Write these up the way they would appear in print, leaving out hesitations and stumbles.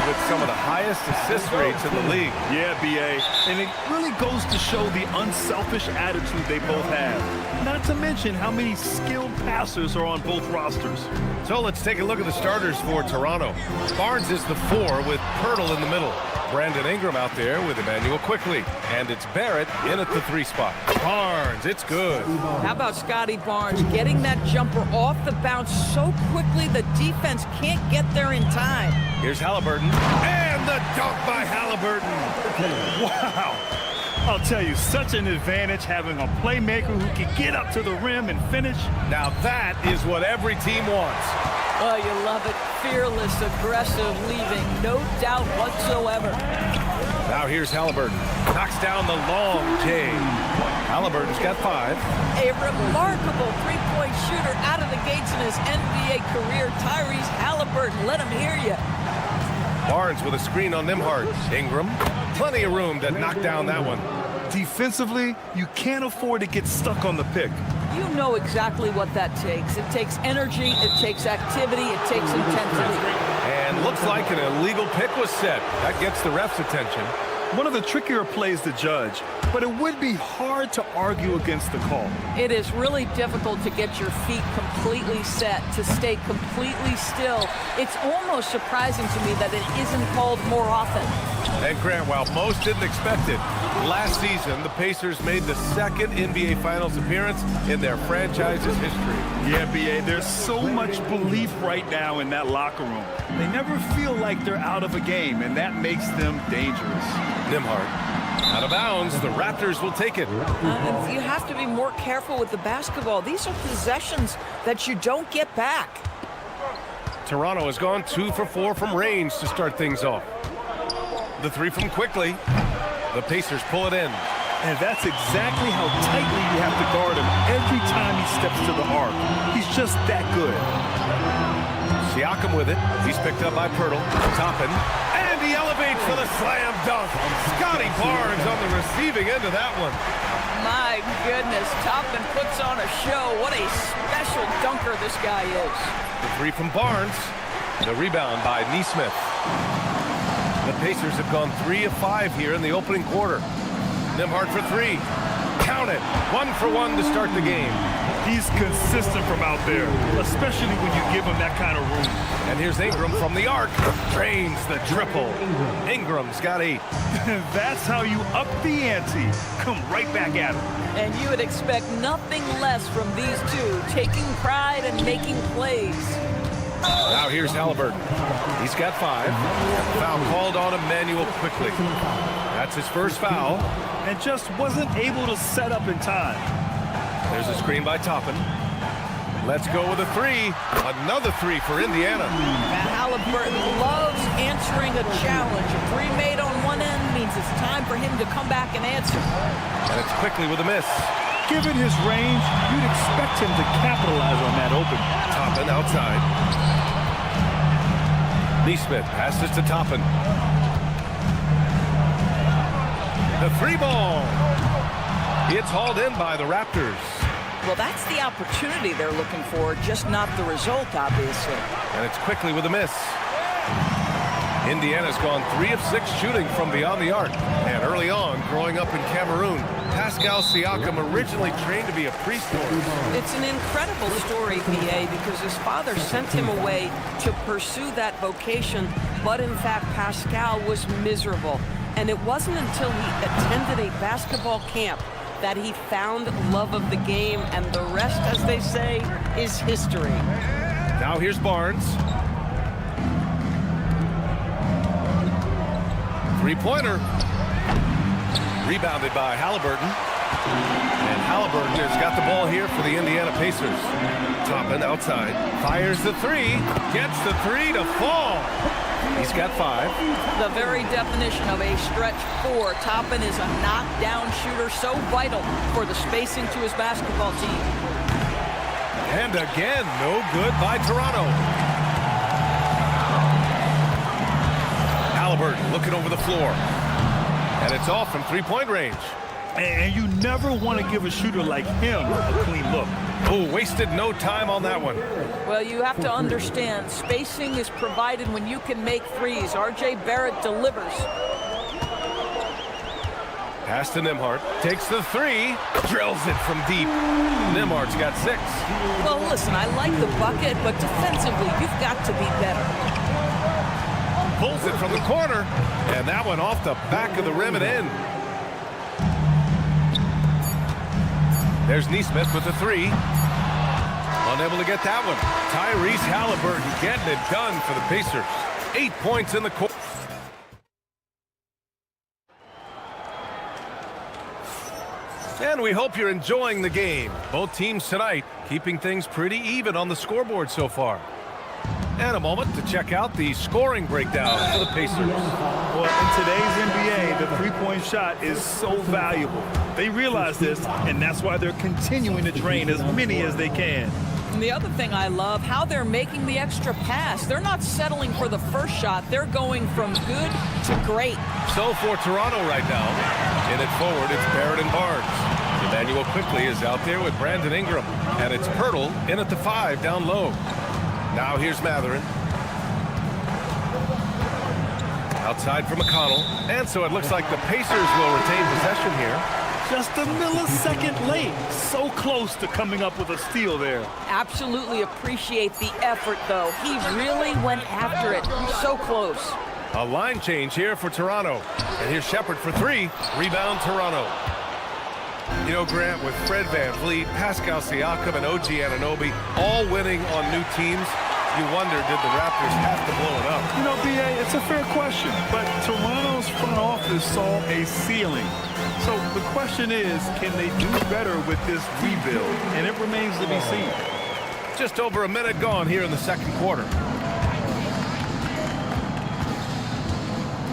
With some of the highest assist rates in the league. Yeah, B.A. And it really goes to show the unselfish attitude they both have. Not to mention how many skilled passers are on both rosters. So let's take a look at the starters for Toronto. Barnes is the 4 with Pirtle in the middle. Brandon Ingram out there with Emmanuel Quickly. And it's Barrett in at the 3 spot. Barnes, it's good. How about Scotty Barnes getting that jumper off the bounce so quickly the defense can't get there in time. Here's Halliburton. And the dunk by Halliburton. Wow. I'll tell you, such an advantage having a playmaker who can get up to the rim and finish. Now that is what every team wants. Oh, you love it. Fearless, aggressive, leaving no doubt whatsoever. Now here's Halliburton. Knocks down the long J. Halliburton's got 5. A remarkable three-point shooter out of the gates in his NBA career. Tyrese Halliburton, let him hear you. Barnes with a screen on Nembhard. Ingram, plenty of room to knock down that one. Defensively, you can't afford to get stuck on the pick. You know exactly what that takes. It takes energy, it takes activity, it takes intensity. And looks like an illegal pick was set. That gets the ref's attention. One of the trickier plays to judge, but it would be hard to argue against the call. It is really difficult to get your feet completely set, to stay completely still. It's almost surprising to me that it isn't called more often. And Grant, while most didn't expect it, last season the Pacers made the 2nd NBA Finals appearance in their franchise's history. Yeah, B.A., there's so much belief right now in that locker room. They never feel like they're out of a game, and that makes them dangerous. Nembhard out of bounds. The Raptors will take it. You have to be more careful with the basketball. These are possessions that you don't get back. Toronto has gone 2 for 4 from range to start things off. The 3 from Quickly. The Pacers pull it in. And that's exactly how tightly you have to guard him every time he steps to the arc. He's just that good. Siakam with it. He's picked up by Pirtle. Toppin. And he elevates for the slam dunk. Scotty Barnes on the receiving end of that one. My goodness, Toppin puts on a show. What a special dunker this guy is. The 3 from Barnes. The rebound by Nesmith. The Pacers have gone 3 of 5 here in the opening quarter. Nembhard for 3. Count it. 1 for 1 to start the game. He's consistent from out there, especially when you give him that kind of room. And here's Ingram from the arc. Drains the triple. Ingram's got 8. That's how you up the ante. Come right back at him. And you would expect nothing less from these two, taking pride and making plays. Now here's Halliburton. He's got 5. Foul called on Emmanuel Quickly. That's his first foul. And just wasn't able to set up in time. There's a screen by Toppin. Let's go with a 3. Another 3 for Indiana. Now Halliburton loves answering a challenge. A 3 made on one end means it's time for him to come back and answer. And it's Quickly with a miss. Given his range, you'd expect him to capitalize on that open. Toppin outside. Nesmith passes to Toppin. The 3 ball. It's hauled in by the Raptors. Well, that's the opportunity they're looking for, just not the result, obviously. And it's Quickly with a miss. Indiana's gone 3 of 6 shooting from beyond the arc. And early on, growing up in Cameroon, Pascal Siakam originally trained to be a priest. It's an incredible story, B.A., because his father sent him away to pursue that vocation, but in fact, Pascal was miserable. And it wasn't until he attended a basketball camp that he found love of the game, and the rest, as they say, is history. Now here's Barnes. 3-pointer. Rebounded by Halliburton. And Halliburton has got the ball here for the Indiana Pacers. Toppin outside. Fires the three. Gets the three to fall. He's got 5. The very definition of a stretch 4. Toppin is a knockdown shooter, so vital for the spacing to his basketball team. And again, no good by Toronto. Halliburton looking over the floor. And it's off from three-point range. And you never want to give a shooter like him a clean look. Oh, wasted no time on that one. Well, you have to understand, spacing is provided when you can make threes. R.J. Barrett delivers. Pass to Nembhard. Takes the three. Drills it from deep. Nembhard's got 6. Well, listen, I like the bucket, but defensively, you've got to be better. Pulls it from the corner. And that one off the back of the rim and in. There's Nesmith with the 3. Unable to get that one. Tyrese Halliburton getting it done for the Pacers. 8 points in the quarter. And we hope you're enjoying the game. Both teams tonight keeping things pretty even on the scoreboard so far. And a moment to check out the scoring breakdown for the Pacers. Well, in today's NBA, the three-point shot is so valuable. They realize this, and that's why they're continuing to drain as many as they can. And the other thing I love, how they're making the extra pass. They're not settling for the first shot. They're going from good to great. So for Toronto right now, in it forward, it's Barrett and Barnes. Emmanuel quickly is out there with Brandon Ingram. And it's Pirtle in at the 5 down low. Now here's Mathurin. Outside for McConnell. And so it looks like the Pacers will retain possession here. Just a millisecond late. So close to coming up with a steal there. Absolutely appreciate the effort, though. He really went after it. So close. A line change here for Toronto. And here's Shepard for 3. Rebound Toronto. You know, Grant, with Fred VanVleet, Pascal Siakam, and OG Anunoby all winning on new teams, you wonder, did the Raptors have to blow it up? You know, B.A., it's a fair question, but Toronto's front office saw a ceiling. So the question is, can they do better with this rebuild? And it remains to be seen. Just over a minute gone here in the second quarter.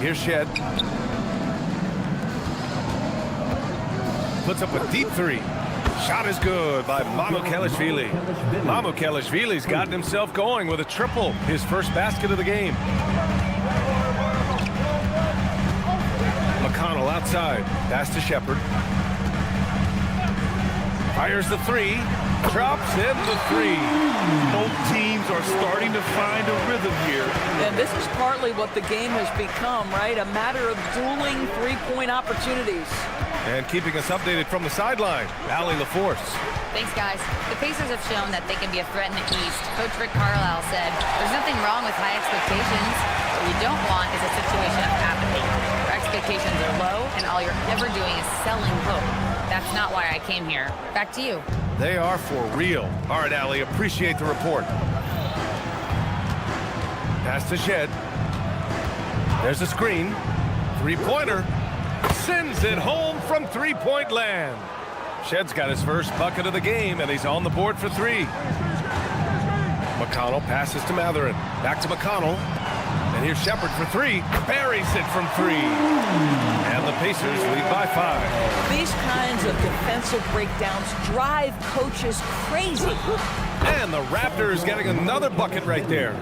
Here's Shed. Puts up a deep 3. Shot is good by Mamukelashvili. Mamukelashvili's gotten himself going with a triple. His first basket of the game. McConnell outside. Pass to Shepard. Fires the 3. Drops in the 3. Both teams are starting to find a rhythm here. And this is partly what the game has become, right? A matter of dueling three-point opportunities. And keeping us updated from the sideline, Allie LaForce. Thanks, guys. The Pacers have shown that they can be a threat in the East. Coach Rick Carlisle said, there's nothing wrong with high expectations. What you don't want is a situation of apathy, where expectations are low and all you're ever doing is selling hope. That's not why I came here. Back to you. They are for real. All right, Allie, appreciate the report. Pass to Shed. There's a screen. Three-pointer. Sends it home from three-point land. Shed's got his first bucket of the game, and he's on the board for 3. McConnell passes to Mathurin. Back to McConnell. And here's Shepard for 3. Buries it from 3. And the Pacers lead by 5. These kinds of defensive breakdowns drive coaches crazy. And the Raptors getting another bucket right there.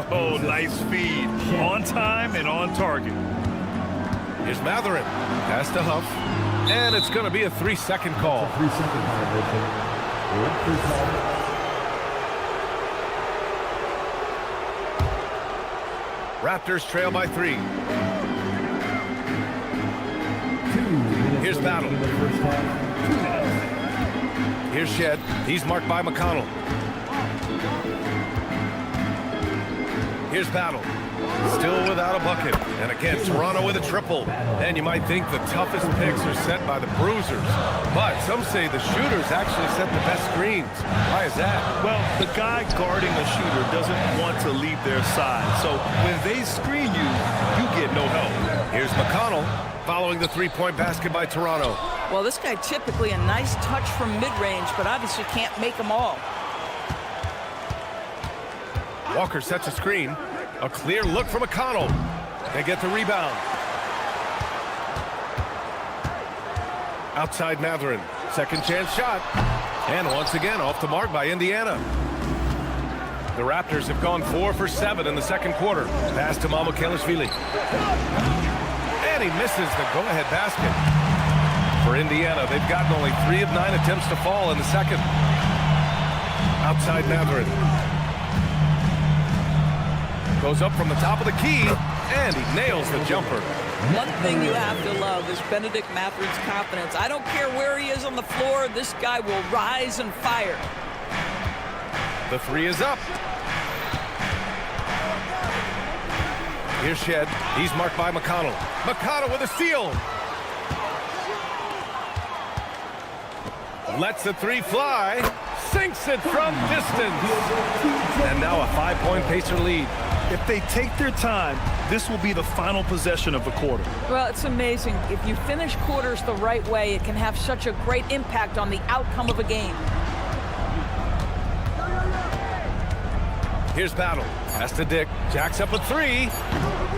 Oh, nice feed. On time and on target. Here's Mathurin. Pass to Huff. And it's going to be a 3-second call. 3-second violation. Raptors trail by 3. Here's Battle. Here's Shed. He's marked by McConnell. Here's Battle. Still without a bucket. And again, Toronto with a triple. And you might think the toughest picks are set by the bruisers. But some say the shooters actually set the best screens. Why is that? Well, the guy guarding a shooter doesn't want to leave their side. So when they screen you, you get no help. Here's McConnell following the three-point basket by Toronto. Well, this guy typically a nice touch from mid-range, but obviously can't make them all. Walker sets a screen. A clear look for McConnell. They get the rebound. Outside Matherin. Second chance shot. And once again off the mark by Indiana. The Raptors have gone 4 for 7 in the second quarter. Pass to Mamukelashvili. And he misses the go-ahead basket. For Indiana, they've gotten only 3 of 9 attempts to fall in the second. Outside Matherin. Goes up from the top of the key, and he nails the jumper. One thing you have to love is Benedict Matherin's confidence. I don't care where he is on the floor, this guy will rise and fire. The three is up. Here's Shed. He's marked by McConnell. McConnell with a steal. Lets the three fly. Sinks it from distance. And now a 5-point Pacer lead. If they take their time, this will be the final possession of the quarter. Well, it's amazing. If you finish quarters the right way, it can have such a great impact on the outcome of a game. Here's Battle. Pass to Dick. Jacks up a three.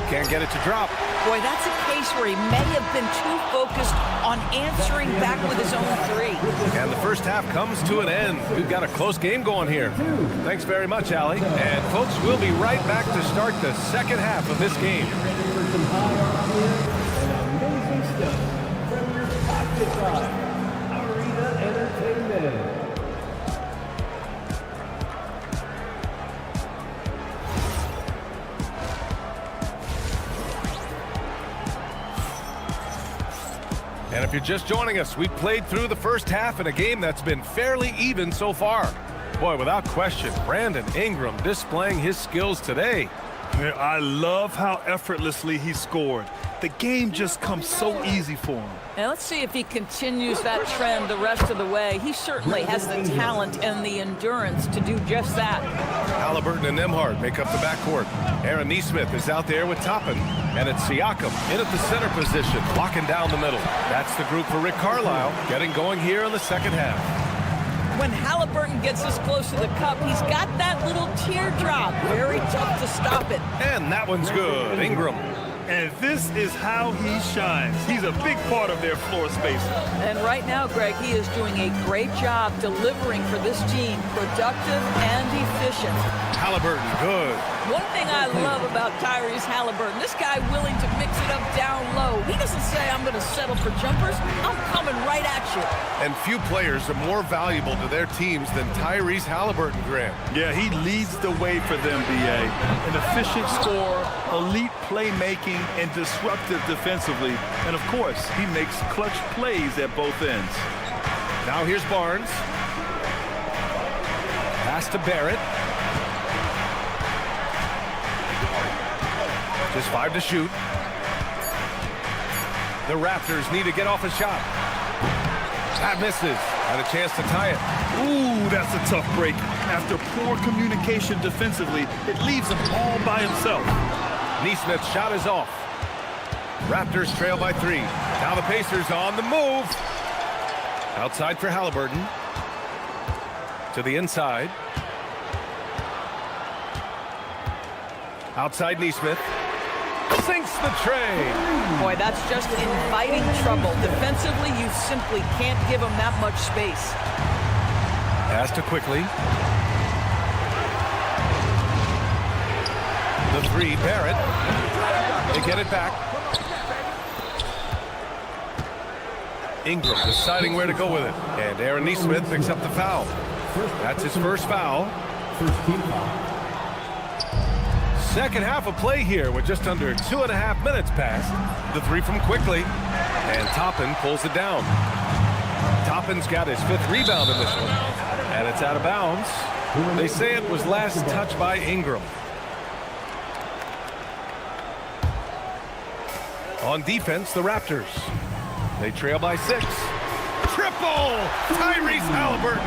Can't get it to drop. Boy, that's a case where he may have been too focused on answering back with his own three. And the first half comes to an end. We've got a close game going here. Thanks very much, Allie. And folks, we'll be right back to start the second half of this game. Arena Entertainment. And if you're just joining us, we've played through the first half in a game that's been fairly even so far. Boy, without question, Brandon Ingram displaying his skills today. I love how effortlessly he scored. The game just comes so easy for him. And let's see if he continues that trend the rest of the way. He certainly has the talent and the endurance to do just that. Halliburton and Nembhard make up the backcourt. Aaron Nesmith is out there with Toppin. And it's Siakam in at the center position, locking down the middle. That's the group for Rick Carlisle, getting going here in the second half. When Halliburton gets this close to the cup, he's got that little teardrop. Very tough to stop it. And that one's good. Ingram. And this is how he shines. He's a big part of their floor spacing. And right now, Greg, he is doing a great job delivering for this team, productive and efficient. Halliburton, good. One thing I love about Tyrese Halliburton, this guy willing to mix it up down low. He doesn't say, I'm going to settle for jumpers. I'm coming right at you. And few players are more valuable to their teams than Tyrese Halliburton, Grant. Yeah, he leads the way for them, B.A. An efficient scorer, elite playmaking, and disruptive defensively. And, of course, he makes clutch plays at both ends. Now here's Barnes. Pass to Barrett. Just 5 to shoot. The Raptors need to get off a shot. That misses. Had a chance to tie it. Ooh, that's a tough break. After poor communication defensively, it leaves him all by himself. Nesmith's shot is off. Raptors trail by 3. Now the Pacers on the move. Outside for Halliburton. To the inside. Outside Nesmith. Sinks the tray. Boy, that's just inviting trouble. Defensively, you simply can't give him that much space. Pass to Quickly. The 3, Barrett. They get it back. Ingram deciding where to go with it. And Aaron Nesmith picks up the foul. That's his first foul. First team foul. Second half of play here with just under 2.5 minutes passed. The 3 from Quickly. And Toppin pulls it down. Toppin's got his 5th rebound in this one. And it's out of bounds. They say it was last touched by Ingram. On defense, the Raptors. They trail by 6. Triple! Tyrese Halliburton.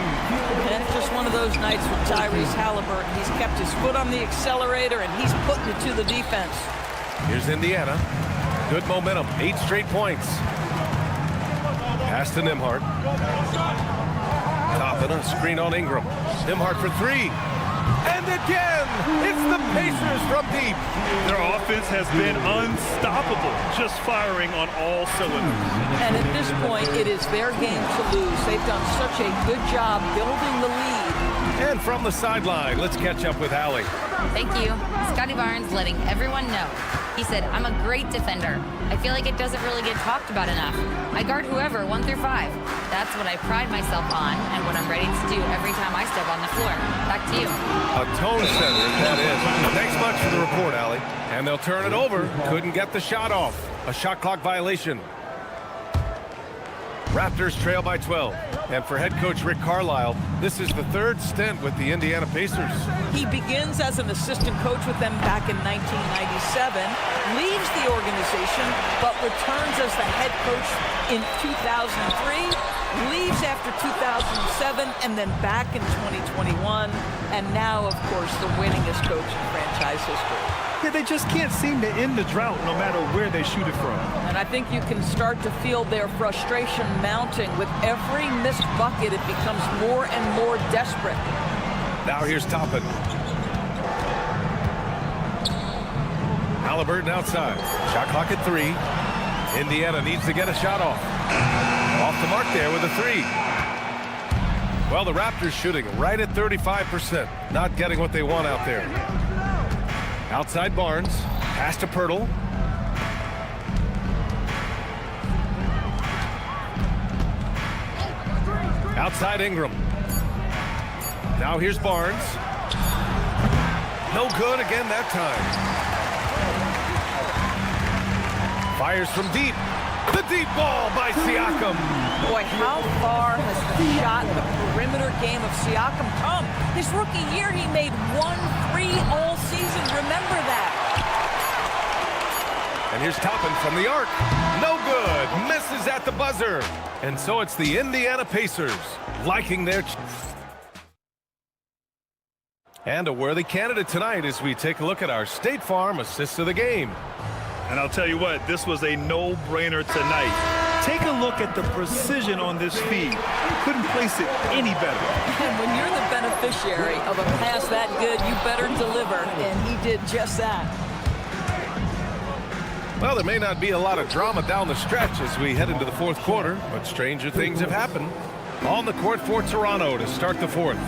And it's just one of those nights with Tyrese Halliburton. He's kept his foot on the accelerator, and he's putting it to the defense. Here's Indiana. Good momentum, 8 straight points. Pass to Nembhard. Toppin, a screen on Ingram. Nembhard for 3. And again, it's the Pacers from deep. Their offense has been unstoppable, just firing on all cylinders. And at this point, it is their game to lose. They've done such a good job building the lead. And from the sideline, let's catch up with Allie. Thank you. Scotty Barnes letting everyone know. He said, I'm a great defender. I feel like it doesn't really get talked about enough. I guard whoever, 1 through 5. That's what I pride myself on and what I'm ready to do every time I step on the floor. Back to you. A tone setter, that is. Thanks much for the report, Allie. And they'll turn it over. Couldn't get the shot off. A shot clock violation. Raptors trail by 12. And for head coach Rick Carlisle, this is the 3rd stint with the Indiana Pacers. He begins as an assistant coach with them back in 1997, leaves the organization, but returns as the head coach in 2003, leaves after 2007, and then back in 2021, and now, of course, the winningest coach in franchise history. Yeah, they just can't seem to end the drought no matter where they shoot it from. And I think you can start to feel their frustration mounting. With every missed bucket, it becomes more and more desperate. Now here's Toppin. Halliburton outside. Shot clock at 3. Indiana needs to get a shot off. Off the mark there with a 3. Well, the Raptors shooting right at 35%. Not getting what they want out there. Outside Barnes. Pass to Pirtle. Outside Ingram. Now here's Barnes. No good again that time. Fires from deep. The deep ball by Siakam. Boy, how far has the shot, the perimeter game of Siakam come? His rookie year, he made 1 3 all season. Remember that. And here's Toppin from the arc. No good. Misses at the buzzer. And so it's the Indiana Pacers liking their... And a worthy candidate tonight as we take a look at our State Farm assists of the game. And I'll tell you what, this was a no-brainer tonight. Take a look at the precision on this feed. Couldn't place it any better. And when you're the beneficiary of a pass that good, you better deliver. And he did just that. Well, there may not be a lot of drama down the stretch as we head into the 4th quarter, but stranger things have happened. On the court for Toronto to start the 4th.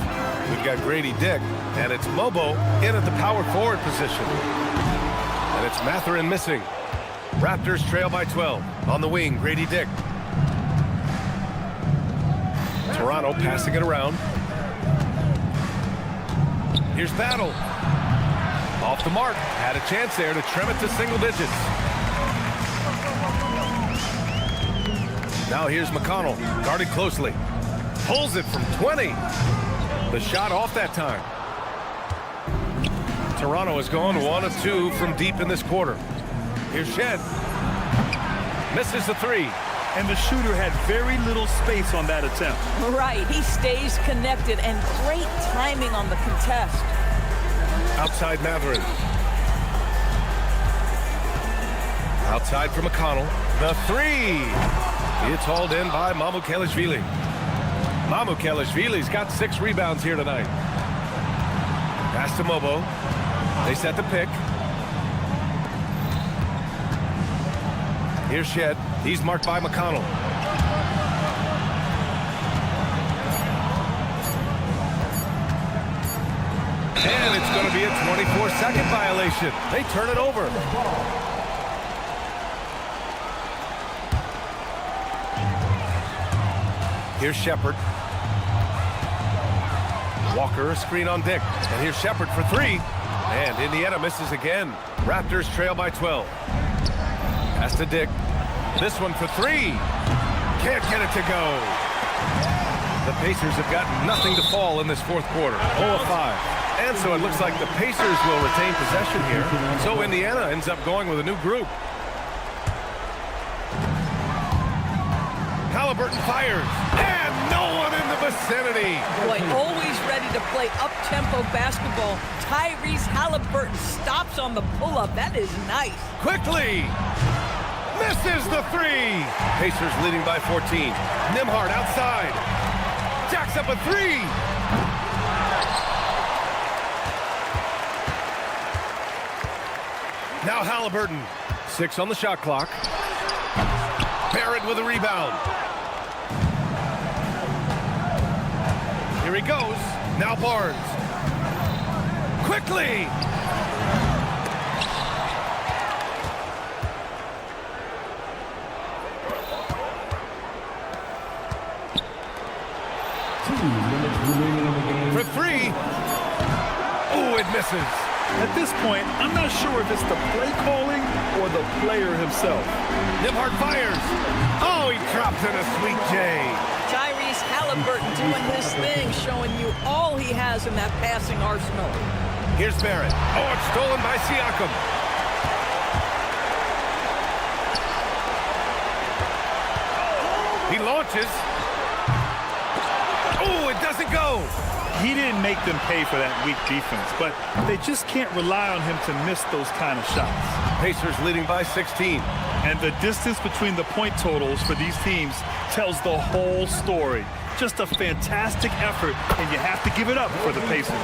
We've got Grady Dick, and it's Mobo in at the power forward position. And it's Mathurin missing. Raptors trail by 12. On the wing, Grady Dick. Toronto passing it around. Here's Battle. Off the mark. Had a chance there to trim it to single digits. Now here's McConnell. Guarded closely. Pulls it from 20. The shot off that time. Toronto has gone 1 of 2 from deep in this quarter. Here's Shed. Misses the 3. And the shooter had very little space on that attempt. Right, he stays connected, and great timing on the contest. Outside Mathurin. Outside for McConnell. The 3. It's hauled in by Mamukelashvili. Mamukelashvili's got 6 rebounds here tonight. Pass to Mobo. They set the pick. Here's Shed. He's marked by McConnell. And it's going to be a 24-second violation. They turn it over. Here's Shepard. Walker, a screen on Dick. And here's Shepard for 3. And Indiana misses again. Raptors trail by 12. Pass to Dick. This one for 3. Can't get it to go. The Pacers have got nothing to fall in this 4th quarter. 0 of 5. And so it looks like the Pacers will retain possession here. So Indiana ends up going with a new group. Halliburton fires. And no one in the vicinity. Boy, always ready to play up-tempo basketball. Tyrese Halliburton stops on the pull-up. That is nice. Quickly. Misses the three. Pacers leading by 14. Nembhard outside. Jacks up a three. Now Halliburton. 6 on the shot clock. Barrett with a rebound. Here he goes. Now Barnes. Quickly. For three. Oh, it misses. At this point, I'm not sure if it's the play calling or the player himself. Nembhard fires. Oh, he drops in a sweet J. Tyrese Halliburton doing his thing, showing you all he has in that passing arsenal. Here's Barrett. Oh, it's stolen by Siakam. He launches. Oh, it doesn't go. He didn't make them pay for that weak defense, but they just can't rely on him to miss those kind of shots. Pacers leading by 16. And the distance between the point totals for these teams tells the whole story. Just a fantastic effort, and you have to give it up for the Pacers.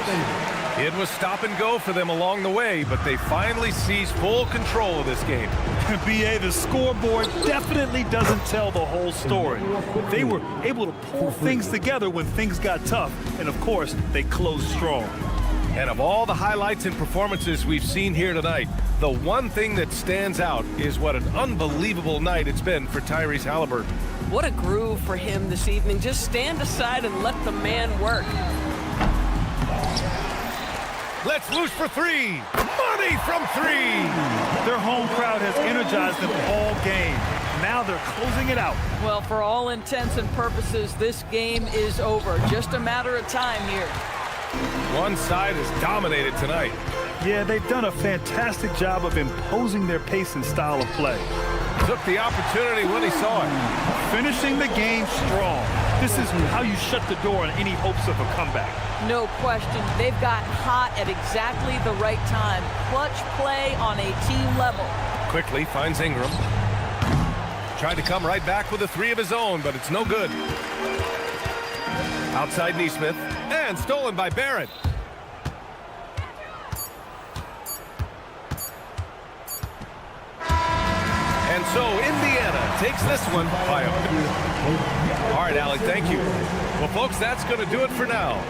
It was stop and go for them along the way, but they finally seized full control of this game. BA, the scoreboard definitely doesn't tell the whole story. They were able to pull things together when things got tough, and of course, they closed strong. And of all the highlights and performances we've seen here tonight, the one thing that stands out is what an unbelievable night it's been for Tyrese Halliburton. What a groove for him this evening. Just stand aside and let the man work. Let's loose for three. Money from three. Their home crowd has energized them all game. Now they're closing it out. Well, for all intents and purposes, this game is over. Just a matter of time here. One side has dominated tonight. Yeah, they've done a fantastic job of imposing their pace and style of play. Took the opportunity when he saw it. Finishing the game strong. This is how you shut the door on any hopes of a comeback. No question. They've gotten hot at exactly the right time. Clutch play on a team level. Quickly finds Ingram. Tried to come right back with a three of his own, but it's no good. Outside Nesmith. And stolen by Barrett. And so Indiana takes this one by a... All right, Alec, thank you. Well, folks, that's going to do it for now.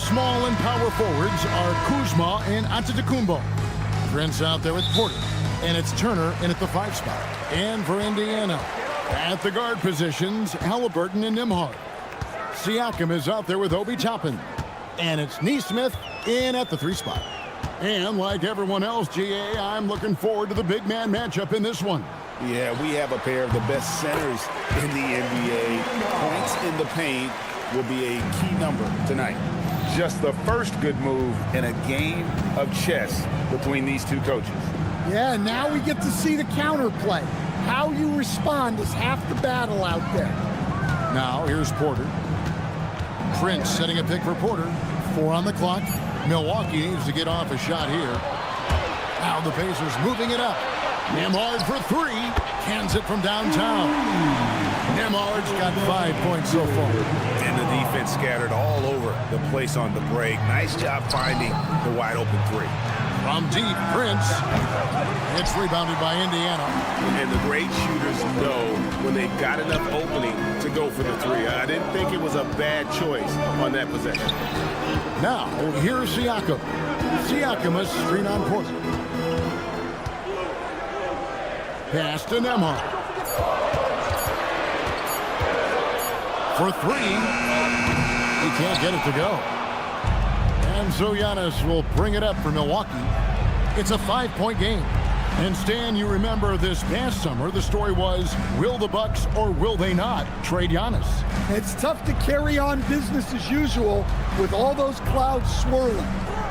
small and power forwards are Kuzma and Antetokounmpo. Prince out there with Porter. And it's Turner in at the 5 spot. And for Indiana, at the guard positions, Halliburton and Nembhard. Siakam is out there with Obi Toppin. And it's Nesmith in at the 3 spot. And like everyone else, GA, I'm looking forward to the big man matchup in this one. Yeah, we have a pair of the best centers in the NBA. Points in the paint will be a key number tonight. Just the first good move in a game of chess between these two coaches. Yeah, now we get to see the counterplay. How you respond is half the battle out there. Now, here's Porter. Prince setting a pick for Porter. 4 on the clock. Milwaukee needs to get off a shot here. Now the Pacers moving it up. Nembhard for 3. Cans it from downtown. Nembhard's got 5 points so far. And the defense scattered all over the place on the break. Nice job finding the wide open 3. From deep, Prince. It's rebounded by Indiana. And the great shooters know when they've got enough opening to go for the 3. I didn't think it was a bad choice on that possession. Now, here's Siakam. Siakam is screen on Porter. Pass to Nembhard. For 3. He can't get it to go. And so Giannis will bring it up for Milwaukee. It's a 5-point game. And Stan, you remember this past summer, the story was, will the Bucks or will they not trade Giannis? It's tough to carry on business as usual with all those clouds swirling.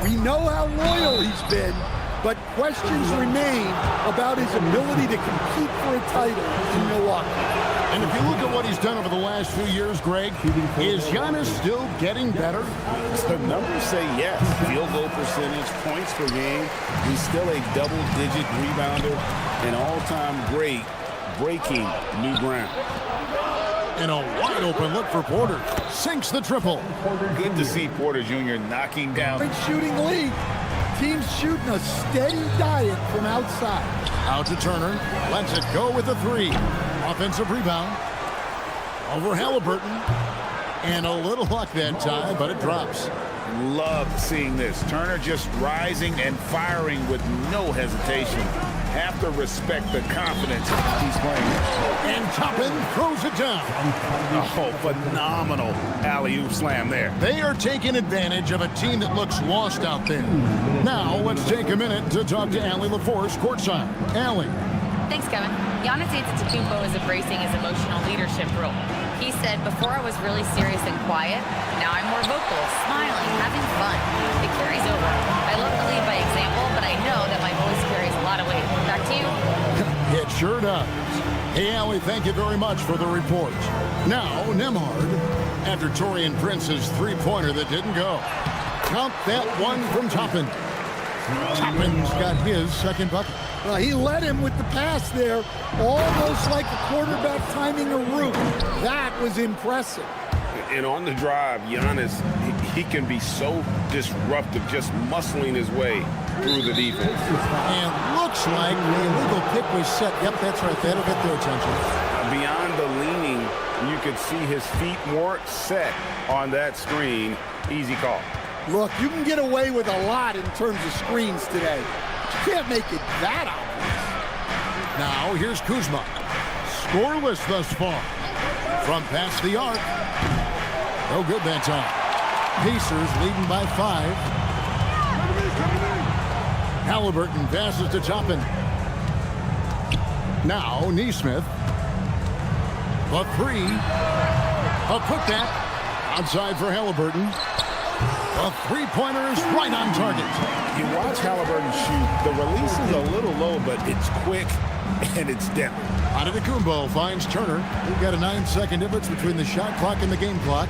We know how loyal he's been, but questions remain about his ability to compete for a title in Milwaukee. And if you look at what he's done over the last few years, Greg, is Giannis still getting better? The numbers say yes. Field goal percentage, points per game. He's still a double-digit rebounder, an all-time great, breaking new ground. And a wide-open look for Porter. Sinks the triple. Good to see Porter Jr. knocking down. Great shooting league. Teams shooting a steady diet from outside. Out to Turner. Lets it go with the 3. Offensive rebound. Over Halliburton. And a little luck that time, but it drops. Love seeing this. Turner just rising and firing with no hesitation. Have to respect the confidence he's playing. And Toppin throws it down. Oh, phenomenal alley-oop slam there. They are taking advantage of a team that looks lost out there. Now, let's take a minute to talk to Allie LaForce courtside. Allie. Thanks, Kevin. Giannis Antetokounmpo is embracing his emotional leadership role. He said, before I was really serious and quiet, now I'm more vocal, smiling, having fun. It carries over. I love to lead by example, but I know that my voice carries a lot of weight. Back to you. It sure does. Hey, Allie, thank you very much for the report. Now, Nembhard, after Taurean Prince's 3-pointer that didn't go. Count that one from Toppin. Toppin's got his second bucket. He led him with the pass there, almost like a quarterback timing a route. That was impressive. And on the drive, Giannis, he can be so disruptive, just muscling his way through the defense. And looks like the illegal pick was set. Yep, that's right. That'll get their attention. Beyond the leaning, you could see his feet weren't set on that screen. Easy call. Look, you can get away with a lot in terms of screens today. You can't make it that obvious. Now, here's Kuzma. Scoreless thus far. From past the arc. No good that time. Pacers leading by 5. Halliburton passes to Toppin. Now, Nesmith. A 3. A put that. Outside for Halliburton. A 3-pointer is right on target. You watch Halliburton shoot. The release is a little low, but it's quick and it's deadly. Antetokounmpo finds Turner. We've got a 9-second difference between the shot clock and the game clock.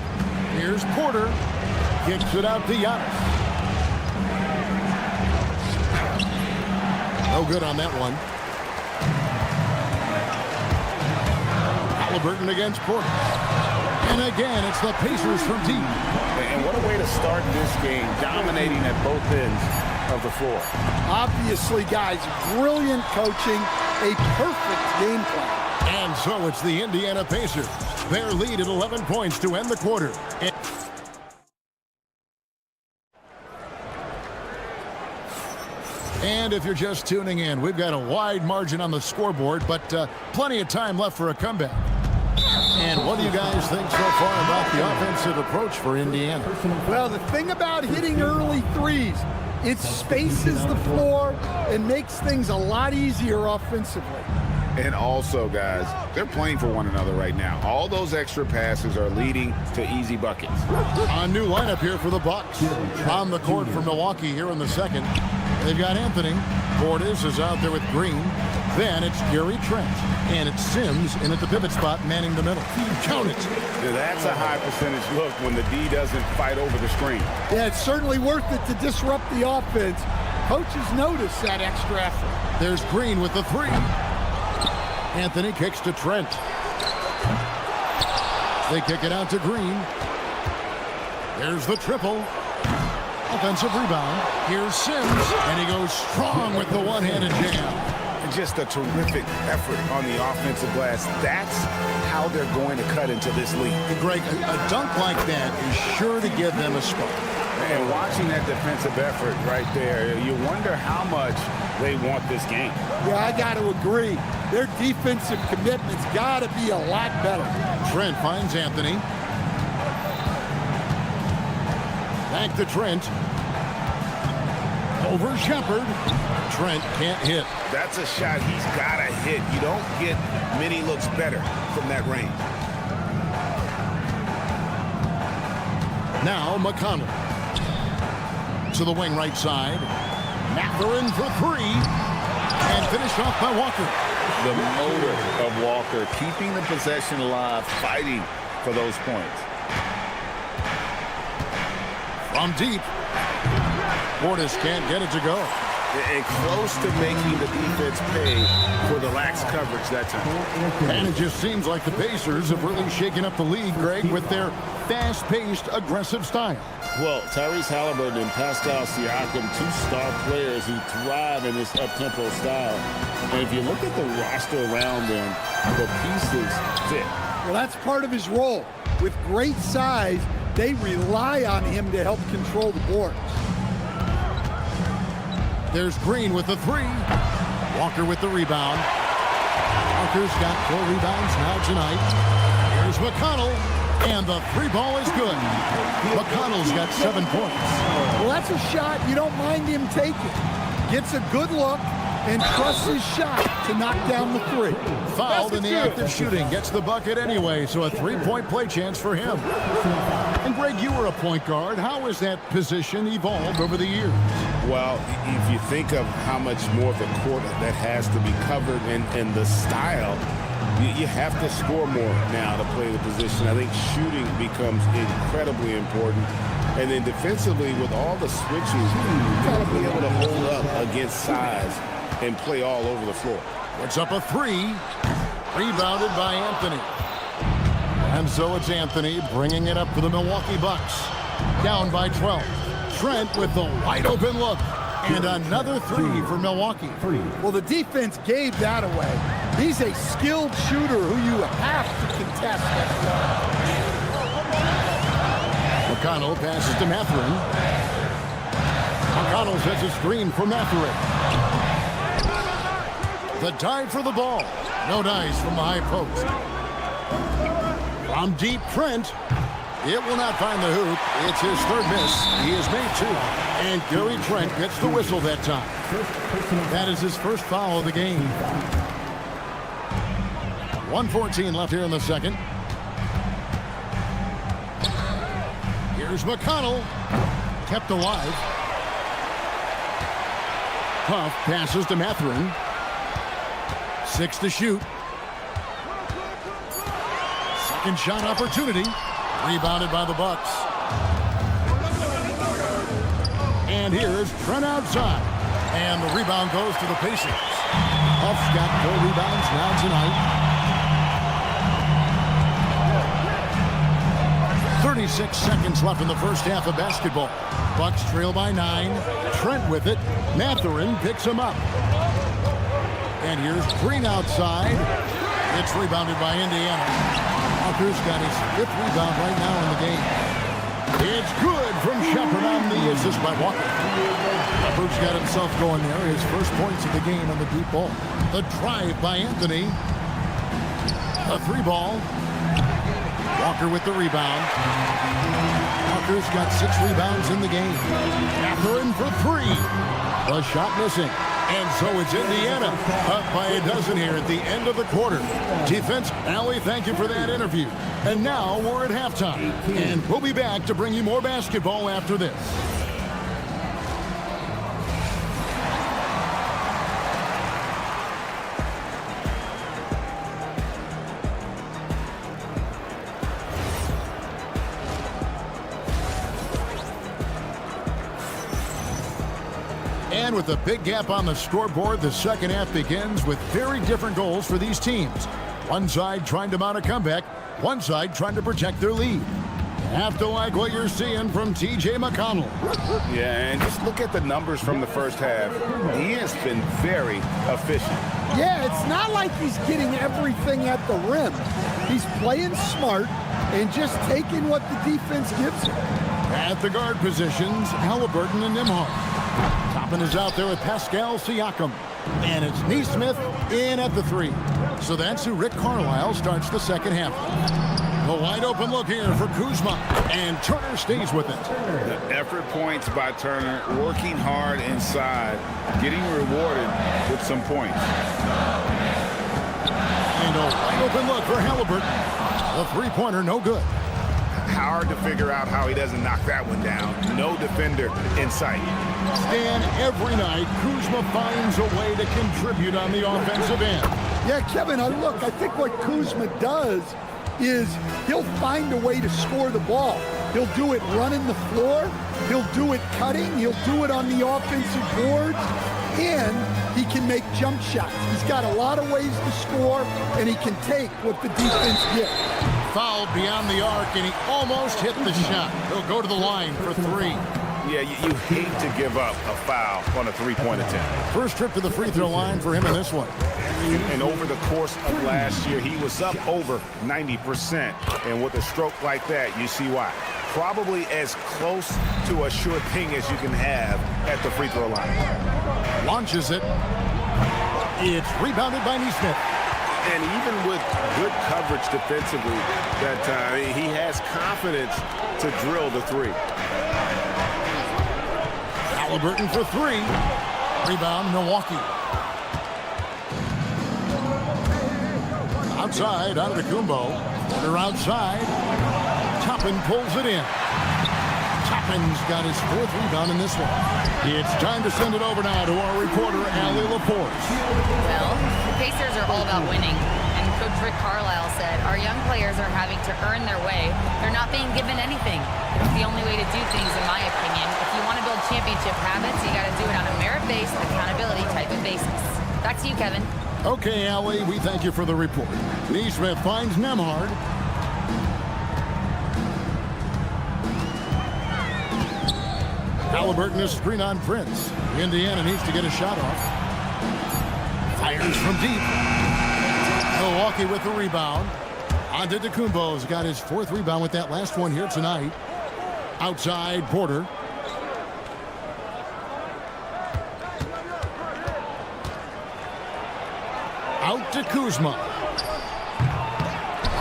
Here's Porter. Kicks it out to Giannis. No good on that one. Halliburton against Porter. And again, it's the Pacers from deep. And what a way to start this game, dominating at both ends of the floor. Obviously, guys, brilliant coaching, a perfect game plan. And so it's the Indiana Pacers. Their lead at 11 points to end the quarter. And if you're just tuning in, we've got a wide margin on the scoreboard, but plenty of time left for a comeback. And what do you guys think so far about the offensive approach for Indiana? Well, the thing about hitting early threes, it spaces the floor and makes things a lot easier offensively. And also, guys, they're playing for one another right now. All those extra passes are leading to easy buckets. A new lineup here for the Bucks. On the court for Milwaukee here in the second. They've got Anthony. Portis is out there with Green. Then it's Gary Trent. And it's Sims in at the pivot spot, manning the middle. Count it. Yeah, that's a high percentage look when the D doesn't fight over the screen. Yeah, it's certainly worth it to disrupt the offense. Coaches notice that extra effort. There's Green with the three. Anthony kicks to Trent. They kick it out to Green. There's the triple. Offensive rebound. Here's Sims, and he goes strong with the one-handed jam. Just a terrific effort on the offensive glass. That's how they're going to cut into this league. Greg, a dunk like that is sure to give them a spark. And watching that defensive effort right there, you wonder how much they want this game. Yeah, I got to agree. Their defensive commitment's got to be a lot better. Trent finds Anthony. Back to Trent. Over Shepard. Trent can't hit. That's a shot he's got to hit. You don't get many looks better from that range. Now McConnell. To the wing right side. Mathurin for three. And finished off by Walker. The motor of Walker, keeping the possession alive, fighting for those points. From deep. Portis can't get it to go. And close to making the defense pay for the lax coverage that time. And it just seems like the Pacers have really shaken up the league, Greg, with their fast-paced, aggressive style. Well, Tyrese Halliburton and Pascal Siakam, two star players who thrive in this up-tempo style. And if you look at the roster around them, the pieces fit. Well, that's part of his role. With great size, they rely on him to help control the boards. There's Green with the three. Walker with the rebound. Walker's got 4 rebounds now tonight. Here's McConnell. And the three ball is good. McConnell's got 7 points. Well, that's a shot you don't mind him taking. Gets a good look and trusts his shot to knock down the three. Fouled in the act of shooting. Gets the bucket anyway, so a 3-point play chance for him. And Greg, you were a point guard. How has that position evolved over the years? Well, if you think of how much more of the court that has to be covered and the style, you have to score more now to play the position. I think shooting becomes incredibly important. And then defensively, with all the switches, you've got to be able to hold up against size and play all over the floor. Puts up a three. Rebounded by Anthony. And so it's Anthony bringing it up for the Milwaukee Bucks. Down by 12. Trent with the wide open look. And another three for Milwaukee. Well, the defense gave that away. He's a skilled shooter who you have to contest. McConnell passes to Mathurin. McConnell sets a screen for Mathurin. The dive for the ball. No dice from the high post. From deep, Trent. It will not find the hoop. It's his third miss. He has made 2. And Gary Trent gets the whistle that time. That is his first foul of the game. 1:14 left here in the second. Here's McConnell. Kept alive. Puff passes to Mathurin. 6 to shoot. Second shot opportunity. Rebounded by the Bucks. And here's Trent outside. And the rebound goes to the Pacers. Puff's got 4 rebounds now tonight. 36 seconds left in the first half of basketball. Bucks trail by 9. Trent with it. Mathurin picks him up. And here's Green outside. It's rebounded by Indiana. Walker's got his 5th rebound right now in the game. It's good from Shepard on the assist by Walker. Shepard's got himself going there. His first points of the game on the deep ball. The drive by Anthony. A 3-ball. Walker with the rebound. Walker's got 6 rebounds in the game. Catherine for 3. The shot missing. And so it's Indiana up by a dozen here at the end of the quarter. Defense, Allie, thank you for that interview. And now we're at halftime. And we'll be back to bring you more basketball after this. And with a big gap on the scoreboard, the second half begins with very different goals for these teams. One side trying to mount a comeback, one side trying to protect their lead. Have to like what you're seeing from T.J. McConnell. Yeah, and just look at the numbers from the first half. He has been very efficient. Yeah, it's not like he's getting everything at the rim. He's playing smart and just taking what the defense gives him. At the guard positions, Halliburton and Nembhard. Toppin is out there with Pascal Siakam. And it's Neesmith in at the 3. So that's who Rick Carlisle starts the second half. A wide open look here for Kuzma. And Turner stays with it. The effort points by Turner, working hard inside, getting rewarded with some points. And a wide open look for Halliburton. The three-pointer no good. Hard to figure out how he doesn't knock that one down. No defender in sight. Stan, every night, Kuzma finds a way to contribute on the offensive end. Yeah, Kevin, look, I think what Kuzma does is he'll find a way to score the ball. He'll do it running the floor. He'll do it cutting. He'll do it on the offensive boards. And he can make jump shots. He's got a lot of ways to score, and he can take what the defense gives. Fouled beyond the arc, and he almost hit the shot. He'll go to the line for 3. Yeah, you hate to give up a foul on a three-point attempt. First trip to the free throw line for him in this one. And over the course of last year, he was up over 90%. And with a stroke like that, you see why. Probably as close to a sure thing as you can have at the free throw line. Launches it. It's rebounded by Neesmith. And even with good coverage defensively, that he has confidence to drill the 3. Halliburton for 3. Rebound, Milwaukee. Outside, Antetokounmpo. They're outside. Toppin pulls it in. Toppin's got his 4th rebound in this one. It's time to send it over now to our reporter, Allie LaForce. Well, the Pacers are all about winning. And Coach Rick Carlisle said, our young players are having to earn their way. They're not being given anything. It's the only way to do things, in my opinion. If you want to build championship habits, you got to do it on a merit-based, accountability type of basis. Back to you, Kevin. Okay, Allie, we thank you for the report. Neesmith finds Nembhard. Halliburton is screen on Prince. Indiana needs to get a shot off. Fires from deep. Milwaukee with the rebound. Antetokounmpo's got his 4th rebound with that last one here tonight. Outside, Porter. Out to Kuzma.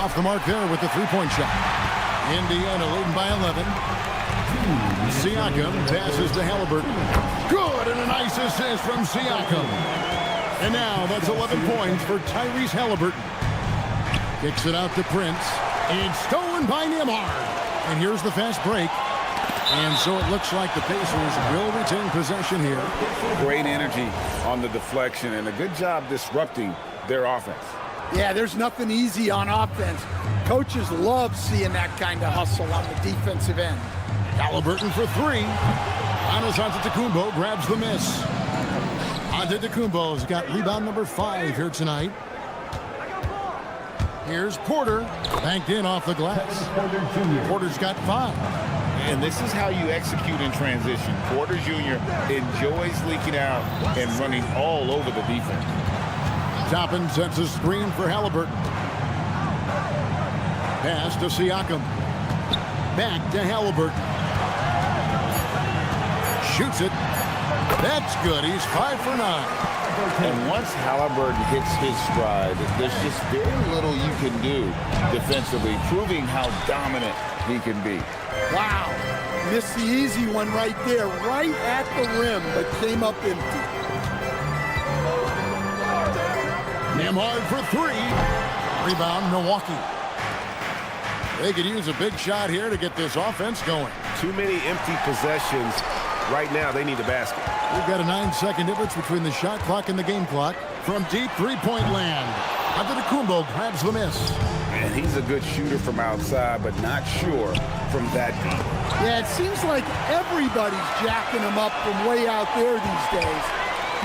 Off the mark there with the three-point shot. Indiana leading by 11. Siakam passes to Halliburton. Good, and a nice assist from Siakam. And now that's 11 points for Tyrese Halliburton. Kicks it out to Prince. It's stolen by Nembhard. And here's the fast break. And so it looks like the Pacers will retain possession here. Great energy on the deflection and a good job disrupting their offense. Yeah, there's nothing easy on offense. Coaches love seeing that kind of hustle on the defensive end. Halliburton for 3. Giannis Antetokounmpo grabs the miss. Antetokounmpo's got rebound number 5 here tonight. Here's Porter. Banked in off the glass. Porter's got 5. And this is how you execute in transition. Porter Jr. enjoys leaking out and running all over the defense. Toppin sets a screen for Halliburton. Pass to Siakam. Back to Halliburton. Shoots it. That's good. He's 5 for 9. And once Halliburton hits his stride, there's just very little you can do defensively, proving how dominant he can be. Wow. Missed the easy one right there, right at the rim, but came up empty. Nembhard for 3. Rebound, Milwaukee. They could use a big shot here to get this offense going. Too many empty possessions. Right now, they need the basket. We've got a 9-second difference between the shot clock and the game clock. From deep three-point land, Antetokounmpo grabs the miss. And he's a good shooter from outside, but not sure from that deep. Yeah, it seems like everybody's jacking him up from way out there these days.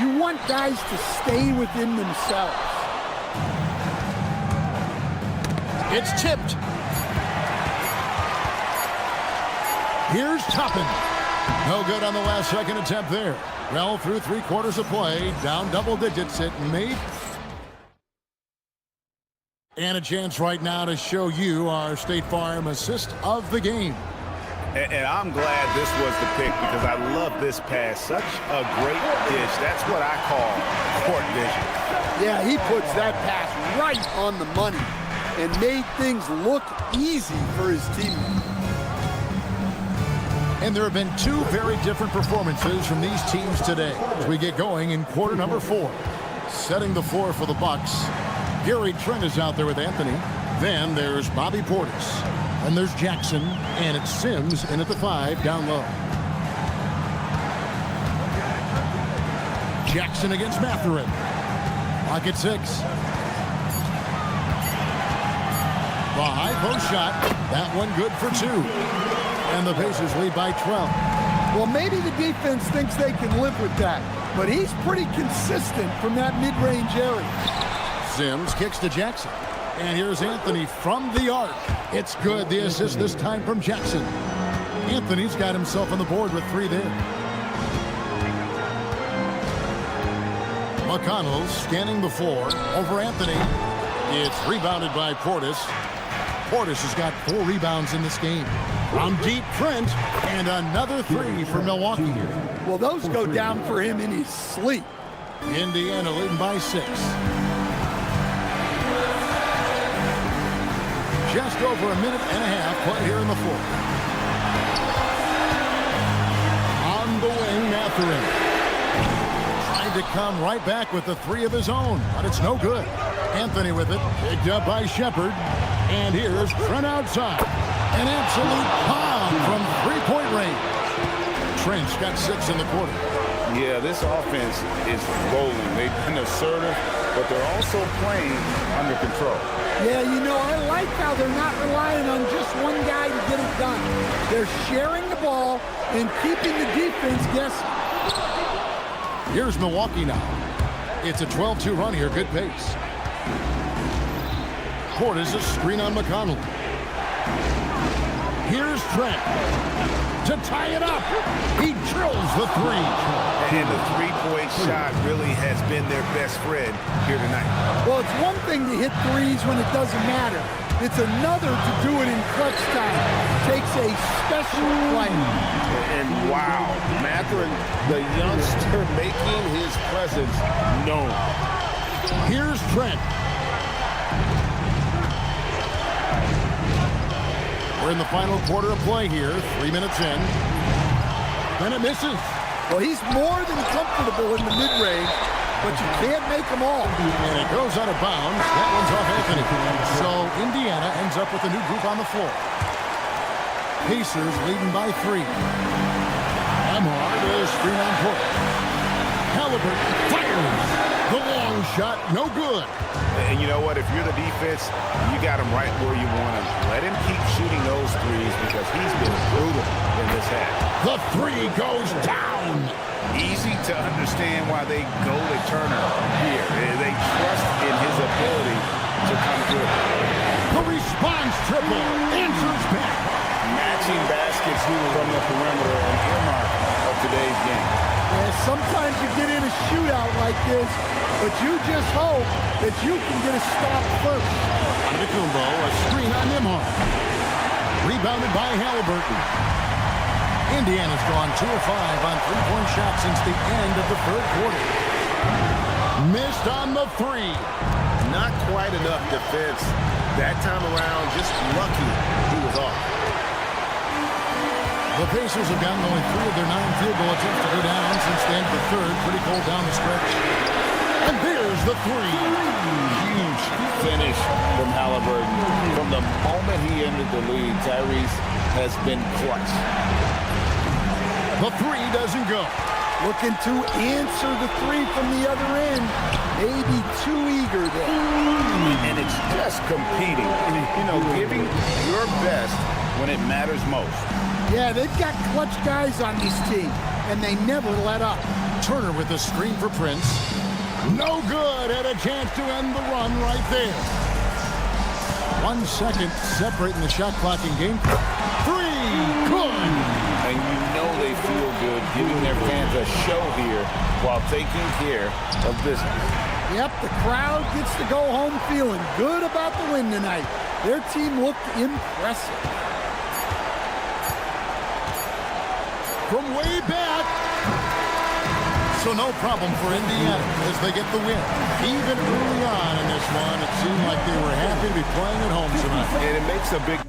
You want guys to stay within themselves. It's tipped. Here's Toppin. No good on the last second attempt there. Well, through 3/4 of play, down double digits at Mate. And a chance right now to show you our State Farm assist of the game. And I'm glad this was the pick because I love this pass. Such a great dish. That's what I call court vision. Yeah, he puts that pass right on the money and made things look easy for his teammates. And there have been 2 very different performances from these teams today as we get going in quarter number 4. Setting the floor for the Bucks, Gary Trent is out there with Anthony. Then there's Bobby Portis. And there's Jackson, and it's Sims in at the 5 down low. Jackson against Mathurin. Clock at 6. The high post shot. That one good for 2. And the Pacers lead by 12. Well, maybe the defense thinks they can live with that, but he's pretty consistent from that mid-range area. Sims kicks to Jackson. And here's Anthony from the arc. It's good. The assist this time from Jackson. Anthony's got himself on the board with 3 there. McConnell scanning the floor over Anthony. It's rebounded by Portis. Portis has got 4 rebounds in this game. From deep, Trent, and another 3 for Milwaukee. Well, those go down for him in his sleep. Indiana leading by 6. Just over a minute and a half play here in the 4th. On the wing, Mathurin. Trying to come right back with the 3 of his own, but it's no good. Anthony with it, picked up by Shepard. And here's Trent outside. An absolute bomb from 3-point range. Trent's got 6 in the quarter. Yeah, this offense is rolling. They've been assertive, but they're also playing under control. Yeah, you know, I like how they're not relying on just one guy to get it done. They're sharing the ball and keeping the defense guessing. Here's Milwaukee now. It's a 12-2 run here. Good pace. Portis a screen on McConnell. Here's Trent to tie it up. He drills the 3. And the 3-point shot really has been their best friend here tonight. Well, it's one thing to hit threes when it doesn't matter. It's another to do it in clutch time. It takes a special player. And wow, Mathurin, the youngster making his presence known. Here's Trent. We're in the final quarter of play here. 3 minutes in. Then it misses. Well, he's more than comfortable in the mid-range, but you can't make them all. And it goes out of bounds. That one's off Anthony. So Indiana ends up with a new group on the floor. Pacers leading by 3. Nembhard is screen on court. Halliburton fires. The long shot, no good. And you know what? If you're the defense, you got him right where you want him. Let him keep shooting those threes because he's been brutal in this half. The 3 goes down. Easy to understand why they go to Turner here. They trust in his ability to come through. The response triple answers back. Matching baskets from the perimeter, an earmark of today's game. Yeah, sometimes you get in a shootout like this, but you just hope that you can get a stop first. Antetokounmpo, a screen on Nembhard. Rebounded by Halliburton. Indiana's gone 2 of 5 on three-point shots since the end of the third quarter. Missed on the three. Not quite enough defense. That time around, just lucky he was off. The Pacers have gotten only 3 of their 9 field goal attempts to go down since the end of the third. Pretty cold down the stretch. And there's the three. Huge finish from Halliburton. From the moment he entered the league, Tyrese has been clutch. The three doesn't go. Looking to answer the three from the other end. Maybe too eager there. And it's just competing. You know, giving your best when it matters most. Yeah, they've got clutch guys on this team, and they never let up. Turner with the screen for Prince. No good. Had a chance to end the run right there. 1 second separating the shot clock in game. Three. Good. And you know they feel good giving their fans a show here while taking care of business. Yep, the crowd gets to go home feeling good about the win tonight. Their team looked impressive. From way back. So no problem for Indiana as they get the win. Even early on in this one, it seemed like they were happy to be playing at home tonight. And it makes a big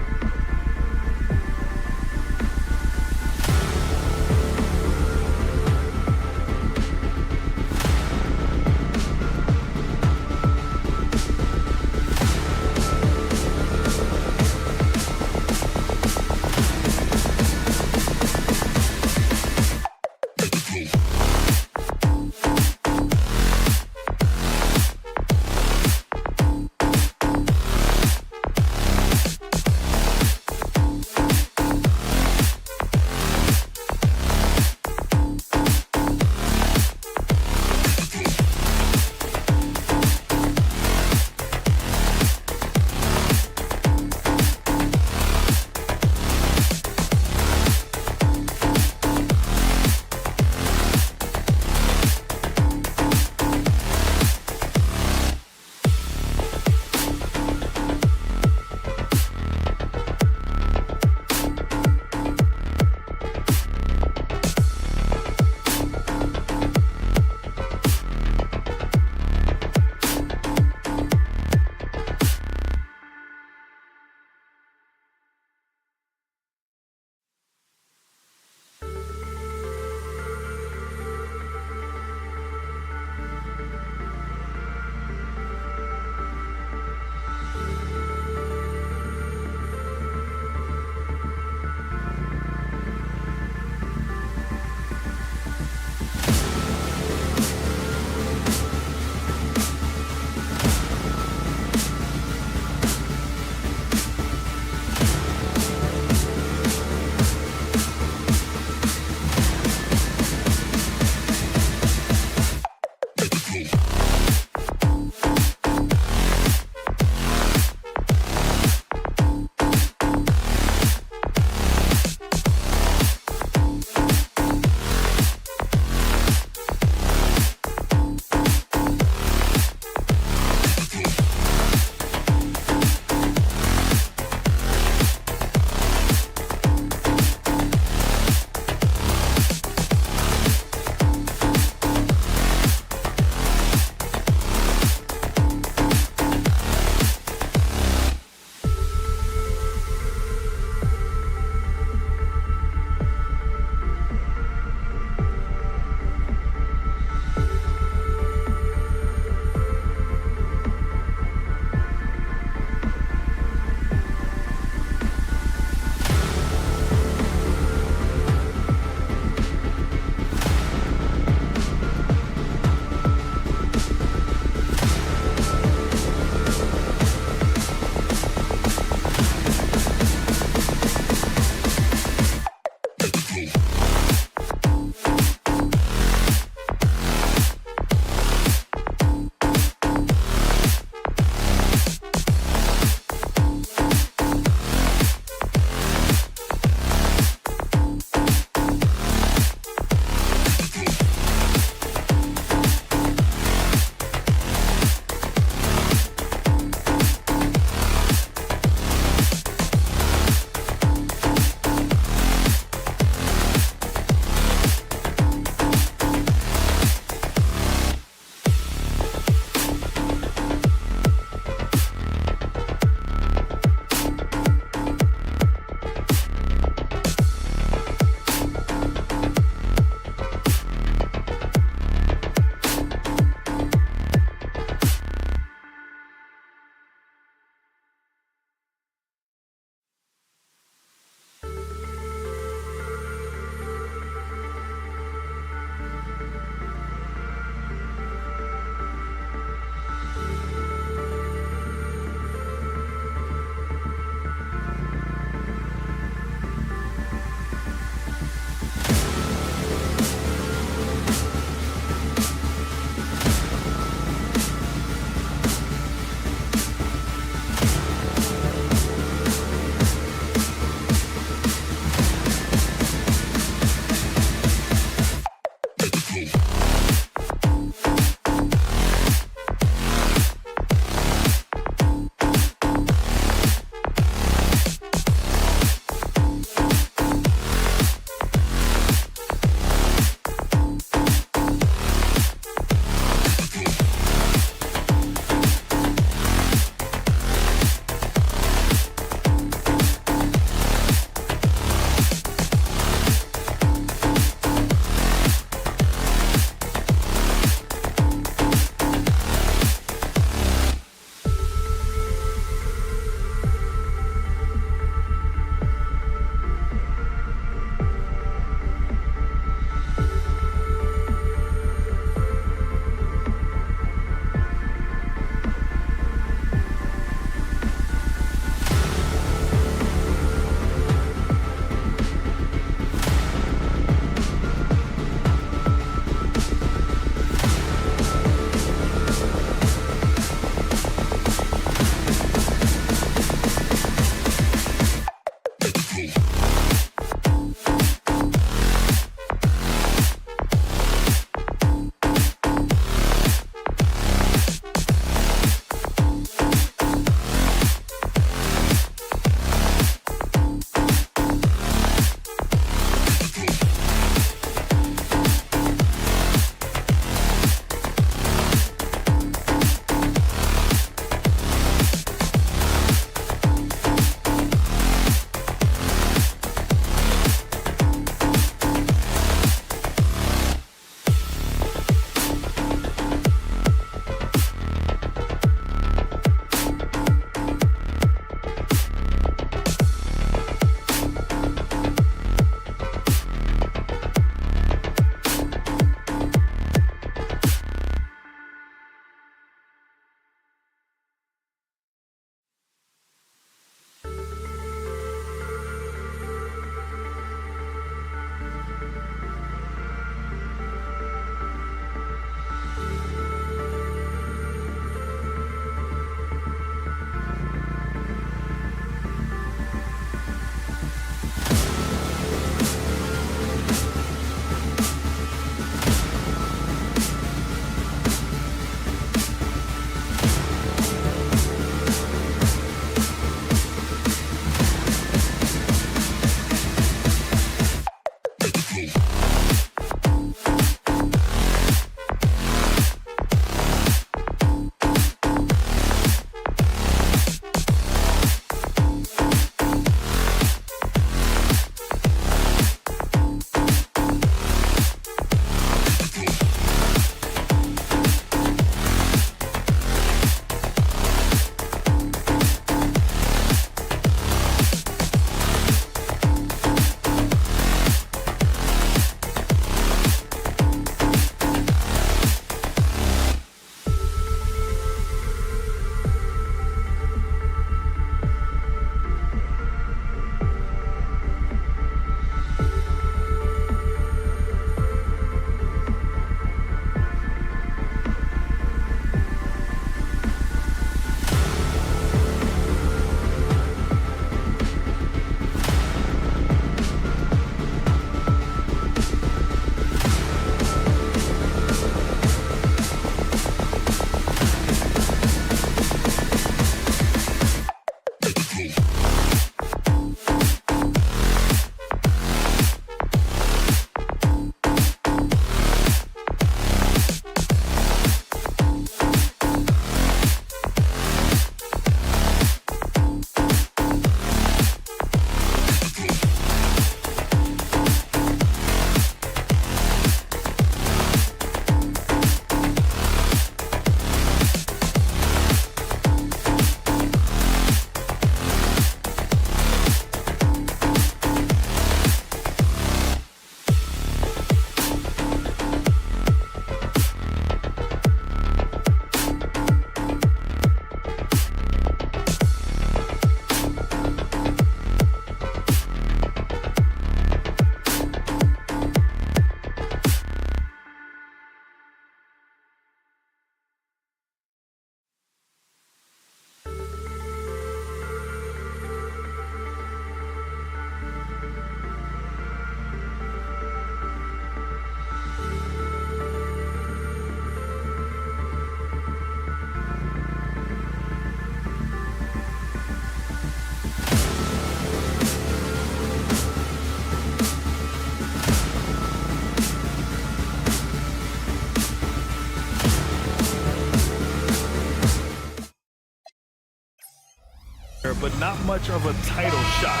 but not much of a title shot.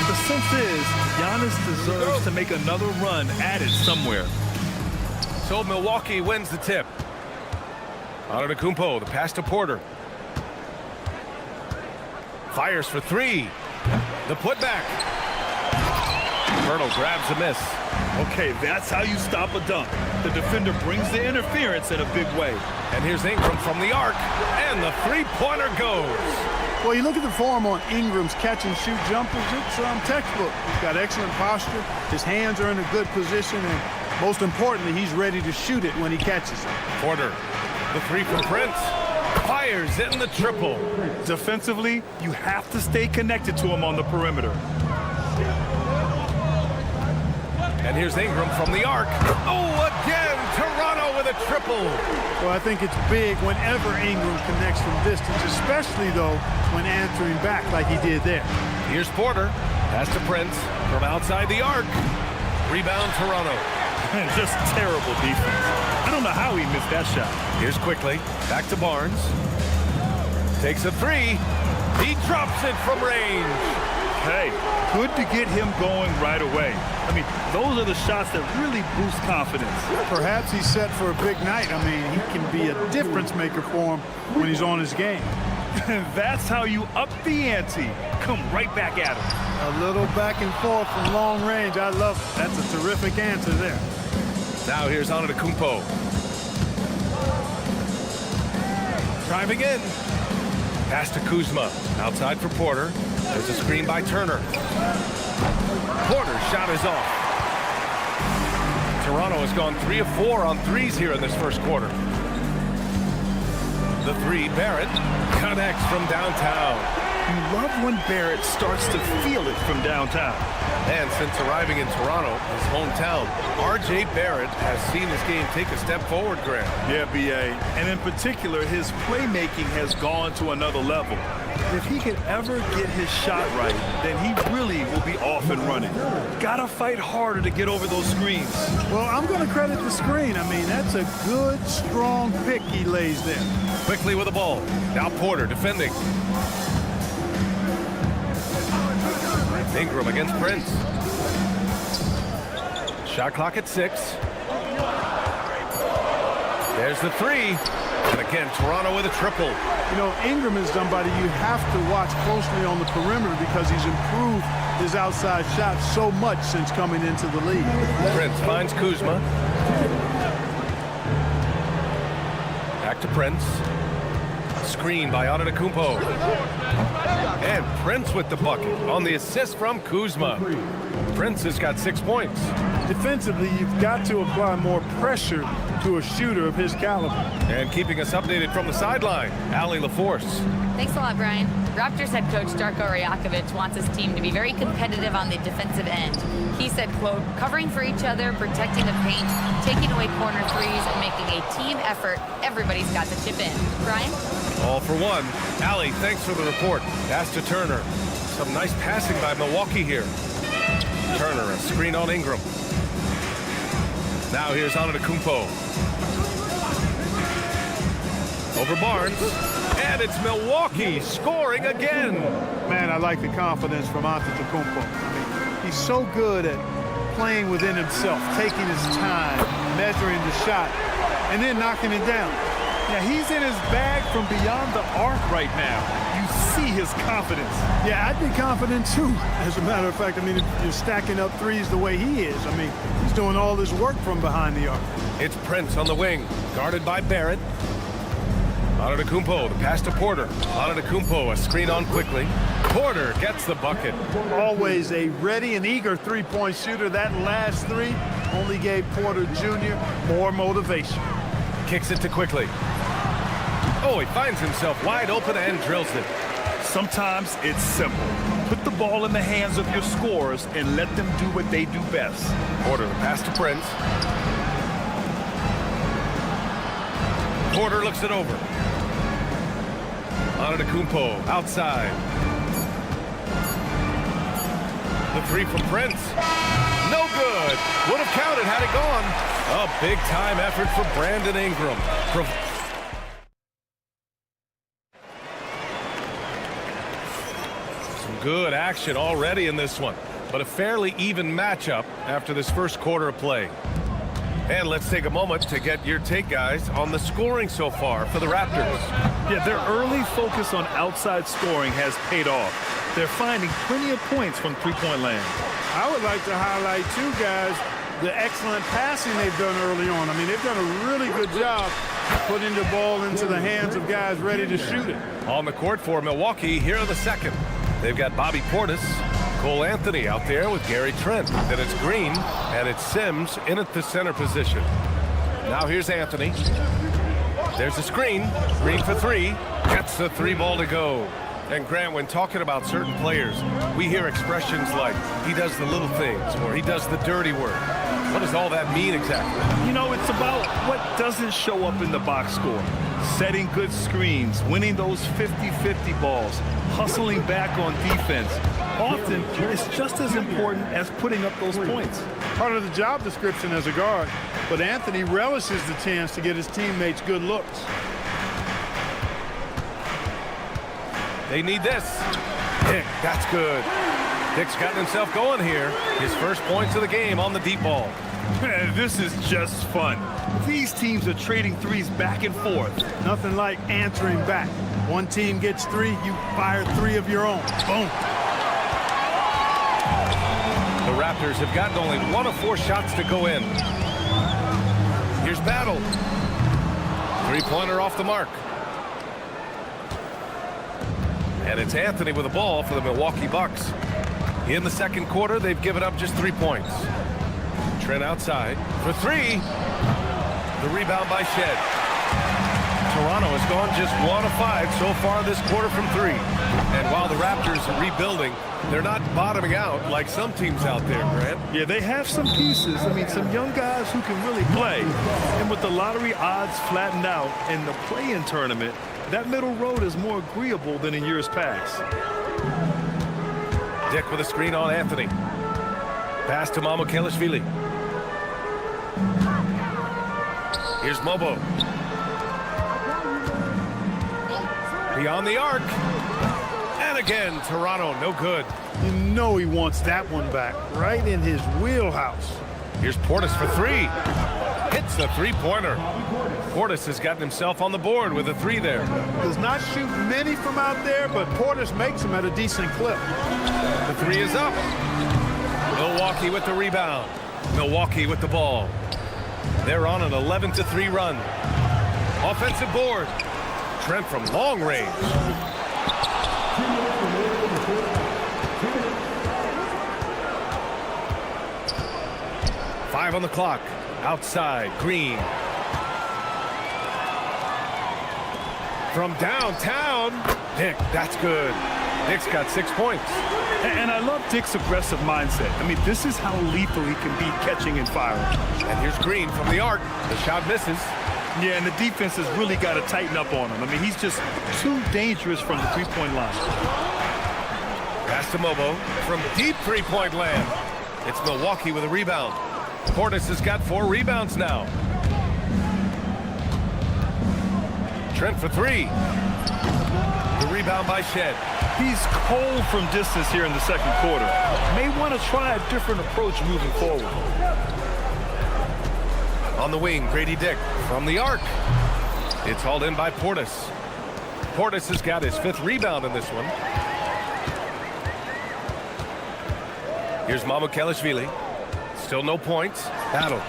The sense is Giannis deserves to make another run at it somewhere. So Milwaukee wins the tip. Antetokounmpo, the pass to Porter. Fires for three. The putback. Colonel grabs a miss. Okay, that's how you stop a dunk. The defender brings the interference in a big way. And here's Ingram from the arc. And the three-pointer goes. Well, you look at the form on Ingram's catch-and-shoot jumpers, it's textbook. He's got excellent posture. His hands are in a good position, and most importantly, he's ready to shoot it when he catches it. Porter, the three from Prince. Fires in the triple. Defensively, you have to stay connected to him on the perimeter. And here's Ingram from the arc. Oh, again, Toronto with a triple. Well, I think it's big whenever Ingram connects from distance, especially, though, when answering back like he did there. Here's Porter. Pass to Prince from outside the arc. Rebound, Toronto. Just terrible defense. I don't know how he missed that shot. Here's Quickly. Back to Barnes. Takes a three. He drops it from range. Hey, good to get him going right away. I mean, those are the shots that really boost confidence. Perhaps he's set for a big night. I mean, he can be a difference maker for him when he's on his game. And that's how you up the ante. Come right back at him. A little back and forth from long range. I love it. That's a terrific answer there. Now here's Antetokounmpo. Driving in. Pass to Kuzma. Outside for Porter. There's a screen by Turner. Porter's shot is off. Toronto has gone 3 of 4 on threes here in this first quarter. The three, Barrett, connects from downtown. You love when Barrett starts to feel it from downtown. And since arriving in Toronto, his hometown, R.J. Barrett has seen this game take a step forward, Grant. Yeah, B.A. And in particular, his playmaking has gone to another level. If he can ever get his shot right, then he really will be off and running. Gotta fight harder to get over those screens. Well, I'm going to credit the screen. I mean, that's a good, strong pick he lays there. Quickly with the ball. Now Porter defending. Ingram against Prince. Shot clock at 6. There's the three. And again, Toronto with a triple. You know, Ingram is somebody you have to watch closely on the perimeter because he's improved his outside shot so much since coming into the league. Prince finds Kuzma. Back to Prince. Screen by Antetokounmpo. And Prince with the bucket on the assist from Kuzma. Prince has got 6 points. Defensively, you've got to apply more pressure to a shooter of his caliber. And keeping us updated from the sideline, Allie LaForce. Thanks a lot, Brian. Raptors head coach Darko Rajakovic wants his team to be very competitive on the defensive end. He said, quote, covering for each other, protecting the paint, taking away corner threes, and making a team effort. Everybody's got to chip in. Brian? All for one. Allie, thanks for the report. Pass to Turner. Some nice passing by Milwaukee here. Turner, a screen on Ingram. Now here's Antetokounmpo. Over Barnes. And it's Milwaukee scoring again. Man, I like the confidence from Antetokounmpo. I mean, he's so good at playing within himself, taking his time, measuring the shot, and then knocking it down. Yeah, he's in his bag from beyond the arc right now. You see his confidence. Yeah, I'd be confident too. As a matter of fact, I mean, if you're stacking up threes the way he is, I mean, he's doing all this work from behind the arc. It's Prince on the wing, guarded by Barrett. Antetokounmpo, the pass to Porter. Antetokounmpo, a screen on Quickly. Porter gets the bucket. Always a ready and eager three-point shooter. That last three only gave Porter Jr. more motivation. Kicks it to Quickly. Oh, he finds himself wide open and drills it. Sometimes it's simple. Put the ball in the hands of your scorers and let them do what they do best. Porter, the pass to Prince. Porter looks it over. Antetokounmpo outside. The three from Prince. No good. Would have counted had it gone. A big-time effort for Brandon Ingram. good action already in this one, but a fairly even matchup after this first quarter of play. And let's take a moment to get your take, guys, on the scoring so far for the Raptors. Yeah, their early focus on outside scoring has paid off. They're finding plenty of points from three-point land. I would like to highlight, too, guys, the excellent passing they've done early on. I mean, they've done a really good job putting the ball into the hands of guys ready to shoot it. On the court for Milwaukee, here in the second. They've got Bobby Portis, Cole Anthony out there with Gary Trent. Then it's Green, and it's Sims in at the center position. Now here's Anthony. There's a screen. Green for three. Gets the three ball to go. And Grant, when talking about certain players, we hear expressions like, he does the little things, or he does the dirty work. What does all that mean exactly? You know, it's about what doesn't show up in the box score. Setting good screens, winning those 50-50 balls, hustling back on defense. Often, it's just as important as putting up those points. Part of the job description as a guard, but Anthony relishes the chance to get his teammates good looks. They need this. Dick, that's good. Dick's gotten himself going here. His first points of the game on the deep ball. Man, this is just fun. These teams are trading threes back and forth. Nothing like answering back. One team gets three, you fire three of your own. Boom. The Raptors have gotten only 1 of 4 shots to go in. Here's Battle. Three-pointer off the mark. And it's Anthony with the ball for the Milwaukee Bucks. In the second quarter, they've given up just 3 points. Trent outside for three. The rebound by Shed. Toronto has gone just 1 of 5 so far this quarter from 3. And while the Raptors are rebuilding, they're not bottoming out like some teams out there, Grant. Yeah, they have some pieces. I mean, some young guys who can really play. And with the lottery odds flattened out in the play-in tournament, that middle road is more agreeable than in years past. Dick with a screen on Anthony. Pass to Mamukelashvili. Here's Mobo. Beyond the arc. And again, Toronto, no good. You know he wants that one back, right in his wheelhouse. Here's Portis for three. Hits the three-pointer. Portis has gotten himself on the board with a 3 there. Does not shoot many from out there, but Portis makes them at a decent clip. The 3 is up. Milwaukee with the rebound. Milwaukee with the ball. They're on an 11-3 run. Offensive board. Trent from long range. Five on the clock. Outside, Green. From downtown, Dick, that's good. Dick's got 6 points. And I love Dick's aggressive mindset. I mean, this is how lethal he can be catching and firing. And here's Green from the arc. The shot misses. Yeah, and the defense has really got to tighten up on him. I mean, he's just too dangerous from the three-point line. Pass to Mobo from deep three-point land. It's Milwaukee with a rebound. Portis has got 4 rebounds now. Trent for 3. The rebound by Shed. He's cold from distance here in the second quarter. May want to try a different approach moving forward. On the wing, Grady Dick from the arc. It's hauled in by Portis. Portis has got his 5th rebound in this one. Here's Mamukelashvili. Still no points. Battle.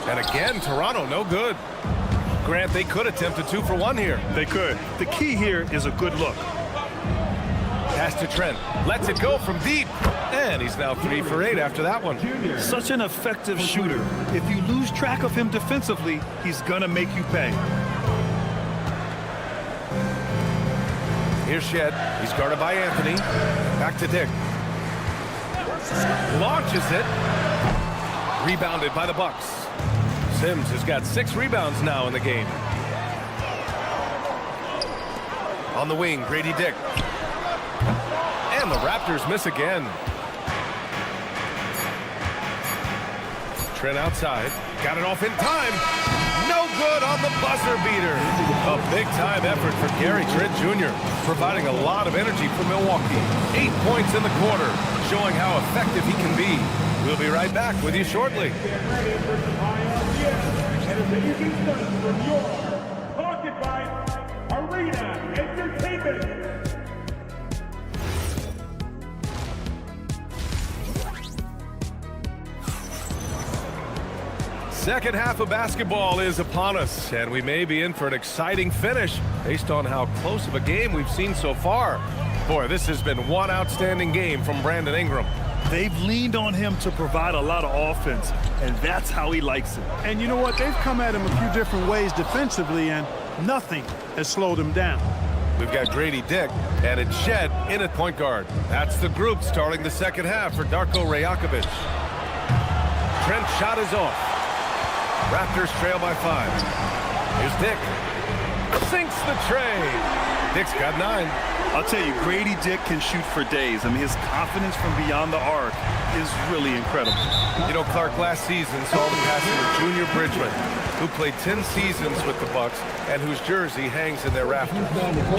And again, Toronto, no good. Grant, they could attempt a 2 for 1 here. They could. The key here is a good look. Pass to Trent. Lets it go from deep. And he's now 3 for 8 after that one. Such an effective shooter. If you lose track of him defensively, he's going to make you pay. Here's Shed. He's guarded by Anthony. Back to Dick. Launches it. Rebounded by the Bucks. Sims has got 6 rebounds now in the game. On the wing, Grady Dick. And the Raptors miss again. Trent outside. Got it off in time. No good on the buzzer beater. A big-time effort for Gary Trent Jr., providing a lot of energy for Milwaukee. 8 points in the quarter, showing how effective he can be. We'll be right back with you shortly. Powered by Arena Entertainment. Second half of basketball is upon us, and we may be in for an exciting finish based on how close of a game we've seen so far. Boy, this has been one outstanding game from Brandon Ingram. They've leaned on him to provide a lot of offense, and that's how he likes it. And you know what? They've come at him a few different ways defensively, and nothing has slowed him down. We've got Grady Dick and it's Shed in at point guard. That's the group starting the second half for Darko Rajakovic. Trent's shot is off. Raptors trail by 5. Here's Dick. Sinks the tray. Dick's got 9. I'll tell you, Grady Dick can shoot for days. I mean, his confidence from beyond the arc is really incredible. You know, Clark, last season saw him passing to Junior Bridgman, who played 10 seasons with the Bucks and whose jersey hangs in their rafters.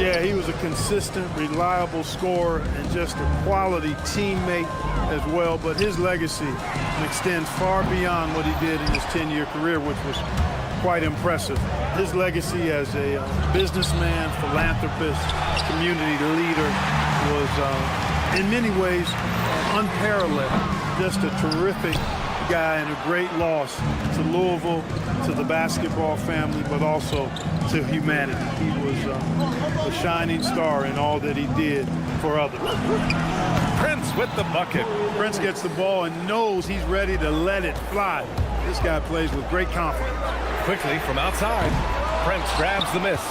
Yeah, he was a consistent, reliable scorer and just a quality teammate as well. But his legacy extends far beyond what he did in his 10-year career, which was quite impressive. His legacy as a businessman, philanthropist, community leader was in many ways unparalleled. Just a terrific guy and a great loss to Louisville, to the basketball family, but also to humanity. He was a shining star in all that he did for others. Prince with the bucket. Prince gets the ball and knows he's ready to let it fly. This guy plays with great confidence. Quickly from outside, Prince grabs the miss.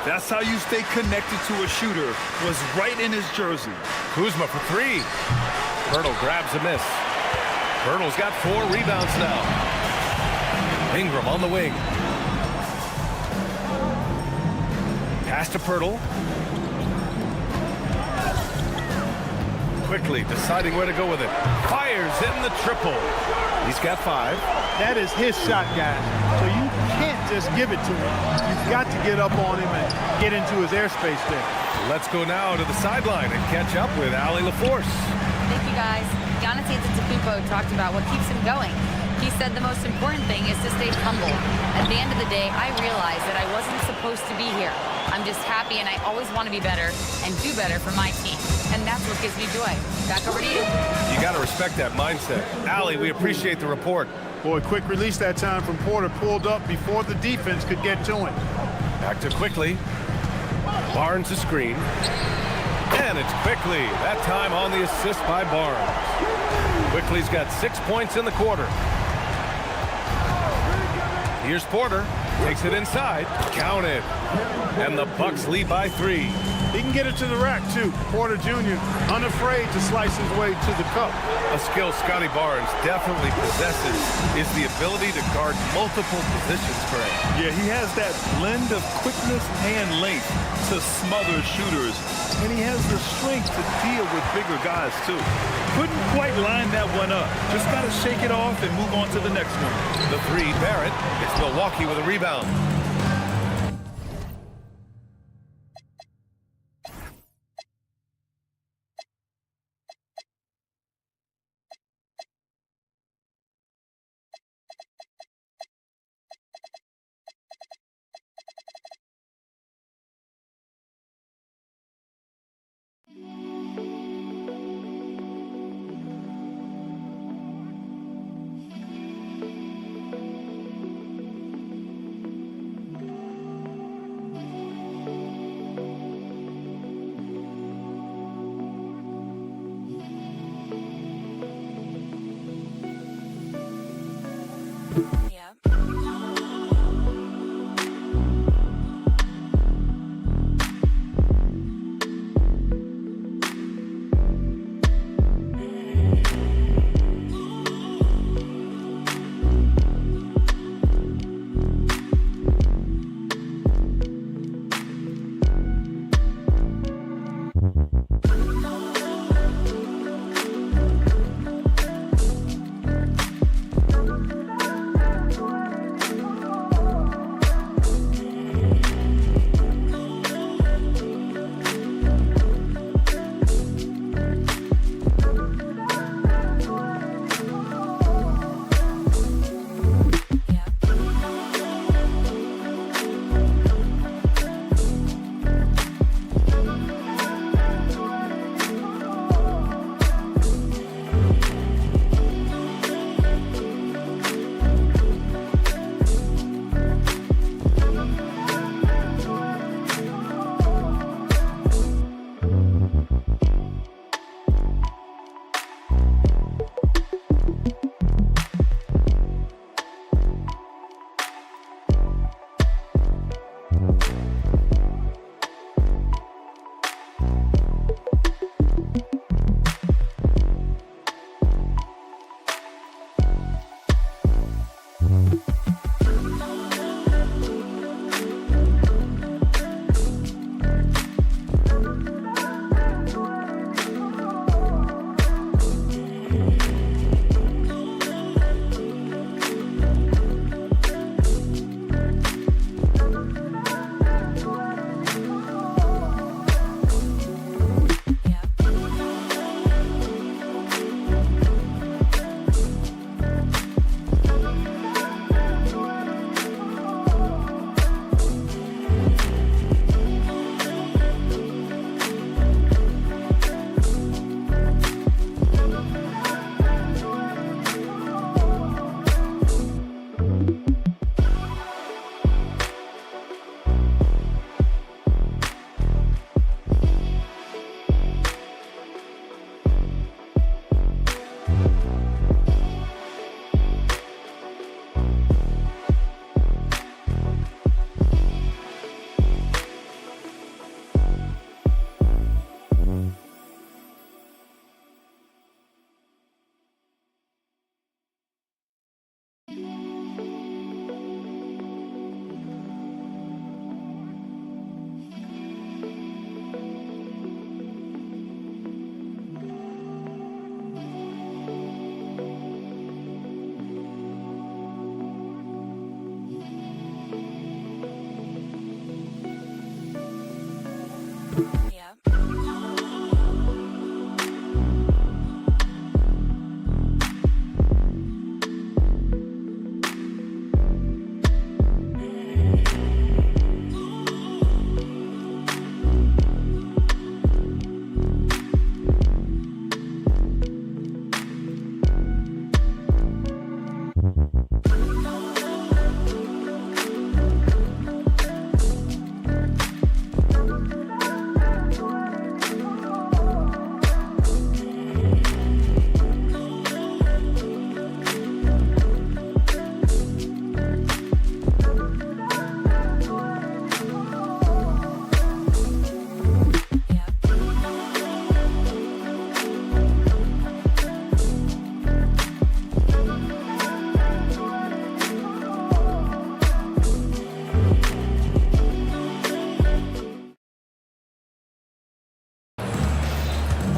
That's how you stay connected to a shooter, was right in his jersey. Kuzma for 3. Pirtle grabs a miss. Pirtle's got 4 rebounds now. Ingram on the wing. Pass to Pirtle. Quickly deciding where to go with it. Fires in the triple. He's got 5. That is his shot, guys. So you can't just give it to him. You've got to get up on him and get into his airspace there. Let's go now to the sideline and catch up with Allie LaForce. Thank you, guys. Giannis Antetokounmpo talked about what keeps him going. He said the most important thing is to stay humble. At the end of the day, I realized that I wasn't supposed to be here. I'm just happy, and I always want to be better and do better for my team. And that's what gives me joy. Back over to you. You got to respect that mindset. Allie, we appreciate the report. Boy, quick release that time from Porter, pulled up before the defense could get to him. Back to Quickly. Barnes a screen. And it's Quickly. That time on the assist by Barnes. Quickly's got 6 points in the quarter. Here's Porter. Takes it inside. Count it. And the Bucks lead by 3. He can get it to the rack, too. Porter Jr. unafraid to slice his way to the cup. A skill Scotty Barnes definitely possesses is the ability to guard multiple positions, Greg. Yeah, he has that blend of quickness and length to smother shooters. And he has the strength to deal with bigger guys, too. Couldn't quite line that one up. Just got to shake it off and move on to the next one. The 3, Barrett. It's Milwaukee with a rebound.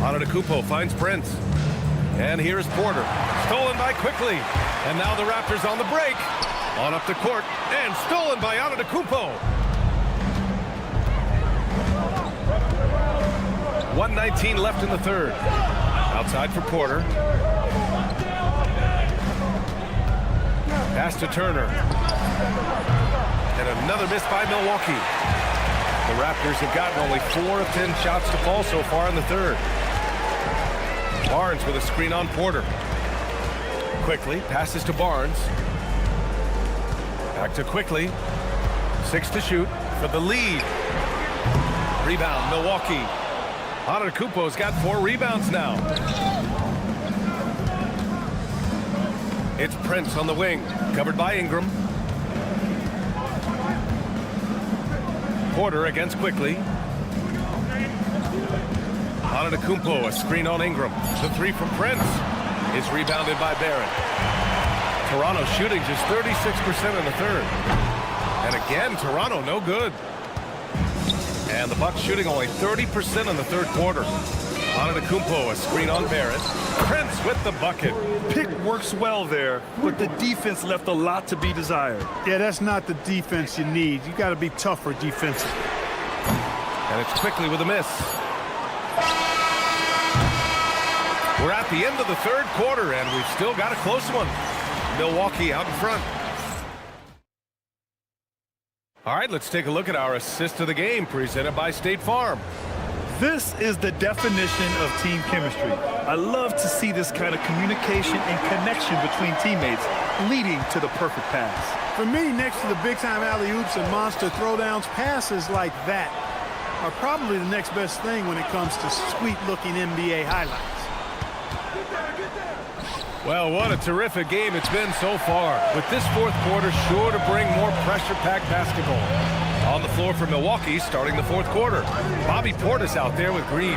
Antetokounmpo finds Prince. And here's Porter. Stolen by Quickly. And now the Raptors on the break. On up the court. And stolen by Antetokounmpo. 1:19 left in the third. Outside for Porter. Pass to Turner. And another miss by Milwaukee. The Raptors have gotten only 4 of 10 shots to fall so far in the third. Barnes with a screen on Porter. Quickly passes to Barnes. Back to Quickly. 6 to shoot for the lead. Rebound, Milwaukee. Antetokounmpo's got 4 rebounds now. It's Prince on the wing, covered by Ingram. Porter against Quickly. Antetokounmpo, a screen on Ingram. The 3 from Prince is rebounded by Barrett. Toronto shooting just 36% in the third. And again, Toronto no good. And the Bucks shooting only 30% in the third quarter. Antetokounmpo, a screen on Barrett. Prince with the bucket. Pick works well there, but the defense left a lot to be desired. Yeah, that's not the defense you need. You got to be tougher defensively. And it's Quickly with a miss. We're at the end of the third quarter, and we've still got a close one. Milwaukee out in front. All right, let's take a look at our assist of the game presented by State Farm. This is the definition of team chemistry. I love to see this kind of communication and connection between teammates leading to the perfect pass. For me, next to the big-time alley-oops and monster throwdowns, passes like that are probably the next best thing when it comes to sweet-looking NBA highlights. Well, what a terrific game it's been so far. With this fourth quarter sure to bring more pressure-packed basketball. On the floor for Milwaukee, starting the fourth quarter. Bobby Portis out there with Green.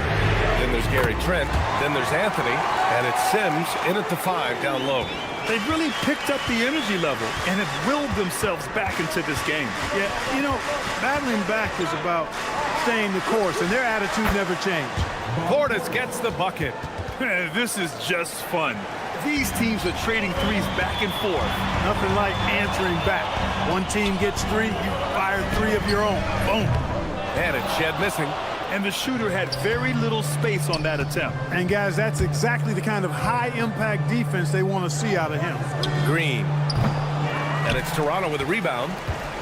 Then there's Gary Trent. Then there's Anthony. And it's Sims in at the 5 down low. They've really picked up the energy level and have willed themselves back into this game. Yeah, you know, battling back is about staying the course, and their attitude never changed. Portis gets the bucket. This is just fun. These teams are trading threes back and forth. Nothing like answering back. One team gets 3, you fire 3 of your own. Boom. And it's Shed missing. And the shooter had very little space on that attempt. And guys, that's exactly the kind of high-impact defense they want to see out of him. Green. And it's Toronto with a rebound.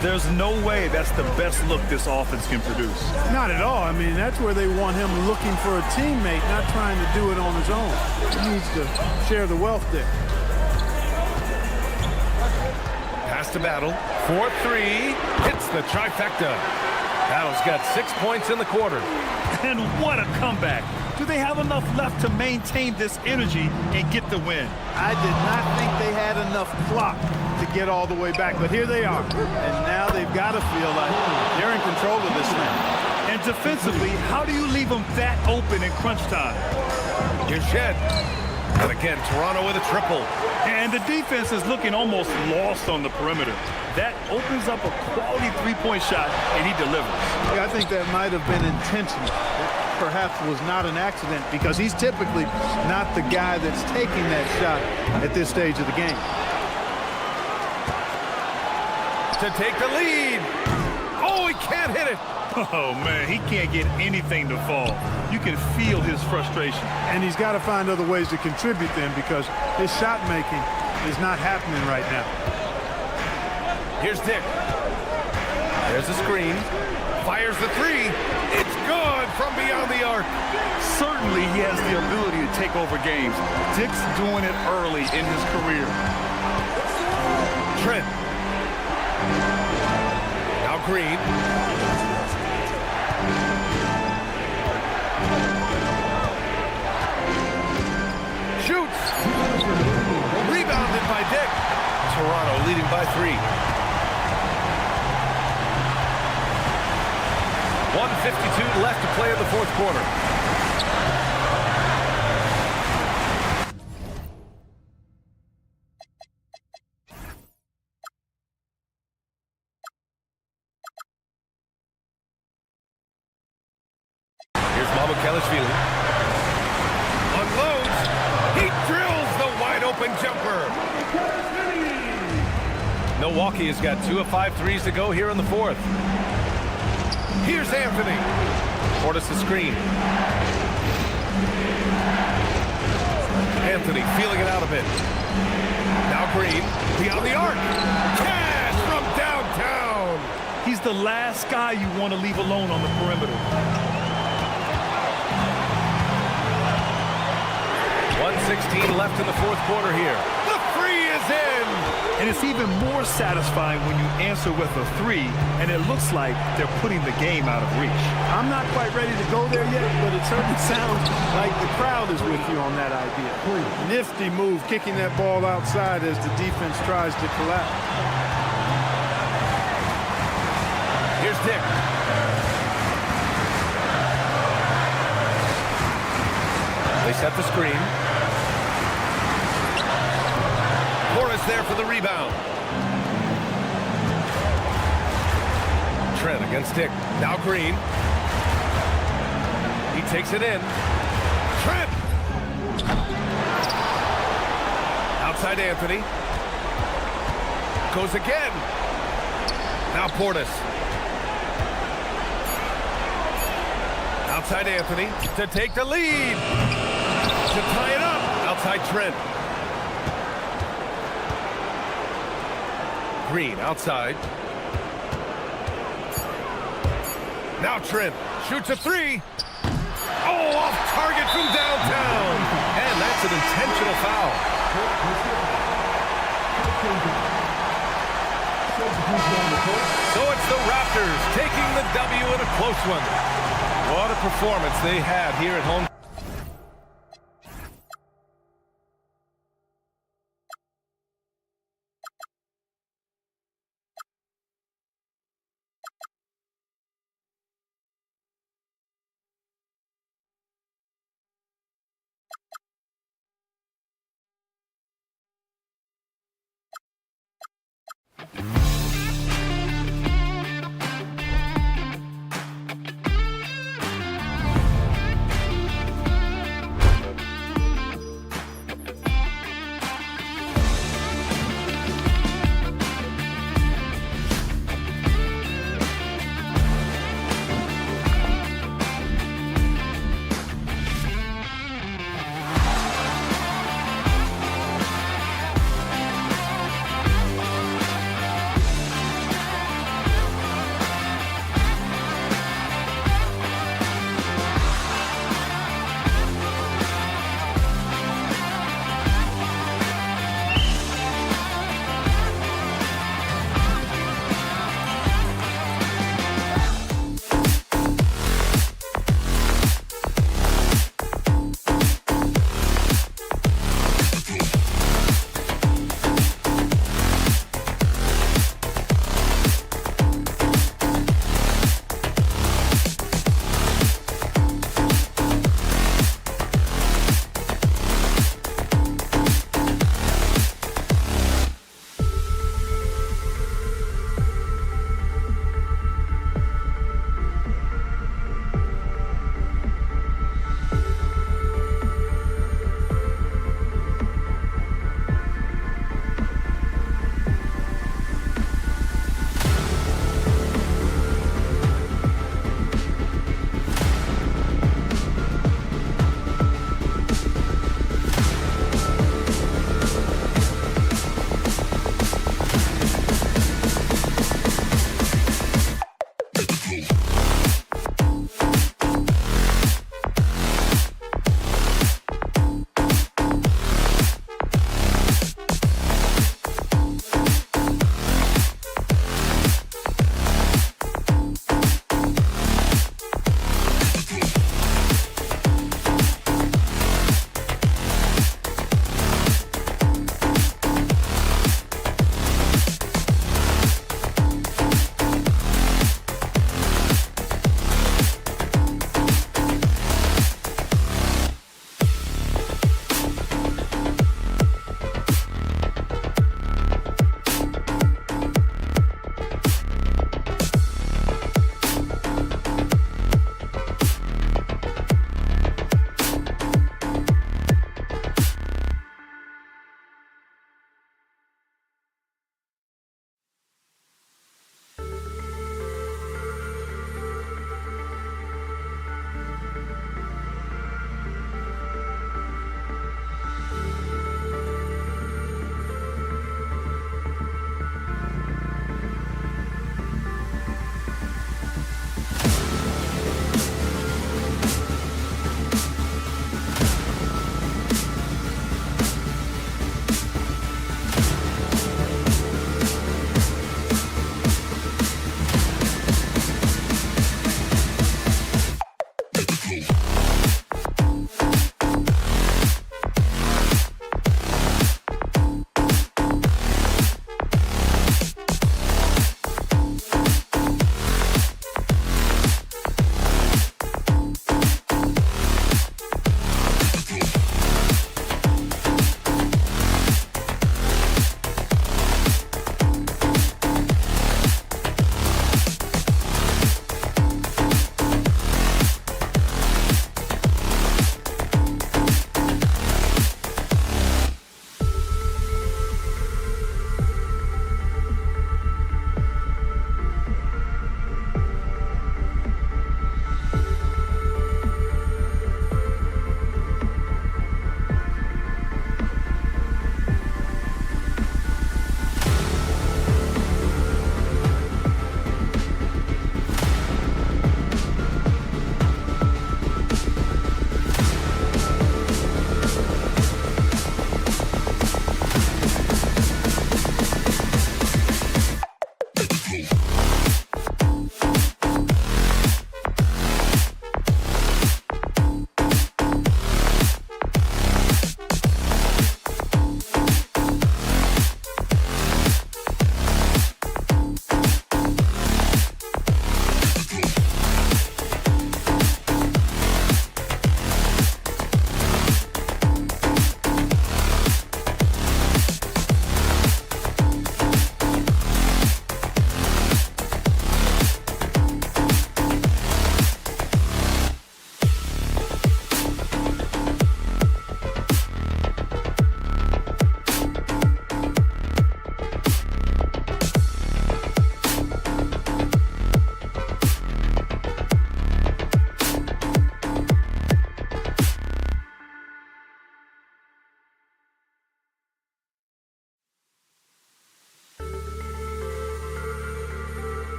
There's no way that's the best look this offense can produce. Not at all. I mean, that's where they want him looking for a teammate, not trying to do it on his own. He needs to share the wealth there. Pass to Battle. 4-3. Hits the trifecta. Battle's got 6 points in the quarter. And what a comeback. Do they have enough left to maintain this energy and get the win? I did not think they had enough clock to get all the way back, but here they are. And now they've got to feel like they're in control of this thing. And defensively, how do you leave them that open in crunch time? Here's Shed. And again, Toronto with a triple. And the defense is looking almost lost on the perimeter. That opens up a quality three-point shot, and he delivers. Yeah, I think that might have been intentional. It perhaps was not an accident because he's typically not the guy that's taking that shot at this stage of the game. To take the lead. Oh, he can't hit it. Oh, man, he can't get anything to fall. You can feel his frustration. And he's got to find other ways to contribute then because his shot making is not happening right now. Here's Dick. There's a screen. Fires the 3. It's good from beyond the arc. Certainly he has the ability to take over games. Dick's doing it early in his career. Trent. Now Green. Shoots. Rebounded by Dick. Toronto leading by 3. 1:52 left to play in the fourth quarter. Here's Mamukelashvili. Unloads. He drills the wide-open jumper. Milwaukee has got 2 of 5 threes to go here in the fourth. Here's Anthony. Portis the screen. Anthony feeling it out a bit. Now Green, beyond the arc. Cash from downtown. He's the last guy you want to leave alone on the perimeter. 1:16 left in the fourth quarter here. The 3 is in. And it's even more satisfying when you answer with a 3, and it looks like they're putting the game out of reach. I'm not quite ready to go there yet, but it certainly sounds like the crowd is with you on that idea. Nifty move, kicking that ball outside as the defense tries to collapse. Here's Dick. They set the screen. Portis there for the rebound. Trent against Dick. Now Green. He takes it in. Trent! Outside Anthony. Goes again. Now Portis. Outside Anthony to take the lead. To tie it up. Outside Trent. Green outside. Now Trent shoots a 3. Oh, off target from downtown. And that's an intentional foul. So it's the Raptors taking the W in a close one. What a performance they had here at home.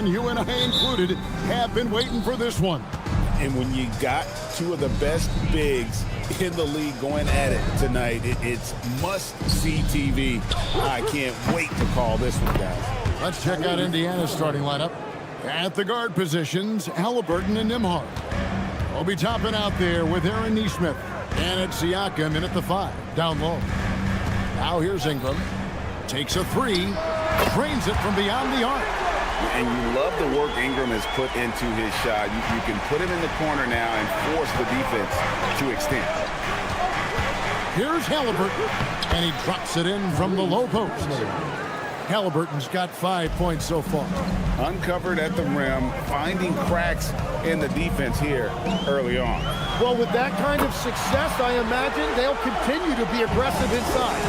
fan, you and I included, have been waiting for this one. And when you got two of the best bigs in the league going at it tonight, it's must-see TV. I can't wait to call this one, guys. Let's check out Indiana's starting lineup. At the guard positions, Halliburton and Nembhard. We'll be topping out there with Aaron Nesmith. And it's Siakam in at the 5, down low. Now here's Ingram. Takes a 3, drains it from beyond the arc. And you love the work Ingram has put into his shot. You can put him in the corner now and force the defense to extend. Here's Halliburton, and he drops it in from the low post. Halliburton's got 5 points so far. Uncovered at the rim, finding cracks in the defense here early on. Well, with that kind of success, I imagine they'll continue to be aggressive inside.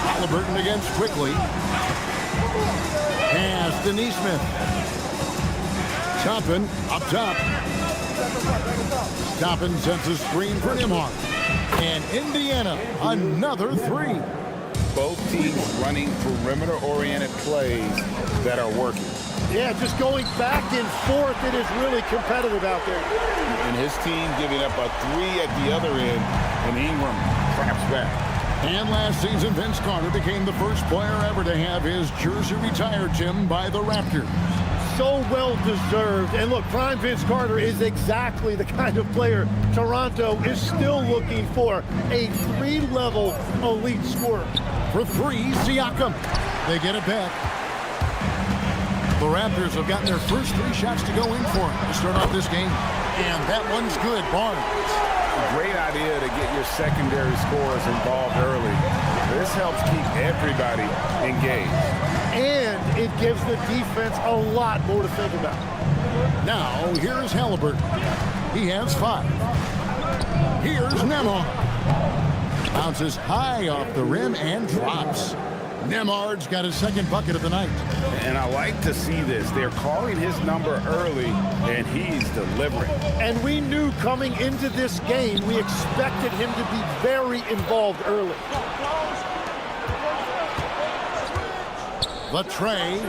Halliburton against Quickly. Pass to Nesmith. Toppin up top. Toppin sends a screen for Nembhard. And Indiana, another 3. Both teams running perimeter-oriented plays that are working. Yeah, just going back and forth, it is really competitive out there. And his team giving up a 3 at the other end, and Ingram traps back. And last season, Vince Carter became the first player ever to have his jersey retired, Jim, by the Raptors. So well deserved. And look, prime Vince Carter is exactly the kind of player Toronto is still looking for. A 3-level elite scorer. For 3, Siakam. They get it back. The Raptors have gotten their first 3 shots to go in for it to start off this game. And that one's good, Barnes. Great idea to get your secondary scorers involved early. This helps keep everybody engaged. And it gives the defense a lot more to think about. Now, here's Halliburton. He has 5. Here's Nembhard. Bounces high off the rim and drops. Nembhard's got his second bucket of the night. And I like to see this. They're calling his number early, and he's delivering. And we knew coming into this game, we expected him to be very involved early. The tray.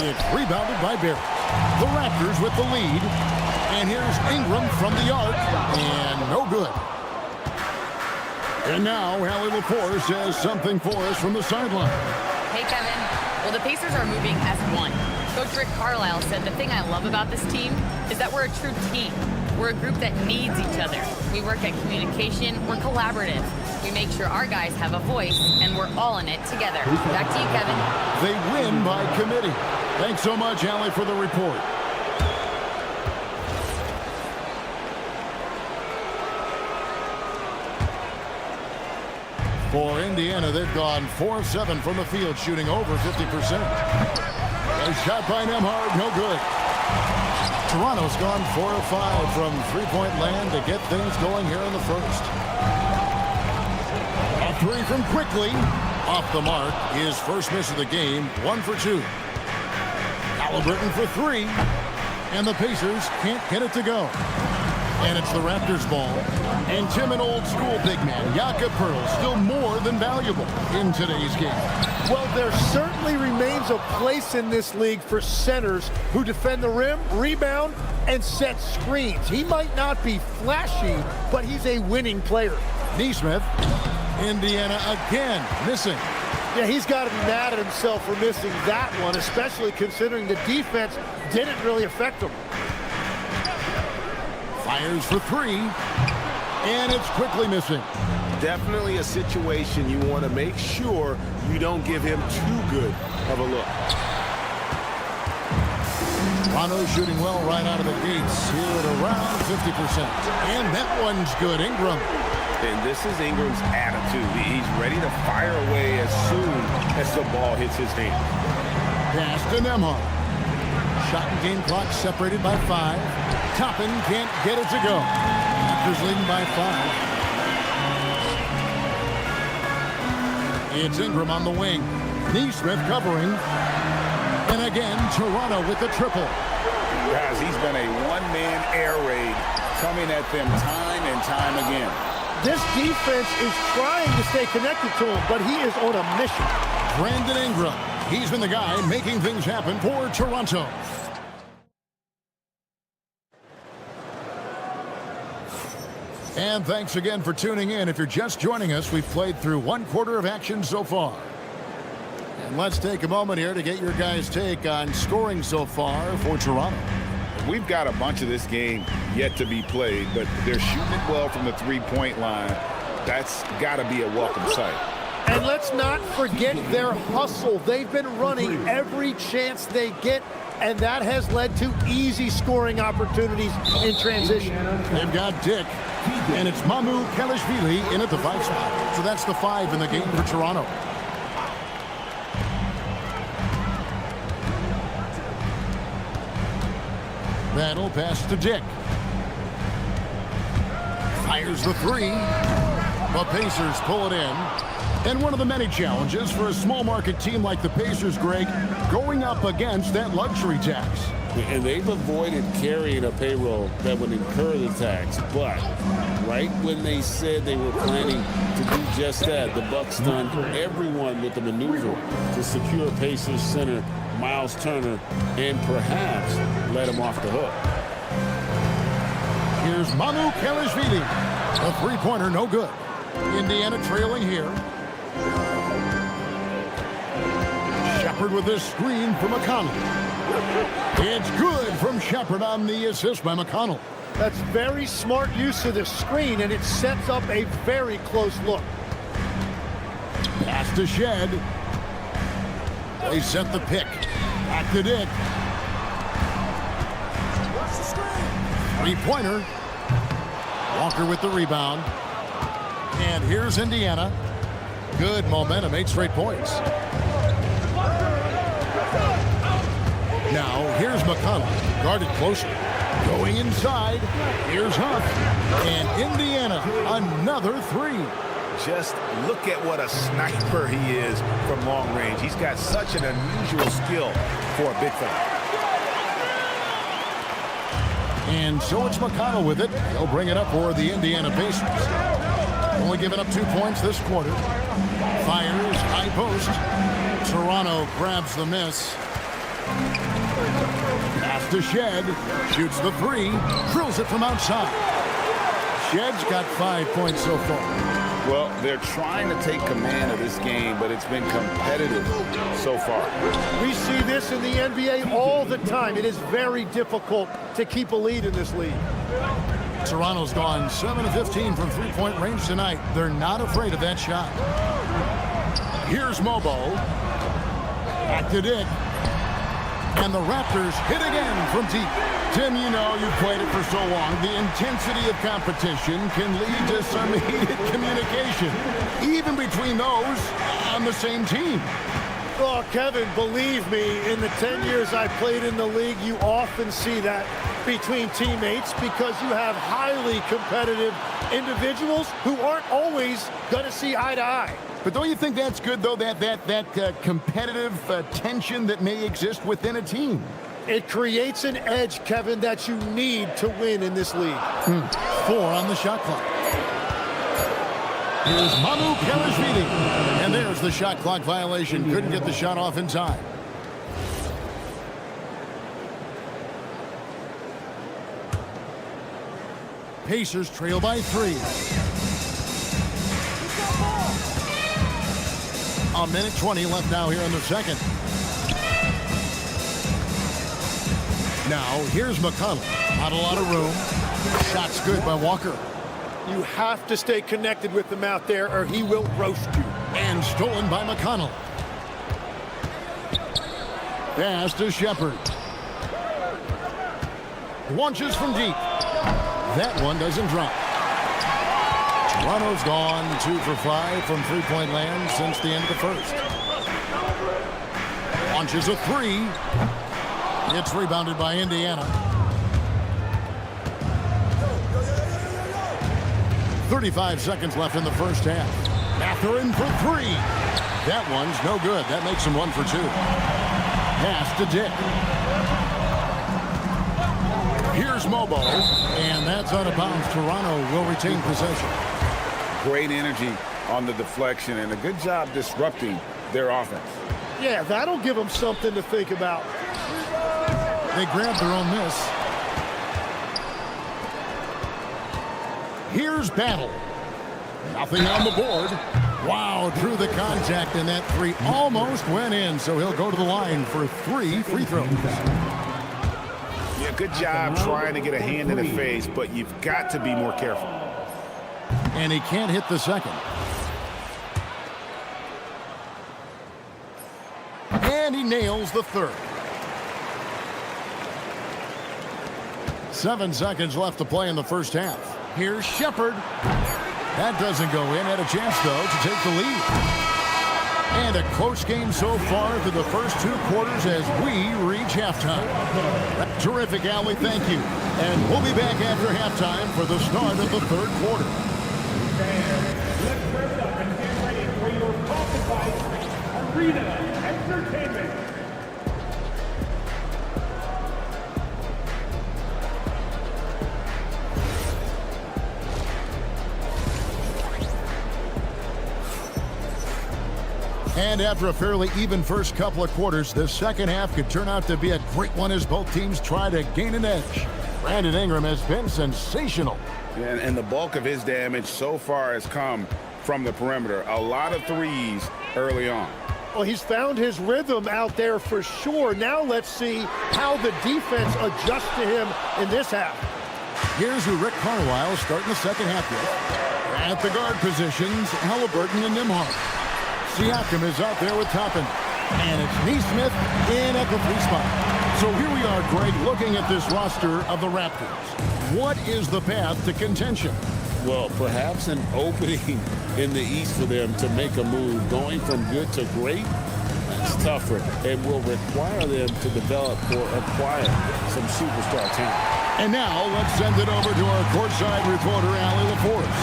It's rebounded by Barrett. The Raptors with the lead. And here's Ingram from the arc. And no good. And now, Hallie Lepore says something for us from the sideline. Hey, Kevin. Well, the Pacers are moving as one. Coach Rick Carlisle said the thing I love about this team is that we're a true team. We're a group that needs each other. We work at communication. We're collaborative. We make sure our guys have a voice, and we're all in it together. Back to you, Kevin. They win by committee. Thanks so much, Hallie, for the report. For Indiana, they've gone 4 of 7 from the field, shooting over 50%. A shot by Nembhard, no good. Toronto's gone 4 of 5 from three-point land to get things going here in the first. A 3 from Quickly. Off the mark. His first miss of the game, 1 for 2. Halliburton for 3. And the Pacers can't get it to go. And it's the Raptors ball. And Tim, an old school big man, Jakob Poeltl, still more than valuable in today's game. Well, there certainly remains a place in this league for centers who defend the rim, rebound, and set screens. He might not be flashy, but he's a winning player. Nesmith, Indiana again missing. Yeah, he's got to be mad at himself for missing that one, especially considering the defense didn't really affect him. Fires for 3, and it's quickly missing. Definitely a situation you want to make sure you don't give him too good of a look. Toronto shooting well right out of the gates here at around 50%. And that one's good. Ingram. And this is Ingram's attitude. He's ready to fire away as soon as the ball hits his hand. Pass to Nembhard. Shot and game clock separated by 5. Toppin can't get it to go. Raptors leading by 5. It's Ingram on the wing. Nesmith covering. And again, Toronto with the triple. Guys, he's been a one-man air raid coming at them time and time again. This defense is trying to stay connected to him, but he is on a mission. Brandon Ingram. He's been the guy making things happen for Toronto. And thanks again for tuning in. If you're just joining us, we've played through 1/4 of action so far. And let's take a moment here to get your guys' take on scoring so far for Toronto. We've got a bunch of this game yet to be played, but they're shooting it well from the three-point line. That's got to be a welcome sight. And let's not forget their hustle. They've been running every chance they get, and that has led to easy scoring opportunities in transition. They've got Dick, and it's Mamu Kelishvili in at the 5 spot. So that's the 5 in the game for Toronto. That'll pass to Dick. Fires the 3. The Pacers pull it in. And one of the many challenges for a small market team like the Pacers, Greg, going up against that luxury tax. And they've avoided carrying a payroll that would incur the tax. But right when they said they were planning to do just that, the Bucks stunned everyone with the maneuver to secure Pacers center Miles Turner and perhaps let him off the hook. Here's Mamu Kelishvili. A 3-pointer, no good. Indiana trailing here. Shepard with this screen for McConnell. It's good from Shepard on the assist by McConnell. That's very smart use of the screen, and it sets up a very close look. Pass to Shed. They set the pick. Back to Dick. 3-pointer. Walker with the rebound. And here's Indiana. Good momentum, 8 straight points. Now, here's McConnell, guarded closer. Going inside, here's Huff. And Indiana, another 3. Just look at what a sniper he is from long range. He's got such an unusual skill for a big fella. And so it's McConnell with it. He'll bring it up for the Indiana Pacers. Only giving up 2 points this quarter. Fires, high post. Toronto grabs the miss. Pass to Shed. Shoots the 3. Drills it from outside. Shed's got 5 points so far. Well, they're trying to take command of this game, but it's been competitive so far. We see this in the NBA all the time. It is very difficult to keep a lead in this league. Toronto's gone 7 of 15 from 3-point range tonight. They're not afraid of that shot. Here's Mobo. Back to Dick. And the Raptors hit again from deep. Tim, you know, you've played it for so long. The intensity of competition can lead to some heated communication, even between those on the same team. Oh, Kevin, believe me, in the 10 years I played in the league, you often see that between teammates because you have highly competitive individuals who aren't always going to see eye to eye. But don't you think that's good, though, that competitive tension that may exist within a team? It creates an edge, Kevin, that you need to win in this league. 4 on the shot clock. Here's Mamu Kelishvili. And there's the shot clock violation. Couldn't get the shot off in time. Pacers trail by 3. A minute 20 left now here in the second. Now, here's McConnell. Not a lot of room. Shot's good by Walker. You have to stay connected with him out there or he will roast you. And stolen by McConnell. Pass to Shepard. Launches from deep. That one doesn't drop. Toronto's gone 2 for 5 from 3-point land since the end of the first. Launches a 3. It's rebounded by Indiana. 35 seconds left in the first half. Mathurin for 3. That one's no good. That makes him 1 for 2. Pass to Dick. Here's Mobo. And that's out of bounds. Toronto will retain possession. Great energy on the deflection and a good job disrupting their offense. Yeah, that'll give them something to think about. They grabbed their own miss. Here's Battle. Nothing on the board. Wow, drew the contact, and that three almost went in, so he'll go to the line for 3 free throws. Yeah, good job trying to get a hand in the face, but you've got to be more careful. And he can't hit the second. And he nails the third. 7 seconds left to play in the first half. Here's Shepard. That doesn't go in. Had a chance, though, to take the lead. And a close game so far through the first 2 quarters as we reach halftime. Terrific, Allie. Thank you. And we'll be back after halftime for the start of the third quarter. Let's wrap it up and get ready for your top Arena Entertainment. And after a fairly even first couple of quarters, the second half could turn out to be a great one as both teams try to gain an edge. Brandon Ingram has been sensational. And the bulk of his damage so far has come from the perimeter. A lot of threes early on. Well, he's found his rhythm out there for sure. Now let's see how the defense adjusts to him in this half. Here's who Rick Carlisle starting the second half with. At the guard positions, Halliburton and Nembhard. Siakam is out there with Toppin. And it's Neesmith in at the 3 spot. So here we are, Greg, looking at this roster of the Raptors. What is the path to contention? Well, perhaps an opening in the East for them to make a move. Going from good to great, that's tougher and will require them to develop or acquire some superstar talent. And now let's send it over to our courtside reporter, Allie LaForce.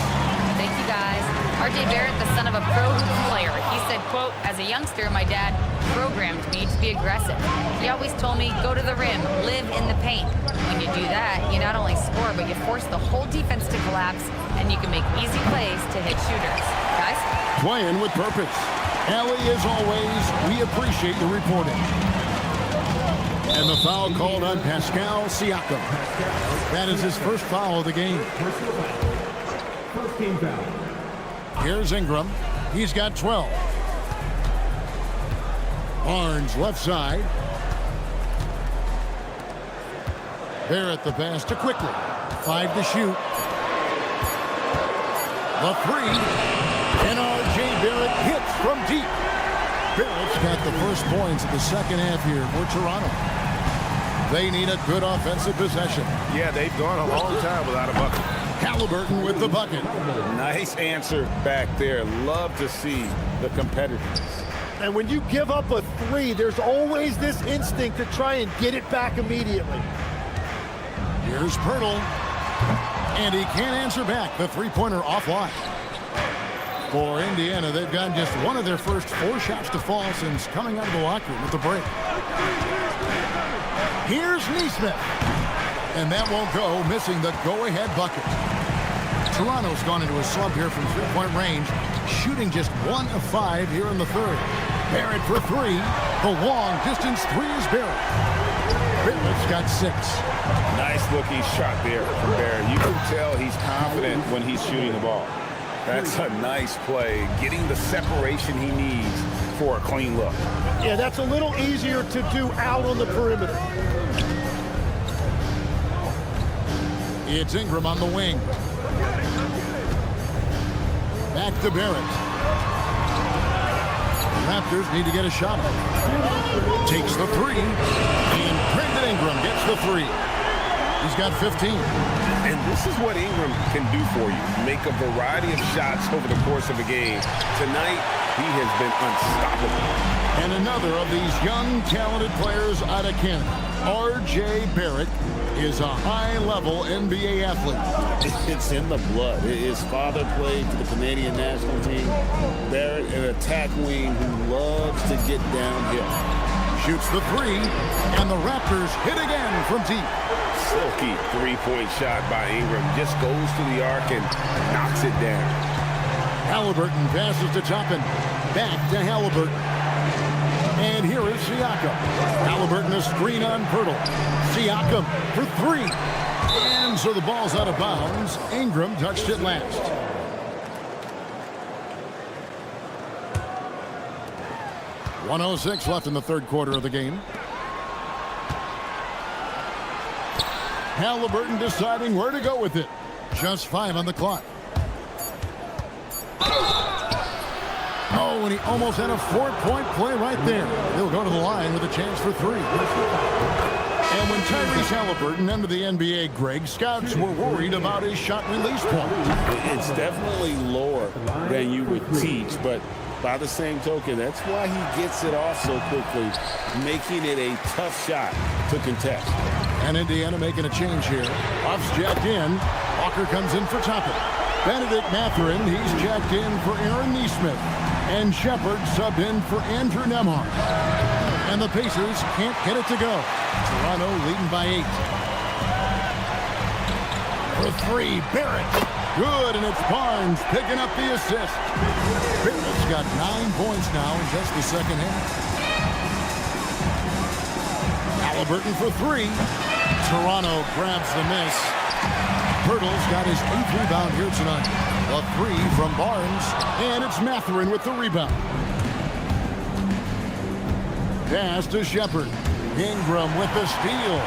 Thank you, guys. R.J. Barrett, the son of a pro player. He said, quote, as a youngster, my dad programmed me to be aggressive. He always told me, go to the rim, live in the paint. When you do that, you not only score, but you force the whole defense to collapse, and you can make easy plays to hit shooters. Guys? Playing with purpose. Allie, as always, we appreciate the reporting. And the foul called on Pascal Siakam. That is his first foul of the game. First team foul. Here's Ingram. He's got 12. Barnes left side. Barrett the pass to Quickly. 5 to shoot. The 3. And R.J. Barrett hits from deep. Barrett's got the first points of the second half here for Toronto. They need a good offensive possession. Yeah, they've gone a long time without a bucket. Halliburton with the bucket. Nice answer back there. Love to see the competitiveness. And when you give up a 3, there's always this instinct to try and get it back immediately. Here's Pirtle. And he can't answer back. The three-pointer offline. For Indiana, they've gotten just one of their first 4 shots to fall since coming out of the locker room at the break. Here's Neesmith. And that won't go, missing the go-ahead bucket. Toronto's gone into a slump here from three-point range, shooting just 1 of 5 here in the third. Barrett for 3. The long-distance 3 is Barrett. Barrett's got 6. Nice looking shot there from Barrett. You can tell he's confident when he's shooting the ball. That's a nice play, getting the separation he needs for a clean look. Yeah, that's a little easier to do out on the perimeter. It's Ingram on the wing. Back to Barrett. Raptors need to get a shot up. Takes the 3. And Brandon Ingram gets the 3. He's got 15. And this is what Ingram can do for you. Make a variety of shots over the course of a game. Tonight, he has been unstoppable. And another of these young, talented players out of Canada, R.J. Barrett, is a high-level NBA athlete. It's in the blood. His father played for the Canadian national team. Barrett, an attack wing who loves to get downhill. Shoots the 3, and the Raptors hit again from deep. Silky three-point shot by Ingram. Just goes to the arc and knocks it down. Halliburton passes to Toppin. Back to Halliburton. And here is Siakam. Halliburton a screen on Pirtle. Siakam for three. And so the ball's out of bounds. Ingram touched it last. .106 left in the third quarter of the game. Halliburton deciding where to go with it. Just 5 on the clock. Oh, and he almost had a 4-point play right there. He'll go to the line with a chance for 3. And when Tyrese Halliburton entered the NBA, Greg, scouts were worried about his shot release point. It's definitely lower than you would teach, but by the same token, that's why he gets it off so quickly, making it a tough shot to contest. And Indiana making a change here. Buff's jacked in. Walker comes in for Toppin. Benedict Mathurin, he's jacked in for Aaron Nesmith. And Shepard subbed in for Andrew Nembhard. And the Pacers can't get it to go. Toronto leading by 8. For 3, Barrett. Good, and it's Barnes picking up the assist. Barrett's got 9 points now in just the second half. Halliburton for 3. Toronto grabs the miss. Pirtle's got his 8th rebound here tonight. A 3 from Barnes, and it's Mathurin with the rebound. Pass to Shepard. Ingram with the steal.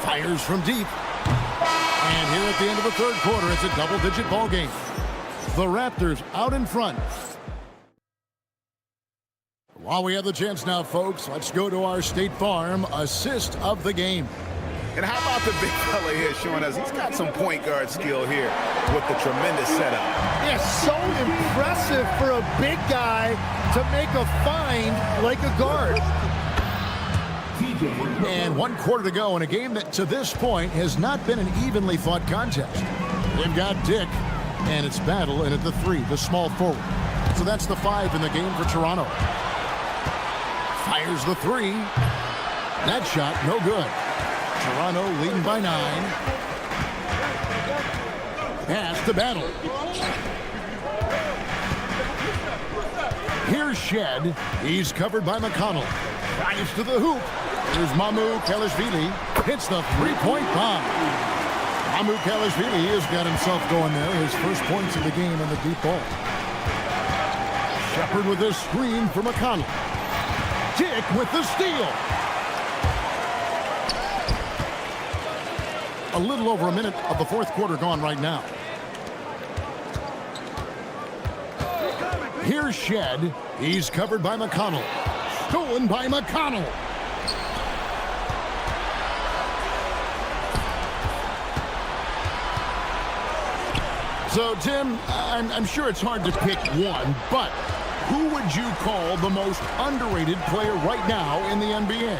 Fires from deep. And here at the end of the third quarter, it's a double-digit ball game. The Raptors out in front. While we have the chance now, folks, let's go to our State Farm assist of the game. And how about the big fella here showing us he's got some point guard skill here with the tremendous setup. Yeah, so impressive for a big guy to make a find like a guard. And 1 quarter to go in a game that to this point has not been an evenly fought contest. They've got Dick, and it's Battle in at the 3, the small forward. So that's the 5 in the game for Toronto. Fires the 3. That shot, no good. Toronto leading by 9. Pass to Battle. Here's Shed. He's covered by McConnell. Drives to the hoop. Here's Mamu Kelishvili. Hits the 3-point bomb. Mamu Kelishvili has got himself going there. His first points of the game on the deep ball. Shepard with this screen for McConnell. Dick with the steal. A little over a minute of the fourth quarter gone right now. Here's Shed. He's covered by McConnell. Stolen by McConnell. So, Tim, I'm sure it's hard to pick one, but who would you call the most underrated player right now in the NBA?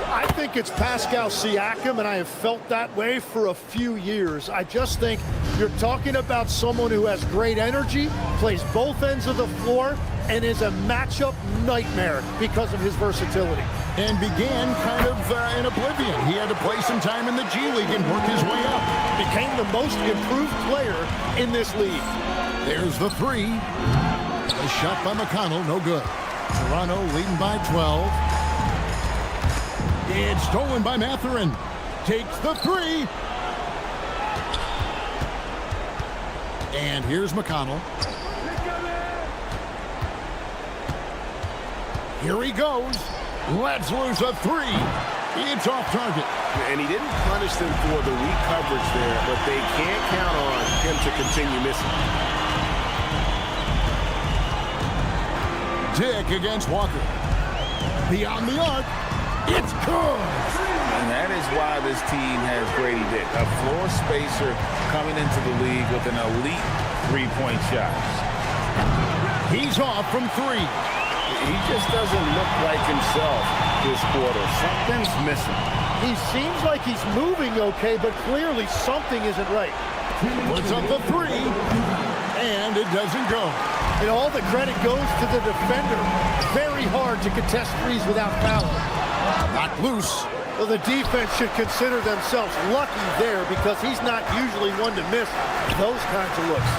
I think it's Pascal Siakam, and I have felt that way for a few years. I just think you're talking about someone who has great energy, plays both ends of the floor, and is a matchup nightmare because of his versatility. And began kind of in oblivion. He had to play some time in the G League and work his way up. Became the most improved player in this league. There's the 3. A shot by McConnell, no good. Toronto leading by 12. It's stolen by Mathurin. Takes the 3. And here's McConnell. Here he goes. Let's lose a 3. It's off target. And he didn't punish them for the weak coverage there, but they can't count on him to continue missing. Dick against Walker. Beyond the arc. It's good. And that is why this team has Grady Dick, a floor spacer coming into the league with an elite three-point shot. He's off from 3. He just doesn't look like himself this quarter. Something's missing. He seems like he's moving okay, but clearly something isn't right. Puts up the 3, and it doesn't go. And all the credit goes to the defender. Very hard to contest threes without foul. Knocked loose. Well, the defense should consider themselves lucky there because he's not usually one to miss those kinds of looks.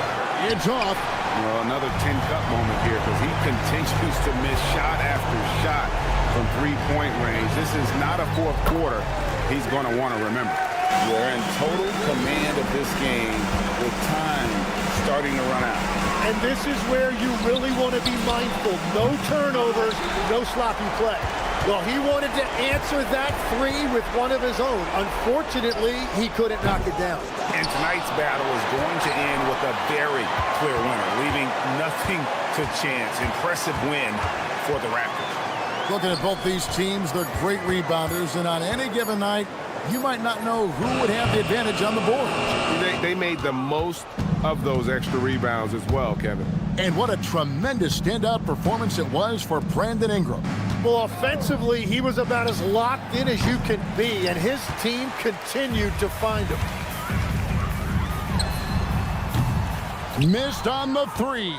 It's off. Well, another tin cup moment here because he continues to miss shot after shot from three-point range. This is not a fourth quarter he's going to want to remember. They're in total command of this game with time starting to run out. And this is where you really want to be mindful. No turnovers, no sloppy play. Well, he wanted to answer that three with one of his own. Unfortunately, he couldn't knock it down. And tonight's battle is going to end with a very clear winner, leaving nothing to chance. Impressive win for the Raptors. Looking at both these teams, they're great rebounders, and on any given night, you might not know who would have the advantage on the board. They made the most of those extra rebounds as well, Kevin. And what a tremendous standout performance it was for Brandon Ingram. Well, offensively, he was about as locked in as you can be, and his team continued to find him. Missed on the three.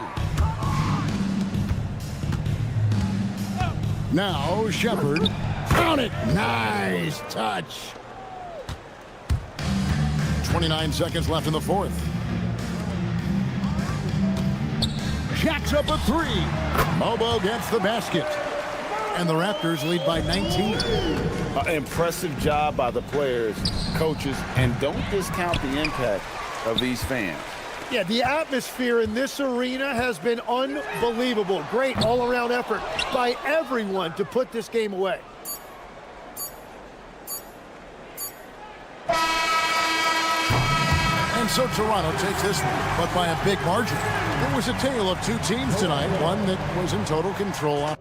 Now Shepard. Count it. Nice touch. 29 seconds left in the fourth. Jacks up a three. Mobo gets the basket. And the Raptors lead by 19. Impressive job by the players, coaches, and don't discount the impact of these fans. Yeah, the atmosphere in this arena has been unbelievable. Great all-around effort by everyone to put this game away. And so Toronto takes this one, but by a big margin. It was a tale of two teams tonight, one that was in total control.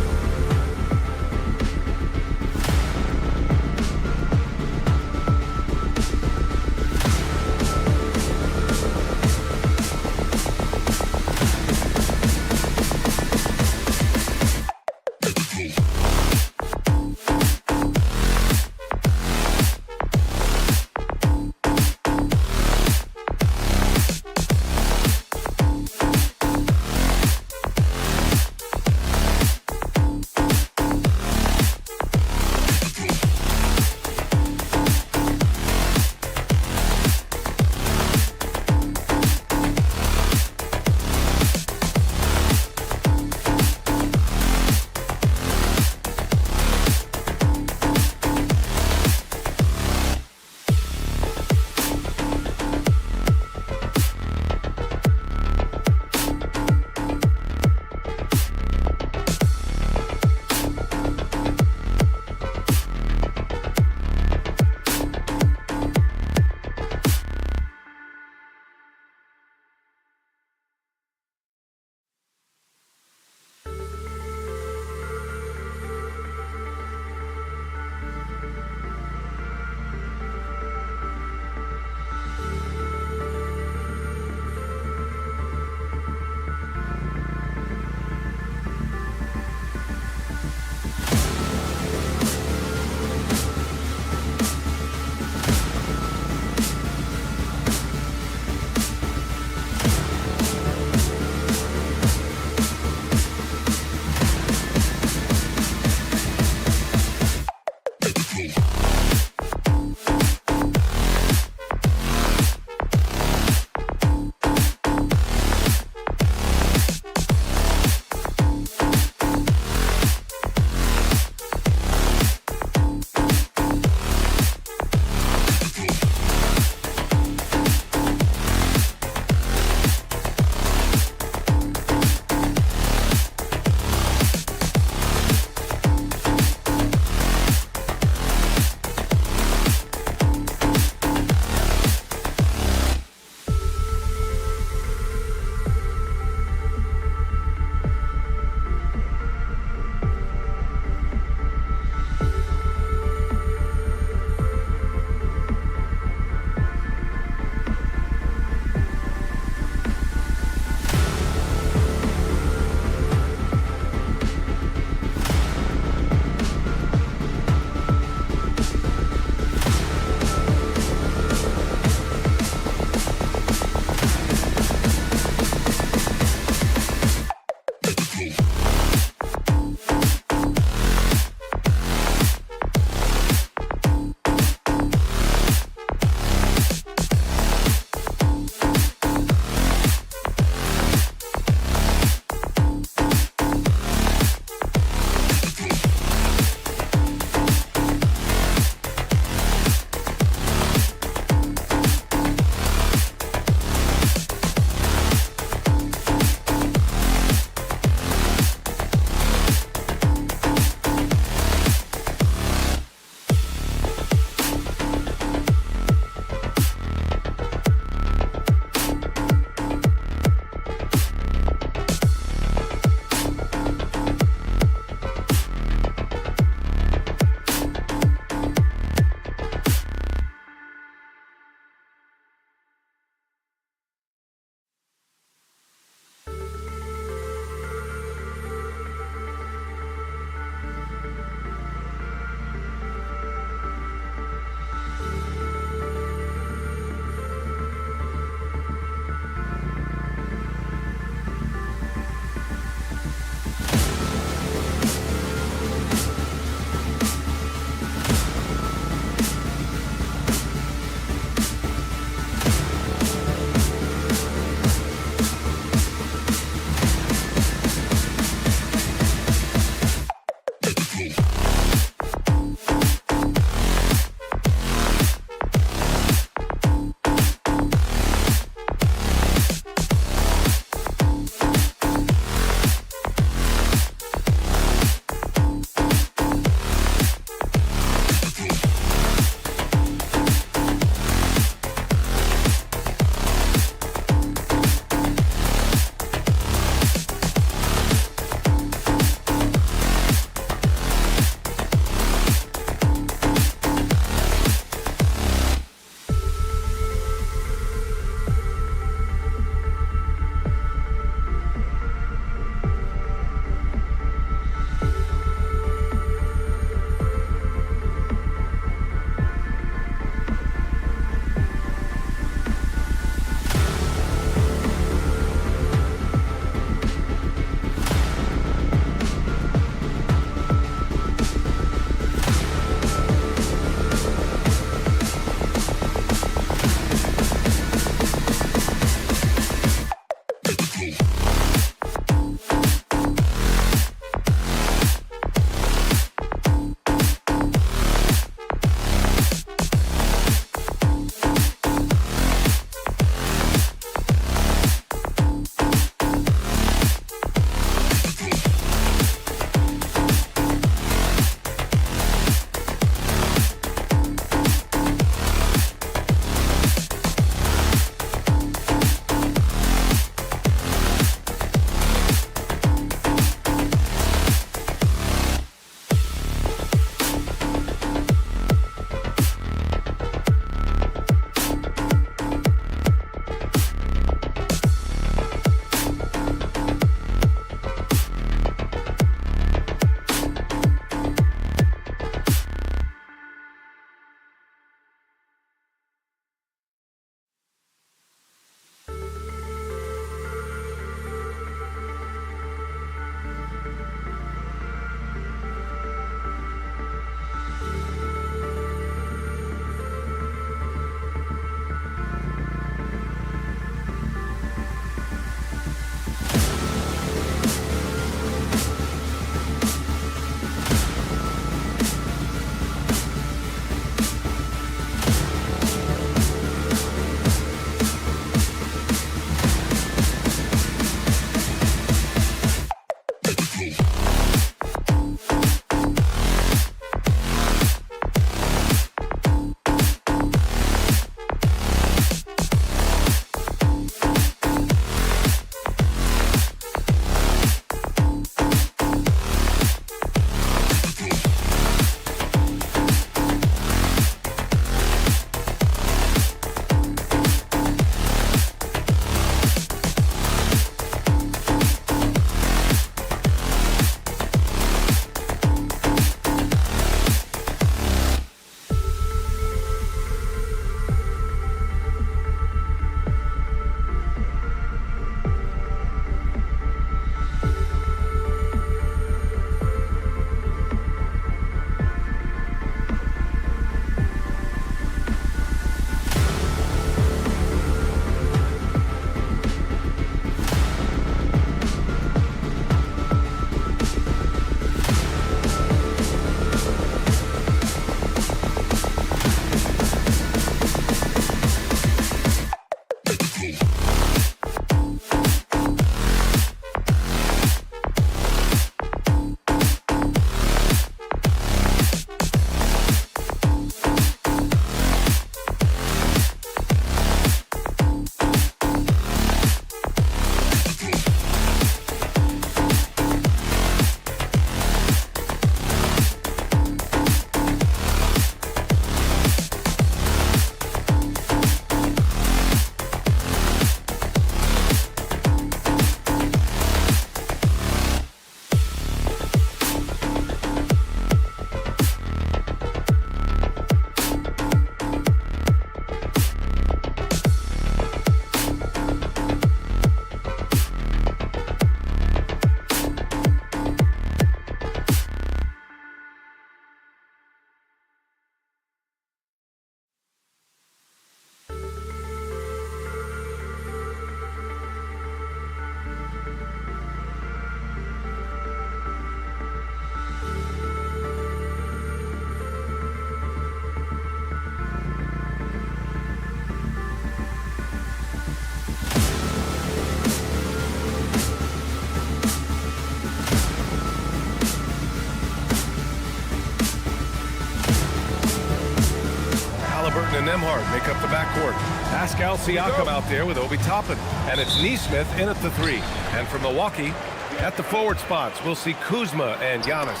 and Nembhard make up the backcourt. Pascal Siakam out there with Obi Toppin. And it's Nesmith in at the 3. And from Milwaukee, at the forward spots, we'll see Kuzma and Giannis.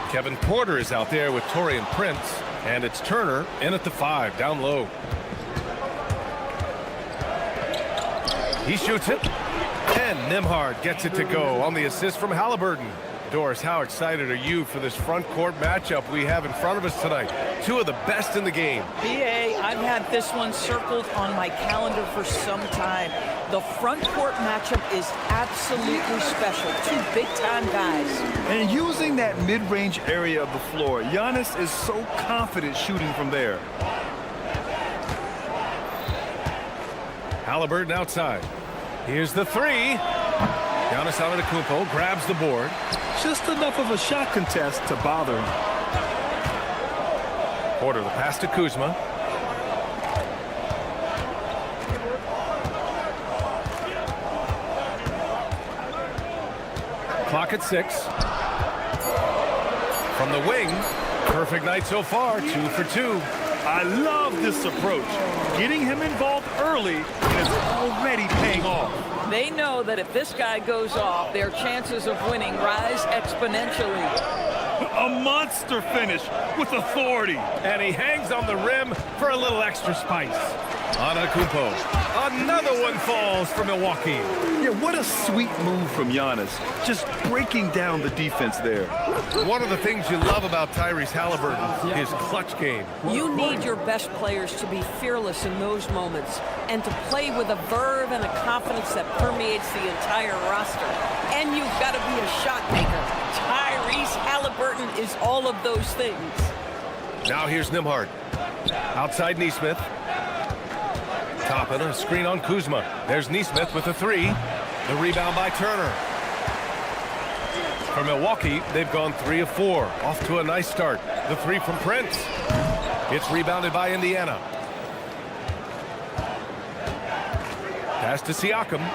Kevin Porter is out there with Taurean Prince. And it's Turner in at the 5, down low. He shoots it. And Nembhard gets it to go on the assist from Halliburton. Doris, how excited are you for this front court matchup we have in front of us tonight? Two of the best in the game. BA, I've had this one circled on my calendar for some time. The front court matchup is absolutely special. Two big-time guys. And using that mid-range area of the floor, Giannis is so confident shooting from there. Halliburton outside. Here's the 3. Giannis Antetokounmpo grabs the board. Just enough of a shot contest to bother him. Porter the pass to Kuzma. Clock at 6. From the wing, perfect night so far, 2 for 2. I love this approach. Getting him involved early is already paying off. They know that if this guy goes off, their chances of winning rise exponentially. A monster finish with authority. And he hangs on the rim for a little extra spice. Antetokounmpo. Another one falls for Milwaukee. Yeah, what a sweet move from Giannis. Just breaking down the defense there. One of the things you love about Tyrese Halliburton, his clutch game. You need your best players to be fearless in those moments and to play with a verve and a confidence that permeates the entire roster. And you've got to be a shot maker. Tyrese Halliburton is all of those things. Now here's Nembhard. Outside Nesmith. Toppin, a screen on Kuzma. There's Nesmith with the 3. The rebound by Turner. For Milwaukee, they've gone 3 of 4. Off to a nice start. The 3 from Prince. It's rebounded by Indiana. Pass to Siakam.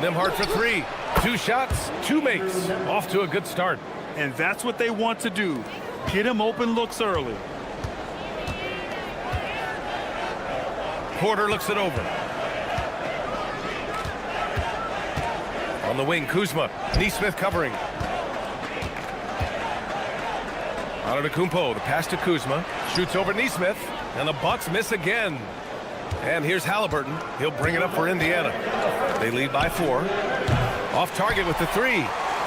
Nembhard for 3. 2 shots, 2 makes. Off to a good start. And that's what they want to do. Get him open looks early. Porter looks it over. On the wing, Kuzma. Neesmith covering. Antetokounmpo, the pass to Kuzma. Shoots over Neesmith, and the Bucks miss again. And here's Halliburton. He'll bring it up for Indiana. They lead by 4. Off target with the 3.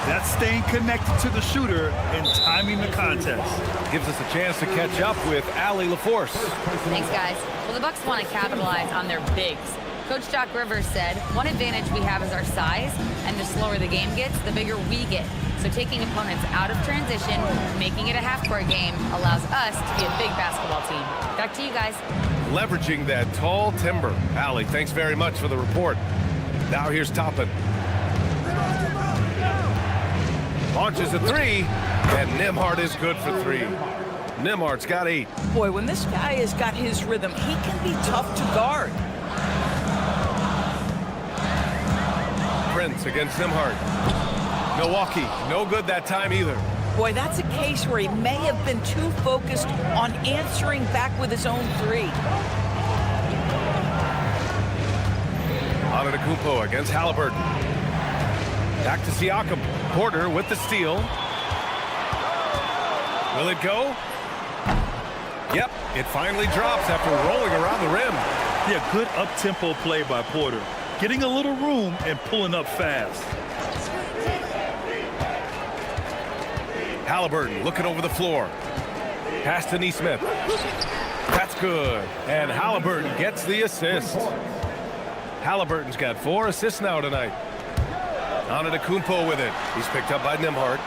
That's staying connected to the shooter and timing the contest. Gives us a chance to catch up with Allie LaForce. Thanks, guys. Well, the Bucks want to capitalize on their bigs. Coach Doc Rivers said, one advantage we have is our size, and the slower the game gets, the bigger we get. So taking opponents out of transition, making it a half-court game, allows us to be a big basketball team. Back to you guys. Leveraging that tall timber. Allie, thanks very much for the report. Now here's Toppin. Launches a 3, and Nembhard is good for 3. Nembhard's got 8. Boy, when this guy has got his rhythm, he can be tough to guard. Prince against Nembhard. Milwaukee, no good that time either. Boy, that's a case where he may have been too focused on answering back with his own 3. Antetokounmpo against Halliburton. Back to Siakam. Porter with the steal. Will it go? Yep, it finally drops after rolling around the rim. Yeah, good up-tempo play by Porter. Getting a little room and pulling up fast. Halliburton looking over the floor. Pass to Neesmith. That's good. And Halliburton gets the assist. Halliburton's got 4 assists now tonight. Antetokounmpo with it. He's picked up by Nembhard.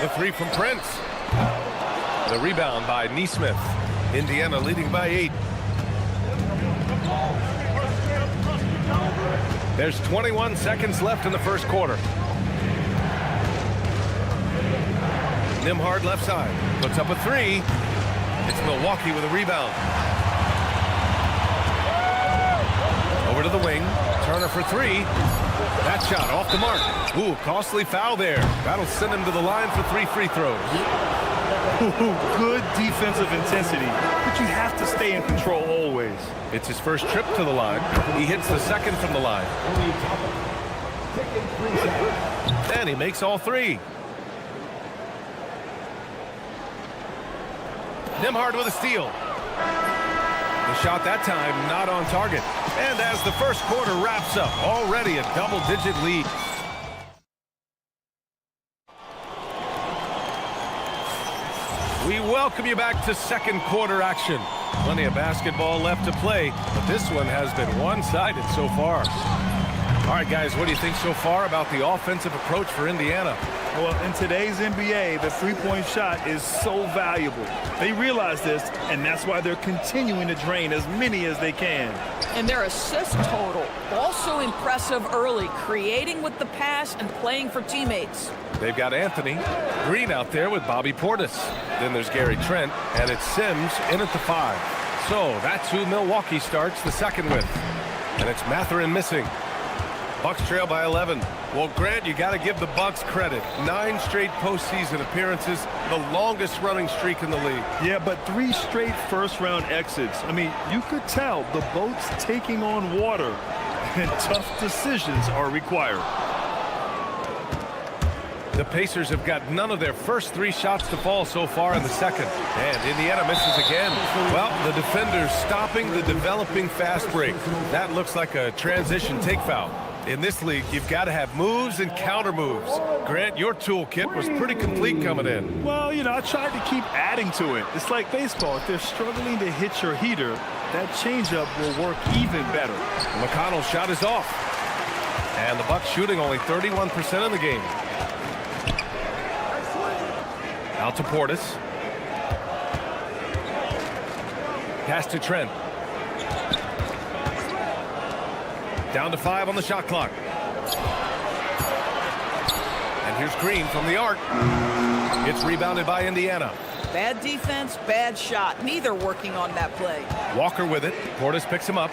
The 3 from Prince. The rebound by Neesmith. Indiana leading by 8. There's 21 seconds left in the first quarter. Nembhard left side. Puts up a 3. It's Milwaukee with a rebound. Over to the wing. Turner for 3. That shot off the mark. Ooh, costly foul there. That'll send him to the line for 3 free throws. Good defensive intensity, but you have to stay in control always. It's his first trip to the line. He hits the second from the line. And he makes all 3. Nembhard with a steal. The shot that time not on target. And as the first quarter wraps up, already a double-digit lead. We welcome you back to second quarter action. Plenty of basketball left to play, but this one has been one-sided so far. All right, guys, what do you think so far about the offensive approach for Indiana? Well, in today's NBA, the three-point shot is so valuable. They realize this, and that's why they're continuing to drain as many as they can. And their assist total, also impressive early, creating with the pass and playing for teammates. They've got Anthony Green out there with Bobby Portis. Then there's Gary Trent, and it's Sims in at the 5. So that's who Milwaukee starts the second with. And it's Mathurin missing. Bucks trail by 11. Well, Grant, you got to give the Bucks credit. 9 straight postseason appearances, the longest running streak in the league. Yeah, but 3 straight first-round exits. I mean, you could tell the boat's taking on water, and tough decisions are required. The Pacers have got none of their first 3 shots to fall so far in the second. And Indiana misses again. Well, the defenders stopping the developing fast break. That looks like a transition take foul. In this league, you've got to have moves and counter moves. Grant, your toolkit was pretty complete coming in. Well, you know, I tried to keep adding to it. It's like baseball. If they're struggling to hit your heater, that changeup will work even better. McConnell's shot is off. And the Bucks shooting only 31% in the game. Out to Portis. Pass to Trent. Down to 5 on the shot clock. And here's Green from the arc. It's rebounded by Indiana. Bad defense, bad shot. Neither working on that play. Walker with it. Portis picks him up.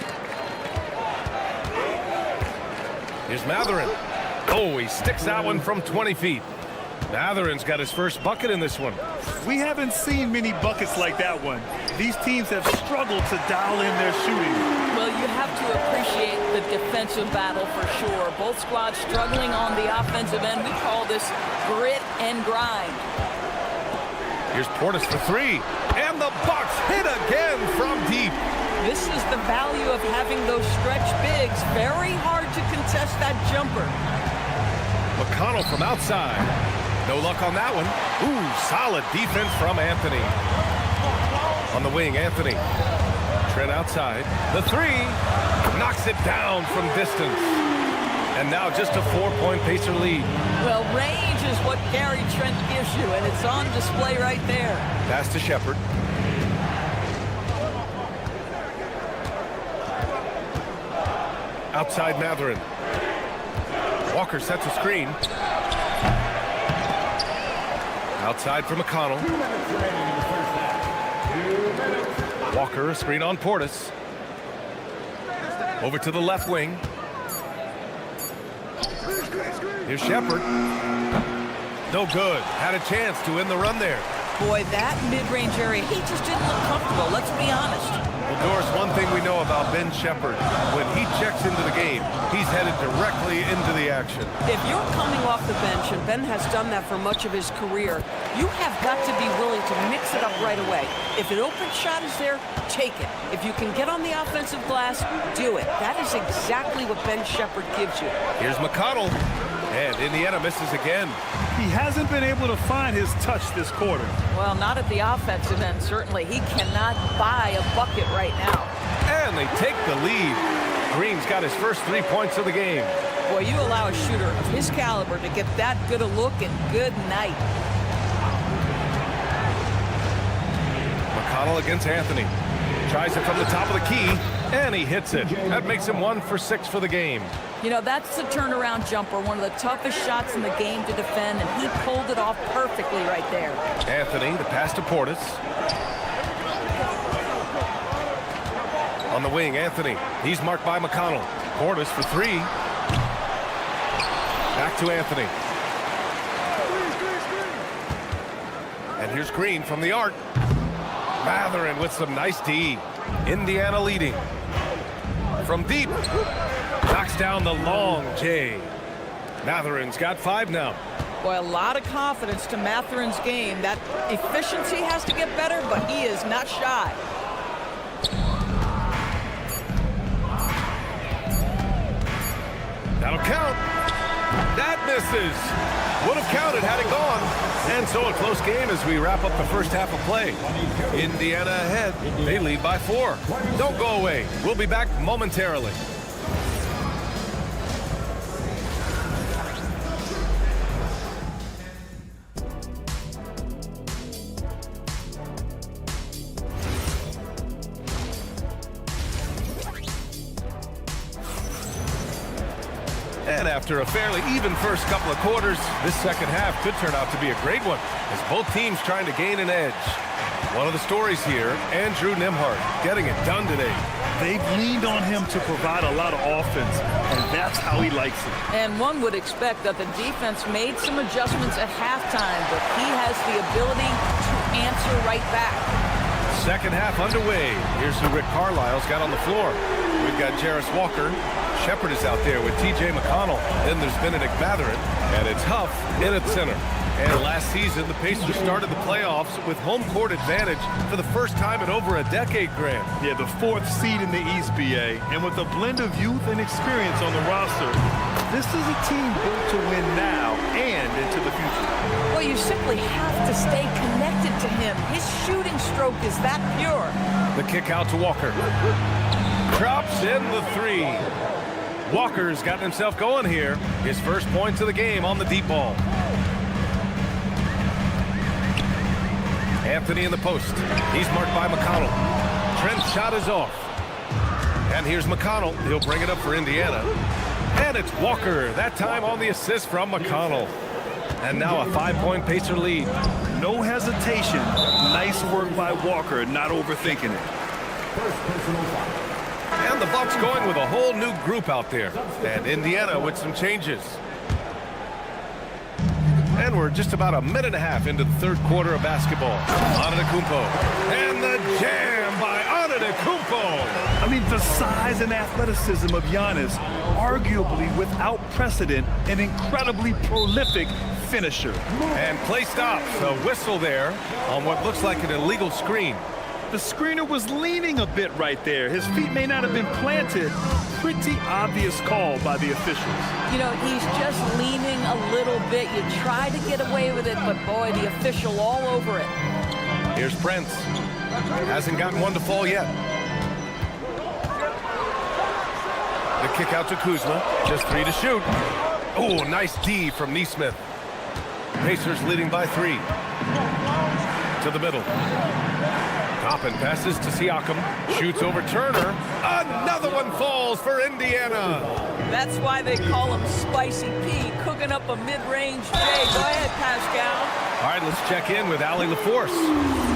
Here's Mathurin. Oh, he sticks that one from 20 feet. Matherin's got his first bucket in this one. We haven't seen many buckets like that one. These teams have struggled to dial in their shooting. Well, you have to appreciate the defensive battle for sure. Both squads struggling on the offensive end. We call this grit and grind. Here's Portis for three. And the Bucks hit again from deep. This is the value of having those stretch bigs. Very hard to contest that jumper. McConnell from outside. No luck on that one. Ooh, solid defense from Anthony. On the wing, Anthony. Trent outside. The three. Knocks it down from distance. And now just a 4-point Pacer lead. Well, range is what Gary Trent gives you, and it's on display right there. Pass to Shepard. Outside Matherin. Walker sets a screen. Outside for McConnell. Walker, a screen on Portis. Over to the left wing. Here's Shepard. No good. Had a chance to win the run there. Boy, that mid-range area, he just didn't look comfortable, let's be honest. Well, Doris, one thing we know about Ben Shepard, when he checks into the game, he's headed directly into the action. If you're coming off the bench, and Ben has done that for much of his career, you have got to be willing to mix it up right away. If an open shot is there, take it. If you can get on the offensive glass, do it. That is exactly what Ben Shepard gives you. Here's McConnell, and Indiana misses again. He hasn't been able to find his touch this quarter. Well, not at the offensive end, certainly. He cannot buy a bucket right now. And they take the lead. Green's got his first 3 points of the game. Boy, you allow a shooter of his caliber to get that good a look, and good night. McConnell against Anthony. Tries it from the top of the key, and he hits it. That makes him 1 for 6 for the game. You know, that's the turnaround jumper, one of the toughest shots in the game to defend, and he pulled it off perfectly right there. Anthony, the pass to Portis. On the wing, Anthony. He's marked by McConnell. Portis for three. Back to Anthony. And here's Green from the arc. Matherin with some nice D. Indiana leading. From deep. Knocks down the long J. Matherin's got 5 now. Boy, a lot of confidence to Matherin's game. That efficiency has to get better, but he is not shy. That'll count. That misses. Would have counted had it gone. And so a close game as we wrap up the first half of play. Indiana ahead. They lead by 4. Don't go away. We'll be back momentarily. And after a fairly even first couple of quarters, this second half could turn out to be a great one as both teams trying to gain an edge. One of the stories here, Andrew Nembhard getting it done today. They've leaned on him to provide a lot of offense, and that's how he likes it. And one would expect that the defense made some adjustments at halftime, but he has the ability to answer right back. Second half underway. Here's who Rick Carlisle's got on the floor. We've got Jarris Walker. Shepard is out there with T.J. McConnell. Then there's Benedict Matherin. And it's Huff in at center. And last season, the Pacers started the playoffs with home court advantage for the first time in over a decade, Grant. Yeah, the 4th seed in the East, BA. And with a blend of youth and experience on the roster, this is a team built to win now and into the future. Well, you simply have to stay connected to him. His shooting stroke is that pure. The kick out to Walker. Drops in the 3. Walker's gotten himself going here. His first points of the game on the deep ball. Anthony in the post. He's marked by McConnell. Trent's shot is off. And here's McConnell. He'll bring it up for Indiana. And it's Walker, that time on the assist from McConnell. And now a 5-point Pacer lead. No hesitation. Nice work by Walker, not overthinking it. And the Bucks going with a whole new group out there. And Indiana with some changes. And we're just about a minute and a half into the third quarter of basketball. Antetokounmpo. And the jam by Antetokounmpo. I mean, the size and athleticism of Giannis, arguably without precedent, an incredibly prolific finisher. And play stops. A whistle there on what looks like an illegal screen. The screener was leaning a bit right there. His feet may not have been planted. Pretty obvious call by the officials. You know, he's just leaning a little bit. You try to get away with it, but boy, the official all over it. Here's Prince. Hasn't gotten one to fall yet. The kick out to Kuzma. Just 3 to shoot. Oh, nice D from Neesmith. Pacers leading by 3. To the middle. Toppin passes to Siakam. Shoots over Turner. Another one falls for Indiana. That's why they call him Spicy P, cooking up a mid-range J. Go ahead, Pascal. All right, let's check in with Allie LaForce.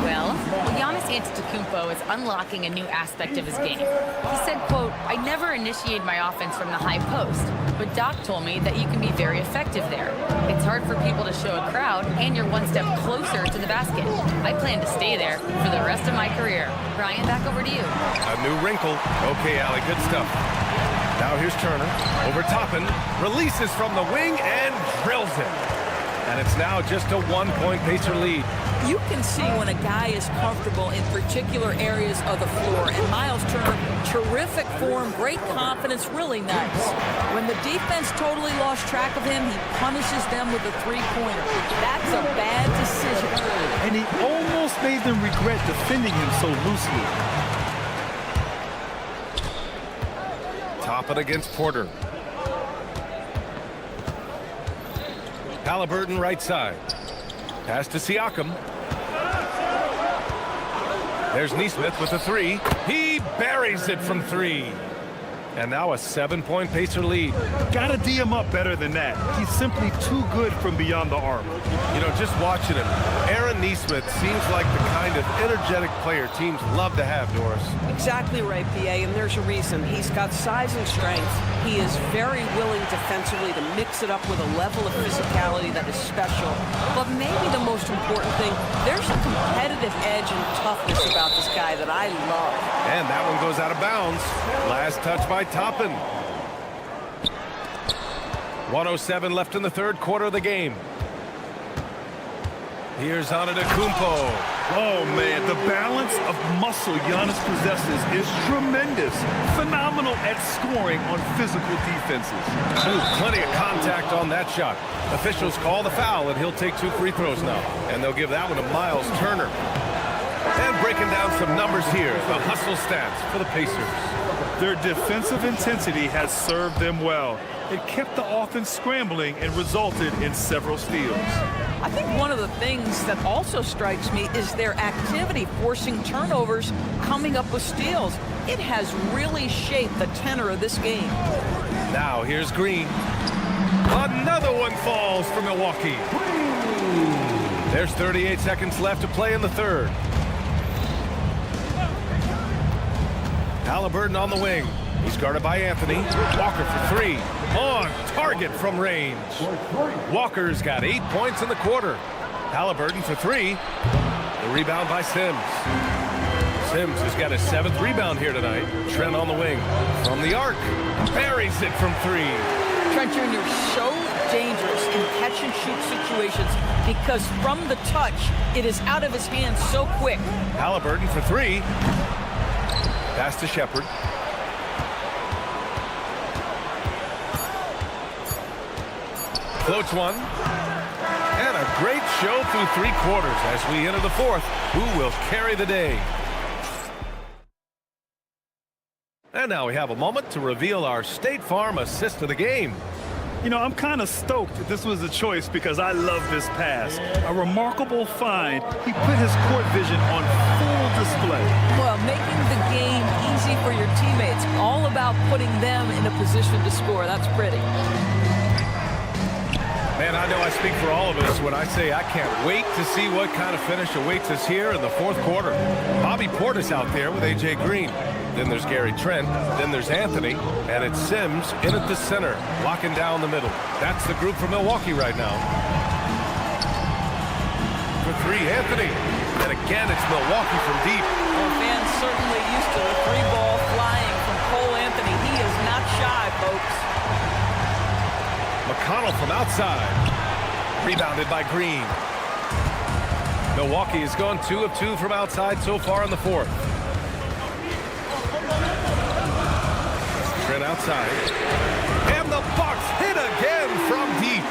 Well, Giannis Antetokounmpo is unlocking a new aspect of his game. He said, quote, "I never initiate my offense from the high post, but Doc told me that you can be very effective there. It's hard for people to show a crowd, and you're one step closer to the basket. I plan to stay there for the rest of my career." Brian, back over to you. A new wrinkle. Okay, Allie, good stuff. Now here's Turner. Over Toppin. Releases from the wing and drills it. And it's now just a 1-point Pacer lead. You can see when a guy is comfortable in particular areas of the floor. And Miles Turner, terrific form, great confidence, really nice. When the defense totally lost track of him, he punishes them with a three-pointer. That's a bad decision. And he almost made them regret defending him so loosely. Toppin against Porter. Halliburton right side. Pass to Siakam. There's Neesmith with a 3. He buries it from 3. And now a 7-point Pacer lead. Gotta D him up better than that. He's simply too good from beyond the arc. You know, just watching him, Aaron Neesmith seems like the kind of energetic player teams love to have, Doris. Exactly right, PA, and there's a reason. He's got size and strength. He is very willing defensively to mix it up with a level of physicality that is special. But maybe the most important thing, there's a competitive edge and toughness about this guy that I love. And that one goes out of bounds. Last touch by Toppin. 1:07 left in the third quarter of the game. Here's Antetokounmpo. Oh, man, the balance of muscle Giannis possesses is tremendous. Phenomenal at scoring on physical defenses. Ooh, plenty of contact on that shot. Officials call the foul, and he'll take 2 free throws now. And they'll give that one to Miles Turner. And breaking down some numbers here, the hustle stats for the Pacers. Their defensive intensity has served them well. It kept the offense scrambling and resulted in several steals. I think one of the things that also strikes me is their activity forcing turnovers, coming up with steals. It has really shaped the tenor of this game. Now here's Green. Another one falls for Milwaukee. There's 38 seconds left to play in the third. Halliburton on the wing. He's guarded by Anthony. Walker for 3. On target from range. Walker's got 8 points in the quarter. Halliburton for 3. The rebound by Sims. Sims has got his 7th rebound here tonight. Trent on the wing. From the arc. Buries it from 3. Trent Jr. so dangerous in catch-and-shoot situations because from the touch, it is out of his hands so quick. Halliburton for 3. Pass to Shepard. Floats one. And a great show through 3 quarters as we enter the fourth. Who will carry the day? And now we have a moment to reveal our State Farm assist of the game. You know, I'm kind of stoked that this was a choice because I love this pass. A remarkable find. He put his court vision on full display. Well, making the game easy for your teammates. All about putting them in a position to score. That's pretty. Man, I know I speak for all of us when I say I can't wait to see what kind of finish awaits us here in the fourth quarter. Bobby Portis out there with A.J. Green. Then there's Gary Trent. Then there's Anthony. And it's Sims in at the center, locking down the middle. That's the group for Milwaukee right now. for three, Anthony. And again, it's Milwaukee from deep. Well, fans certainly used to the three ball flying from Cole Anthony. He is not shy, folks. McConnell from outside. Rebounded by Green. Milwaukee has gone 2 of 2 from outside so far in the fourth. Trent outside. And the Bucks hit again from deep.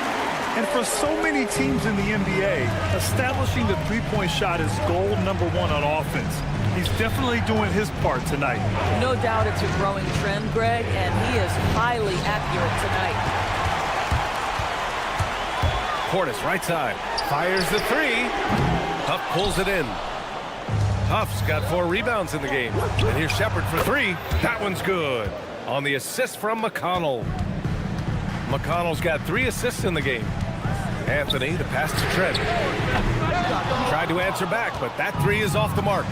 And for so many teams in the NBA, establishing the three-point shot is goal number 1 on offense. He's definitely doing his part tonight. No doubt it's a growing trend, Greg, and he is highly accurate tonight. Portis right side. Fires the three. Huff pulls it in. Huff's got 4 rebounds in the game. And here's Shepard for 3. That one's good. On the assist from McConnell. McConnell's got 3 assists in the game. Anthony, the pass to Trent. Tried to answer back, but that 3 is off the mark.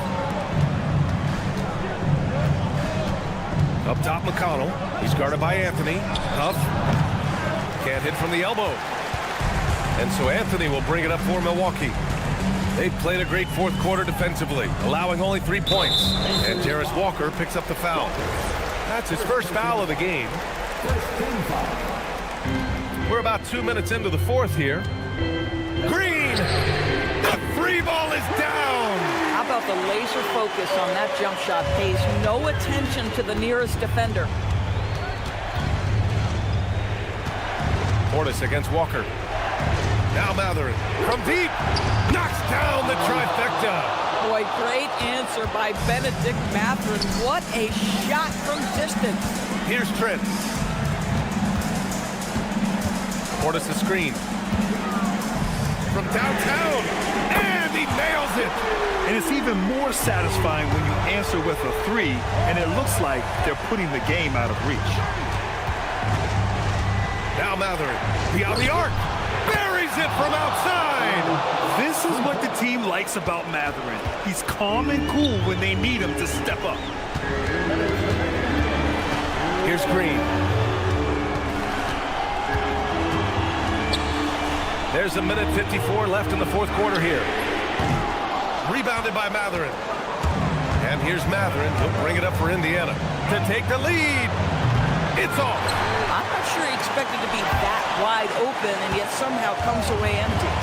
Up top, McConnell. He's guarded by Anthony. Huff can't hit from the elbow. And so Anthony will bring it up for Milwaukee. They've played a great fourth quarter defensively, allowing only 3 points. And Jarris Walker picks up the foul. That's his first foul of the game. We're about 2 minutes into the fourth here. Green! The free ball is down! How about the laser focus on that jump shot? Pays no attention to the nearest defender. Portis against Walker. Now Matherin from deep. Knocks down the trifecta. Boy, great answer by Benedict Matherin. What a shot from distance. Here's Trent. Portis a screen. From downtown. And he nails it. And it's even more satisfying when you answer with a 3, and it looks like they're putting the game out of reach. Now Matherin. Beyond the arc. Buries it from outside. This is what the team likes about Matherin. He's calm and cool when they need him to step up. Here's Green. There's a minute 54 left in the fourth quarter here. Rebounded by Matherin. And here's Matherin. He'll bring it up for Indiana to take the lead. It's off. I'm not sure he expected to be that wide open and yet somehow comes away empty.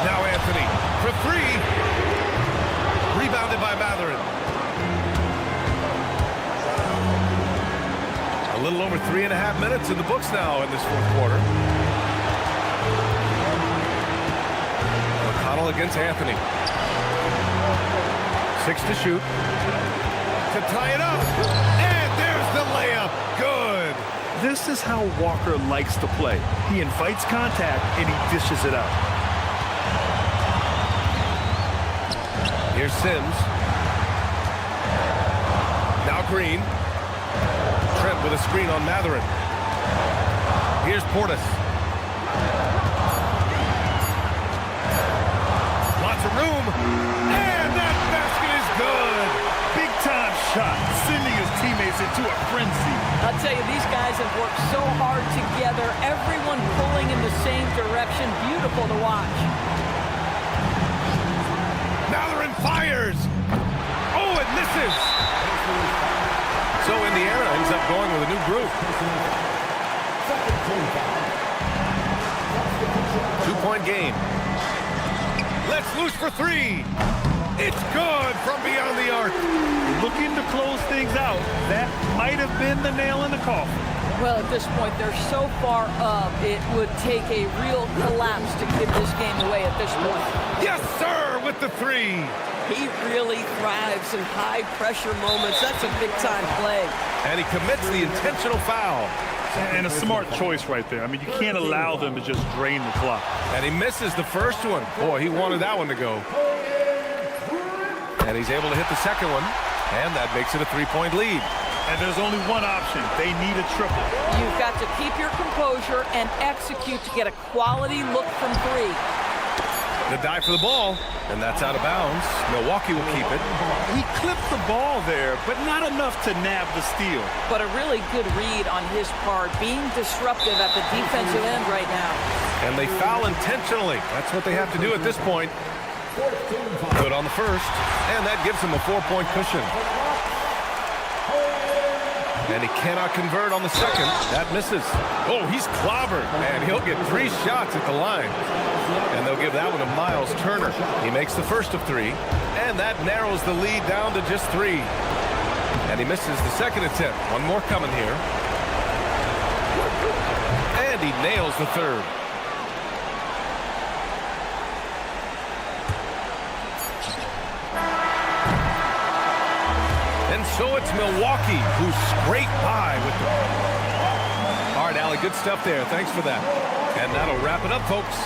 Now Anthony for 3. Rebounded by Matherin. A little over 3.5 minutes in the books now in this fourth quarter. McConnell against Anthony. 6 to shoot. To tie it up. And there's the layup. Good. This is how Walker likes to play. He invites contact and he dishes it out. Here's Sims. Now Green. Trent with a screen on Matherin. Here's Portis. Lots of room. And that basket is good. Big time shot, sending his teammates into a frenzy. I'll tell you, these guys have worked so hard together. Everyone pulling in the same direction. Beautiful to watch. Matherin fires. Oh, it misses. So Indiana ends up going with a new group. 2-point game. Let's loose for 3. It's good from beyond the arc. Looking to close things out. That might have been the nail in the coffin. Well, at this point, they're so far up, it would take a real collapse to give this game away at this point. Yes, sir, with the 3. He really thrives in high-pressure moments. That's a big-time play. And he commits the intentional foul. And a smart choice right there. I mean, you can't allow them to just drain the clock. And he misses the first one. Boy, he wanted that one to go. And he's able to hit the second one. And that makes it a 3-point lead. And there's only one option. They need a triple. You've got to keep your composure and execute to get a quality look from 3. The dive for the ball, and that's out of bounds. Milwaukee will keep it. He clipped the ball there, but not enough to nab the steal. But a really good read on his part, being disruptive at the defensive end right now. And they foul intentionally. That's what they have to do at this point. Good on the first, and that gives him a 4-point cushion. And he cannot convert on the second. That misses. Oh, he's clobbered, and he'll get 3 shots at the line. And they'll give that one to Miles Turner. He makes the first of 3, and that narrows the lead down to just 3. And he misses the second attempt. One more coming here. And he nails the third. And so it's Milwaukee who scraped by with the... All right, Allie, good stuff there. Thanks for that. And that'll wrap it up, folks.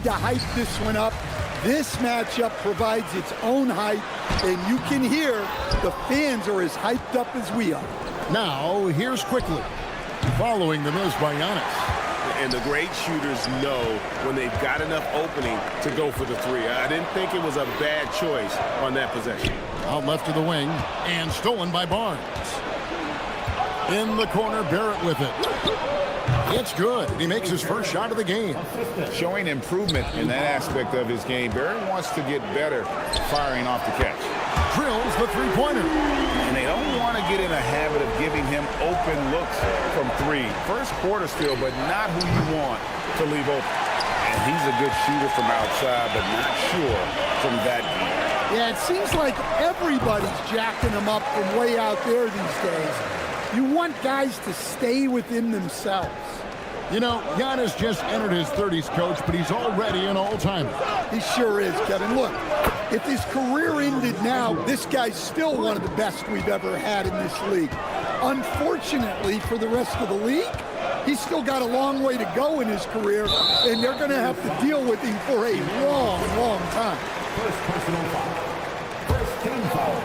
to hype this one up. This matchup provides its own hype, and you can hear the fans are as hyped up as we are. Now, here's quickly, following the miss by Giannis. And the great shooters know when they've got enough opening to go for the three. I didn't think it was a bad choice on that possession. Out left of the wing, and stolen by Barnes. In the corner, Barrett with it. It's good. He makes his first shot of the game. Showing improvement in that aspect of his game. Barrett wants to get better firing off the catch. Drills the three-pointer. And they don't want to get in a habit of giving him open looks from three. First quarter still, but not who you want to leave open. And he's a good shooter from outside, but not sure from that deep. Yeah, it seems like everybody's jacking him up from way out there these days. You want guys to stay within themselves. You know, Giannis just entered his 30s, Coach, but he's already an all-timer. He sure is, Kevin. Look, if his career ended now, this guy's still one of the best we've ever had in this league. Unfortunately for the rest of the league, he's still got a long way to go in his career, and they're going to have to deal with him for a long, long time. First personal foul. First team foul.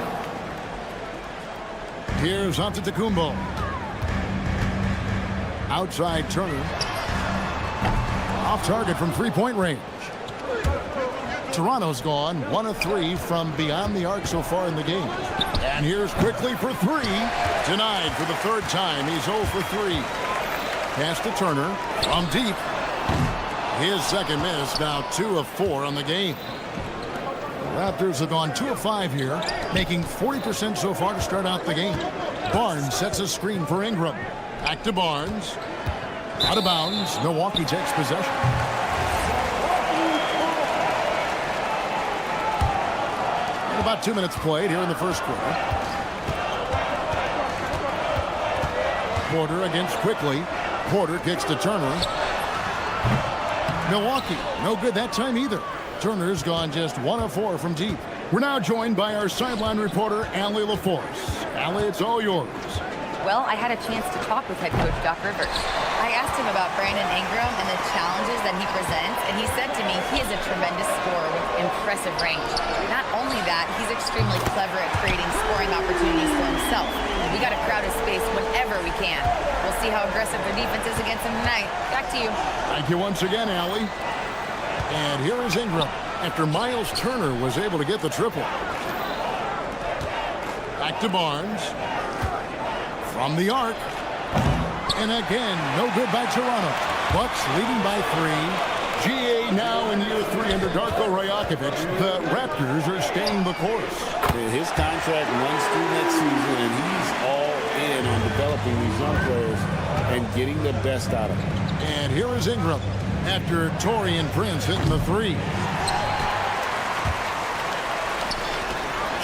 Here's Antetokounmpo. Outside Turner. Off target from three-point range. Toronto's gone 1 of 3 from beyond the arc so far in the game. And here's quickly for 3. Denied for the third time. He's 0 for 3. Pass to Turner from deep. His second miss, now 2 of 4 on the game. Raptors have gone 2 of 5 here, making 40% so far to start out the game. Barnes sets a screen for Ingram. Back to Barnes. Out of bounds. Milwaukee takes possession. And about 2 minutes played here in the first quarter. Porter against Quickly. Porter kicks to Turner. Milwaukee, no good that time either. Turner's gone just 1 of 4 from deep. We're now joined by our sideline reporter, Allie LaForce. Allie, it's all yours. Well, I had a chance to talk with head coach Doc Rivers. I asked him about Brandon Ingram and the challenges that he presents, and he said to me he is a tremendous scorer with impressive range. Not only that, he's extremely clever at creating scoring opportunities for himself. We got to crowd his space whenever we can. We'll see how aggressive their defense is against him tonight. Back to you. Thank you once again, Allie. And here is Ingram after Miles Turner was able to get the triple. Back to Barnes. From the arc. And again, no good by Toronto. Bucks leading by 3. GA now in year 3 under Darko Rajakovic. The Raptors are staying the course. His contract runs through next season, and he's all in on developing these young players and getting the best out of them. And here is Ingram after Taurean Prince hitting the 3.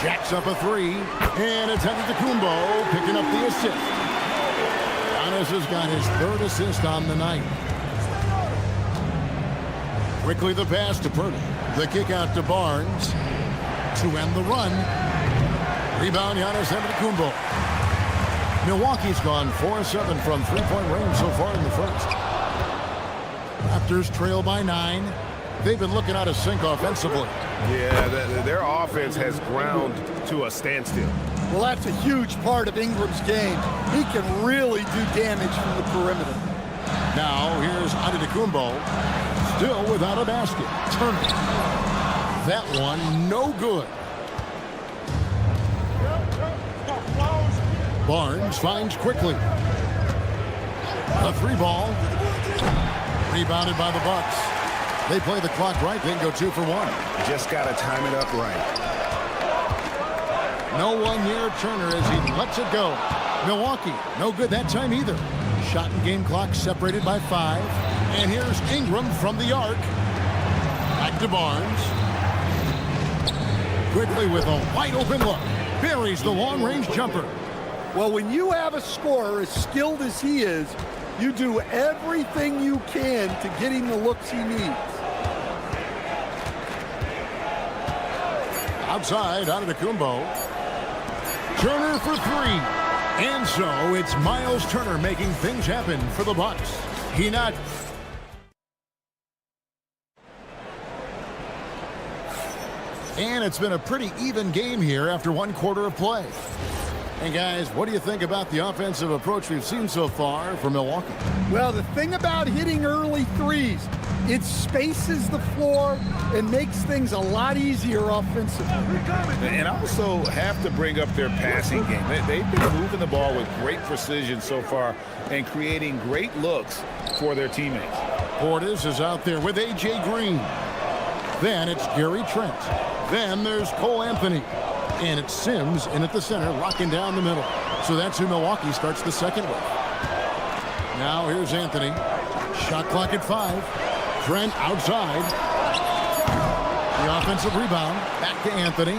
Jacks up a 3, and it's Antetokounmpo picking up the assist. Giannis has got his 3rd assist on the night. Quickly the pass to Purdy. The kick out to Barnes to end the run. Rebound Giannis Antetokounmpo. Milwaukee's gone 4 of 7 from three-point range so far in the first. Raptors trail by 9. They've been looking out of sync offensively. Yeah, their offense has ground to a standstill. Well, that's a huge part of Ingram's game. He can really do damage from the perimeter. Now, here's Antetokounmpo, still without a basket. Turner. That one, no good. Barnes finds Quickly. A 3-ball. Rebounded by the Bucks. They play the clock right, then go 2 for 1. Just got to time it up right. No one near Turner as he lets it go. Milwaukee, no good that time either. Shot and game clock separated by 5. And here's Ingram from the arc. Back to Barnes. Quickly with a wide open look. Buries the long-range jumper. Well, when you have a scorer as skilled as he is, you do everything you can to get him the looks he needs. Outside, Antetokounmpo. Turner for 3. And so it's Miles Turner making things happen for the Bucks. He not... And it's been a pretty even game here after 1 quarter of play. And guys, what do you think about the offensive approach we've seen so far from Milwaukee? Well, the thing about hitting early threes, it spaces the floor and makes things a lot easier offensively. And also have to bring up their passing game. They've been moving the ball with great precision so far and creating great looks for their teammates. Portis is out there with A.J. Green. Then it's Gary Trent. Then there's Cole Anthony. And it's Sims in at the center, locking down the middle. So that's who Milwaukee starts the second with. Now here's Anthony. Shot clock at 5. Trent outside. The offensive rebound. Back to Anthony.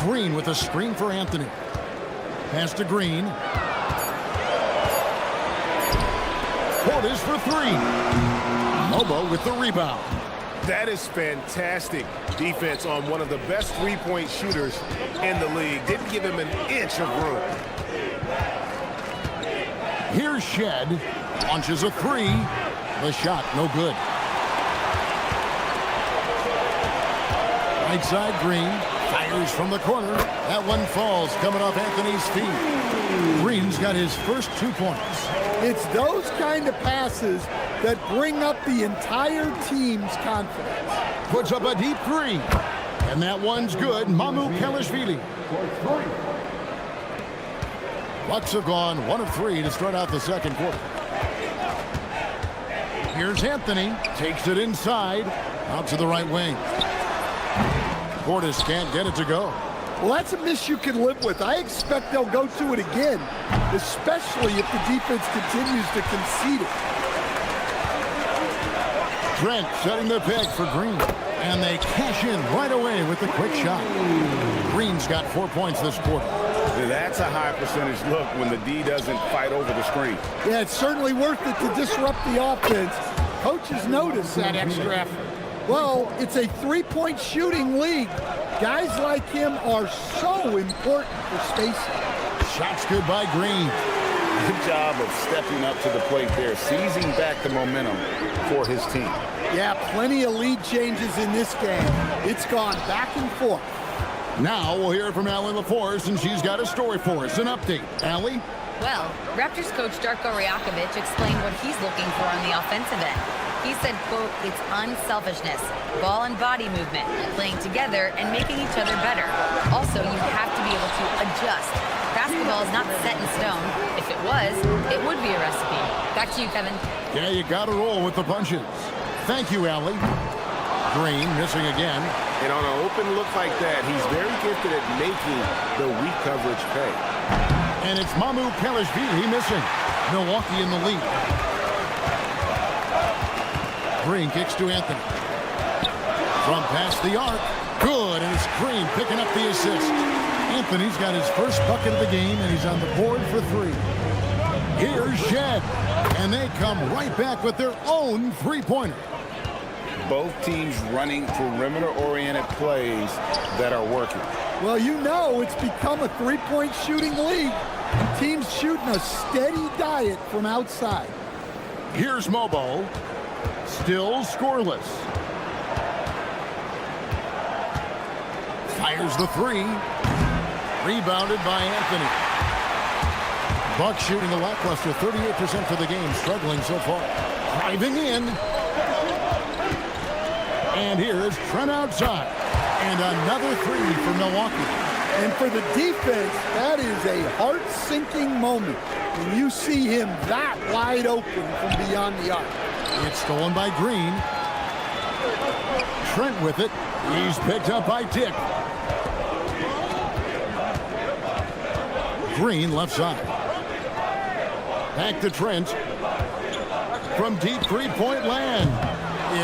Green with a screen for Anthony. Pass to Green. Portis for 3. Mobo with the rebound. That is fantastic defense on one of the best three-point shooters in the league. Didn't give him an inch of room. Here's Shed. Launches a three. The shot, no good. Right side, Green. Fires from the corner. That one falls, coming off Anthony's feet. Green's got his first 2 points. It's those kind of passes that bring up the entire team's confidence. Puts up a deep three. And that one's good. Mamu Kelishvili. Bucks have gone 1 of 3 to start out the second quarter. Here's Anthony. Takes it inside. Out to the right wing. Portis can't get it to go. Well, that's a miss you can live with. I expect they'll go to it again, especially if the defense continues to concede it. Trent setting the peg for Green. And they cash in right away with the quick shot. Green's got 4 points this quarter. That's a high percentage look when the D doesn't fight over the screen. Yeah, it's certainly worth it to disrupt the offense. Coaches notice that extra effort. Well, it's a three-point shooting league. Guys like him are so important for spacing. Shots good by Green. Good job of stepping up to the plate there, seizing back the momentum for his team. Yeah, plenty of lead changes in this game. It's gone back and forth. Now we'll hear from Allie LaForce, and she's got a story for us. An update. Allie? Well, Raptors coach Darko Rajakovic explained what he's looking for on the offensive end. He said, quote, it's unselfishness, ball and body movement, playing together and making each other better. Also, you have to be able to adjust. Basketball is not set in stone. If it was, it would be a recipe. Back to you, Kevin. Yeah, you got to roll with the punches. Thank you, Allie. Green missing again. And on an open look like that, he's very gifted at making the weak coverage pay. And it's Mamu Kelishvili missing. Milwaukee in the lead. Green kicks to Anthony. From past the arc. Good, and it's Green picking up the assist. Anthony's got his first bucket of the game, and he's on the board for 3. Here's Shed. And they come right back with their own three-pointer. Both teams running perimeter-oriented plays that are working. Well, you know it's become a three-point shooting league. Teams shooting a steady diet from outside. Here's Mobo. Still scoreless. Fires the three. Rebounded by Anthony. Bucks shooting a lackluster 38% for the game, struggling so far. Driving in. And here's Trent outside. And another three for Milwaukee. And for the defense, that is a heart-sinking moment when you see him that wide open from beyond the arc. It's stolen by Green. Trent with it. He's picked up by Dick. Green left side. Back to Trent. From deep three-point land.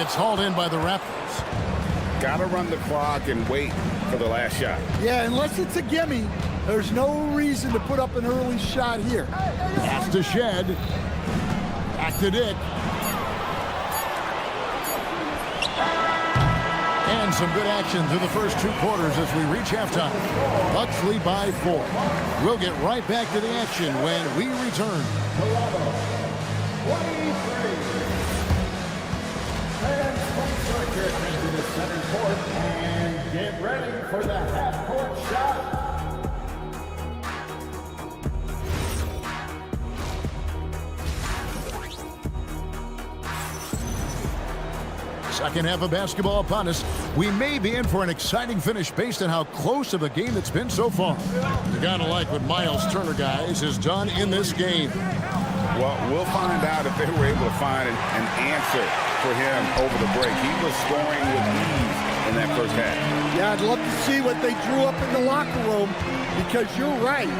It's hauled in by the Raptors. Got to run the clock and wait for the last shot. Yeah, unless it's a gimme, there's no reason to put up an early shot here. Pass to Shed. Back to Dick. And some good action through the first 2 quarters as we reach halftime. Bucks lead by 4. We'll get right back to the action when we return. 23. Fans, please direct your attention to the center court and get ready for the half-court shot. Second half of basketball upon us. We may be in for an exciting finish based on how close of a game it's been so far. You gotta like what Miles Turner, guys, has done in this game. Well, we'll find out if they were able to find an answer for him over the break. He was scoring with ease in that first half. Yeah, I'd love to see what they drew up in the locker room because you're right.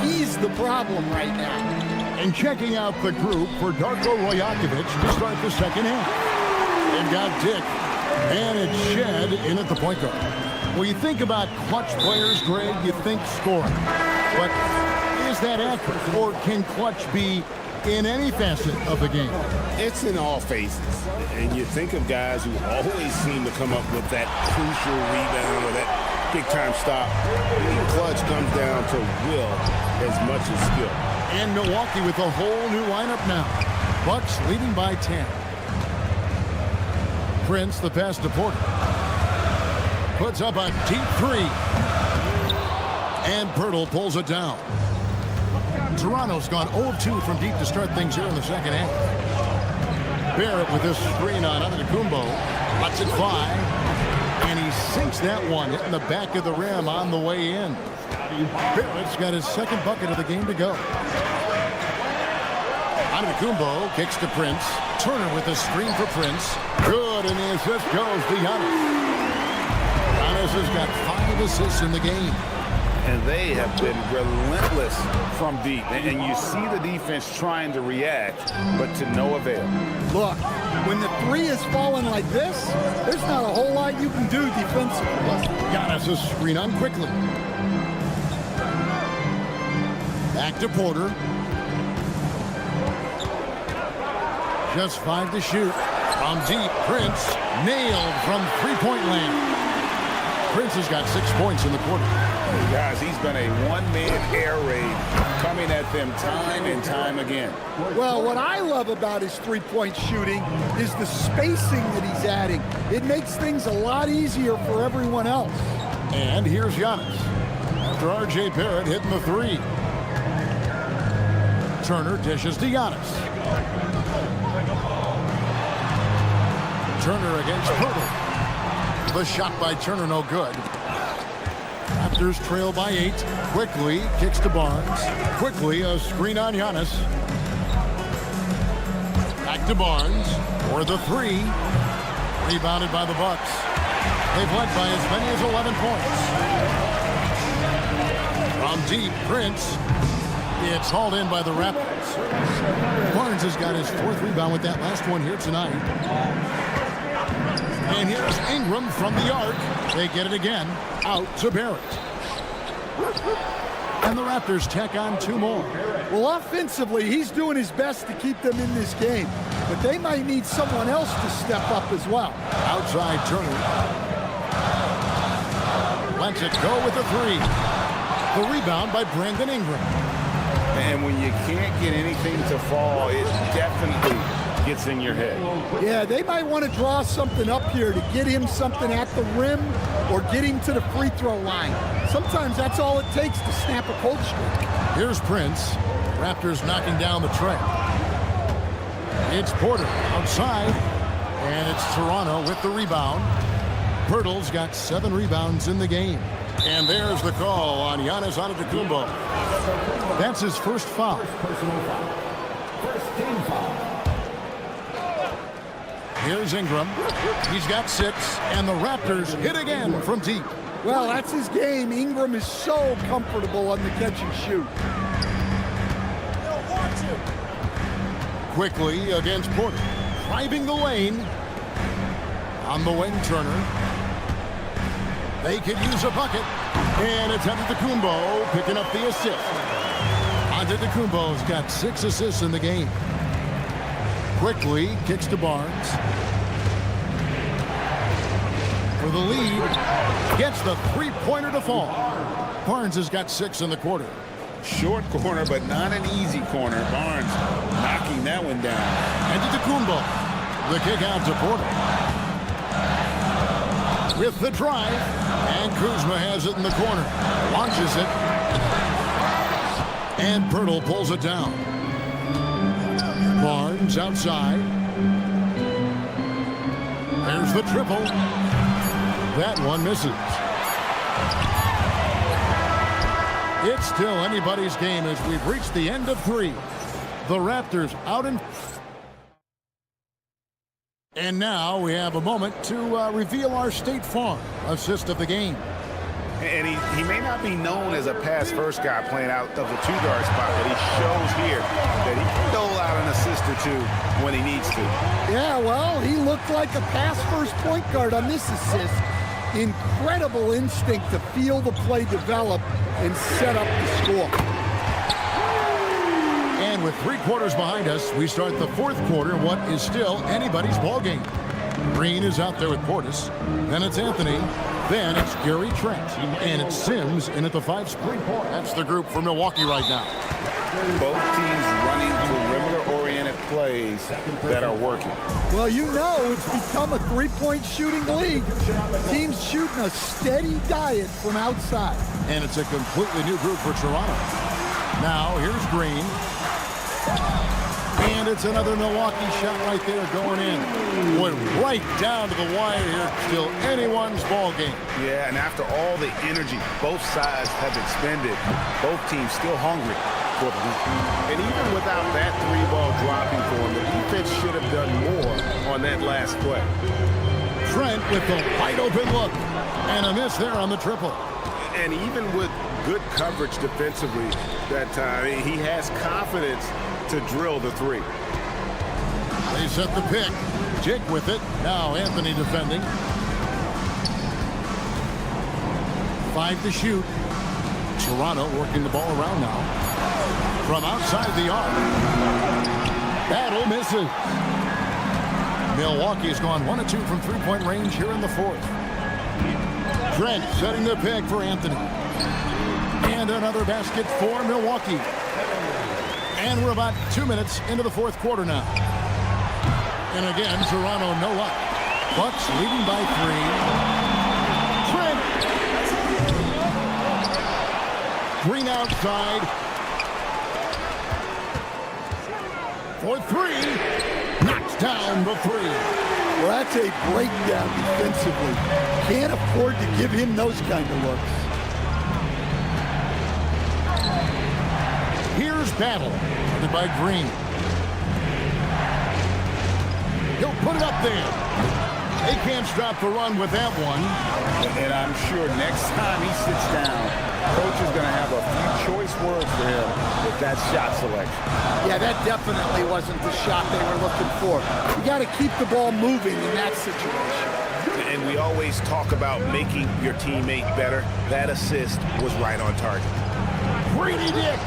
He's the problem right now. And checking out the group for Darko Rajakovic to start the second half. They've got Dick, and it's Shed in at the point guard. When you think about clutch players, Greg, you think scoring. But is that accurate, or can clutch be in any facet of the game. It's in all phases. And you think of guys who always seem to come up with that crucial rebound or that big-time stop. Being clutch comes down to will as much as skill. And Milwaukee with a whole new lineup now. Bucks leading by 10. Prince, the pass to Porter. Puts up a deep three. And Pirtle pulls it down. Toronto's gone 0-2 from deep to start things here in the second half. Barrett with this screen on Antetokounmpo. Lets it fly. And he sinks that one, hitting the back of the rim on the way in. Barrett's got his second bucket of the game to go. Antetokounmpo kicks to Prince. Turner with a screen for Prince. Good, and the assist goes to Giannis. Giannis has got 5 assists in the game. And they have been relentless from deep. And you see the defense trying to react, but to no avail. Look, when the three is falling like this, there's not a whole lot you can do defensively. Giannis' screen on quickly. Back to Porter. Just 5 to shoot. From deep, Prince nailed from three-point land. Prince has got 6 points in the quarter. Guys, he's been a one-man air raid coming at them time and time again. Well, what I love about his three-point shooting is the spacing that he's adding. It makes things a lot easier for everyone else. And here's Giannis. After R.J. Barrett hitting the three. Turner dishes to Giannis. Turner against Pirtle. The shot by Turner no good. Raptors trail by 8. Quickly kicks to Barnes. Quickly a screen on Giannis. Back to Barnes for the three. Rebounded by the Bucks. They've led by as many as 11 points. From deep, Prince. It's hauled in by the Raptors. Barnes has got his 4th rebound with that last one here tonight. And here's Ingram from the arc. They get it again. Out to Barrett. And the Raptors tack on 2 more. Well, offensively, he's doing his best to keep them in this game. But they might need someone else to step up as well. Outside Turner. Lets it go with the three. The rebound by Brandon Ingram. And when you can't get anything to fall, it definitely gets in your head. Yeah, they might want to draw something up here to get him something at the rim or get him to the free throw line. Sometimes that's all it takes to snap a cold streak. Here's Prince. Raptors knocking down the tray. It's Porter outside. And it's Toronto with the rebound. Pirtle's got 7 rebounds in the game. And there's the call on Giannis Antetokounmpo. That's his first foul. Personal foul. First team foul. Here's Ingram. He's got 6, and the Raptors hit again from deep. Well, that's his game. Ingram is so comfortable on the catch and shoot. Quickly against Porter. Driving the lane. On the wing, Turner. They could use a bucket. And it's Antetokounmpo picking up the assist. Antetokounmpo's got 6 assists in the game. Quickly kicks to Barnes. For the lead. Gets the three-pointer to fall. Barnes has got 6 in the quarter. Short corner, but not an easy corner. Barnes knocking that one down. Antetokounmpo. The kick out to Porter. With the drive. And Kuzma has it in the corner. Launches it. And Pirtle pulls it down. Barnes outside. There's the triple. That one misses. It's still anybody's game as we've reached the end of 3. The Raptors out in... And now we have a moment to reveal our State Farm assist of the game. And he may not be known as a pass-first guy playing out of the 2-guard spot, but he shows here that he can dole out an assist or 2 when he needs to. Yeah, well, he looked like a pass-first point guard on this assist. Incredible instinct to feel the play develop and set up the score. And And with 3 quarters behind us, we start the 4th quarter in what is still anybody's ball game. Green is out there with Portis. Then it's Anthony. Then it's Gary Trent. And it's Sims in at the 5 spot. That's the group for Milwaukee right now. Both teams running perimeter-oriented plays that are working. Well, you know it's become a three-point shooting league. Teams shooting a steady diet from outside. And it's a completely new group for Toronto. Now, here's Green. And it's another Milwaukee shot right there going in. Went right down to the wire here. Still anyone's ball game. Yeah, and after all the energy both sides have expended, both teams still hungry for the week. And even without that 3-ball dropping for them, the defense should have done more on that last play. Trent with the wide open look. And a miss there on the triple. And even with good coverage defensively that time, he has confidence to drill the 3. They set the pick. Jake with it. Now Anthony defending. 5 to shoot. Toronto working the ball around now. From outside the arc. Battle misses. Milwaukee's gone 1 of 2 from 3-point range here in the 4th. Trent setting the pick for Anthony. And another basket for Milwaukee. And we're about 2 minutes into the 4th quarter now. And again, Toronto no luck. Bucks leading by 3. Trent. Green outside. For 3. Knocks down the 3. Well, that's a breakdown defensively. Can't afford to give him those kind of looks. Here's Battle, guarded by Green. He'll put it up there. They can't stop the run with that one. And I'm sure next time he sits down, coach is going to have a few choice words for him with that shot selection. Yeah, that definitely wasn't the shot they were looking for. You got to keep the ball moving in that situation. And we always talk about making your teammate better. That assist was right on target. Brady Dick,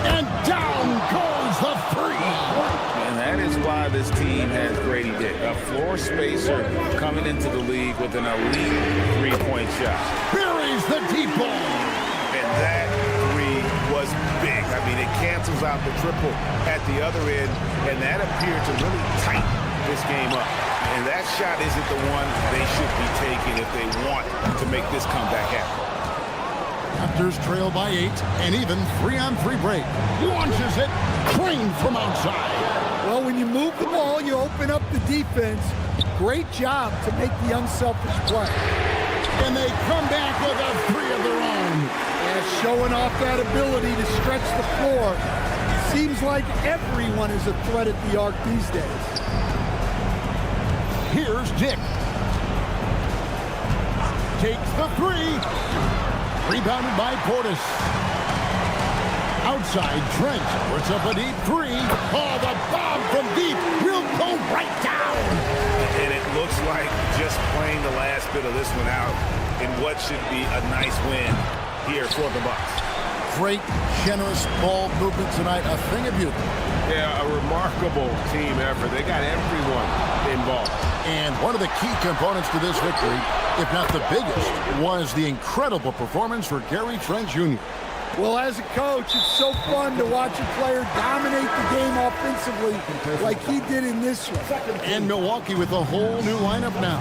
and down goes the 3. And that is why this team has Grady Dick, a floor spacer coming into the league with an elite 3-point shot. Buries the deep ball. And that 3 was big. I mean, it cancels out the triple at the other end, and that appeared to really tighten this game up. And that shot isn't the one they should be taking if they want to make this comeback happen. Raptors trail by 8, and even 3-on-3 break. Launches it, clean from outside. Well, when you move the ball, you open up the defense. Great job to make the unselfish play. And they come back with a 3 of their own. Yeah, showing off that ability to stretch the floor. Seems like everyone is a threat at the arc these days. Here's Dick. Takes the 3. Rebounded by Portis. Outside, Trent puts up a deep 3. Oh, the bomb from deep will go right down. And it looks like just playing the last bit of this one out in what should be a nice win here for the Bucks. Great, generous ball movement tonight. A thing of beauty. Yeah, a remarkable team effort. They got everyone involved. And one of the key components to this victory, if not the biggest, was the incredible performance for Gary Trent Jr. Well, as a coach, it's so fun to watch a player dominate the game offensively like he did in this one. And Milwaukee with a whole new lineup now.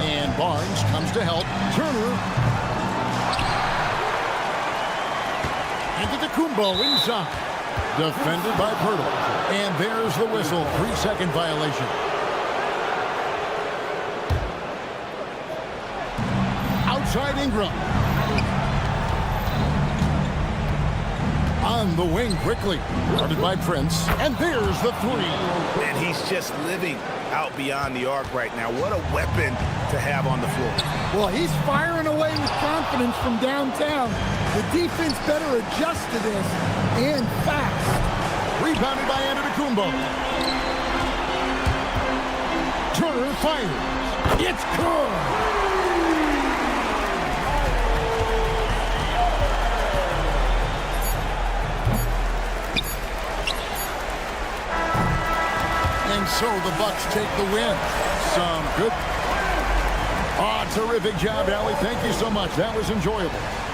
And Barnes comes to help. Turner. Antetokounmpo inside. Defended by Pirtle. And there's the whistle. 3-second violation. Outside Ingram. On the wing quickly. Guarded by Prince. And there's the 3. And he's just living out beyond the arc right now. What a weapon to have on the floor. Well, he's firing away with confidence from downtown. The defense better adjust to this, and fast. Rebounded by Antetokounmpo. Turner fires. It's good. So the Bucks take the win. Some good. Oh, terrific job, Allie. Thank you so much. That was enjoyable.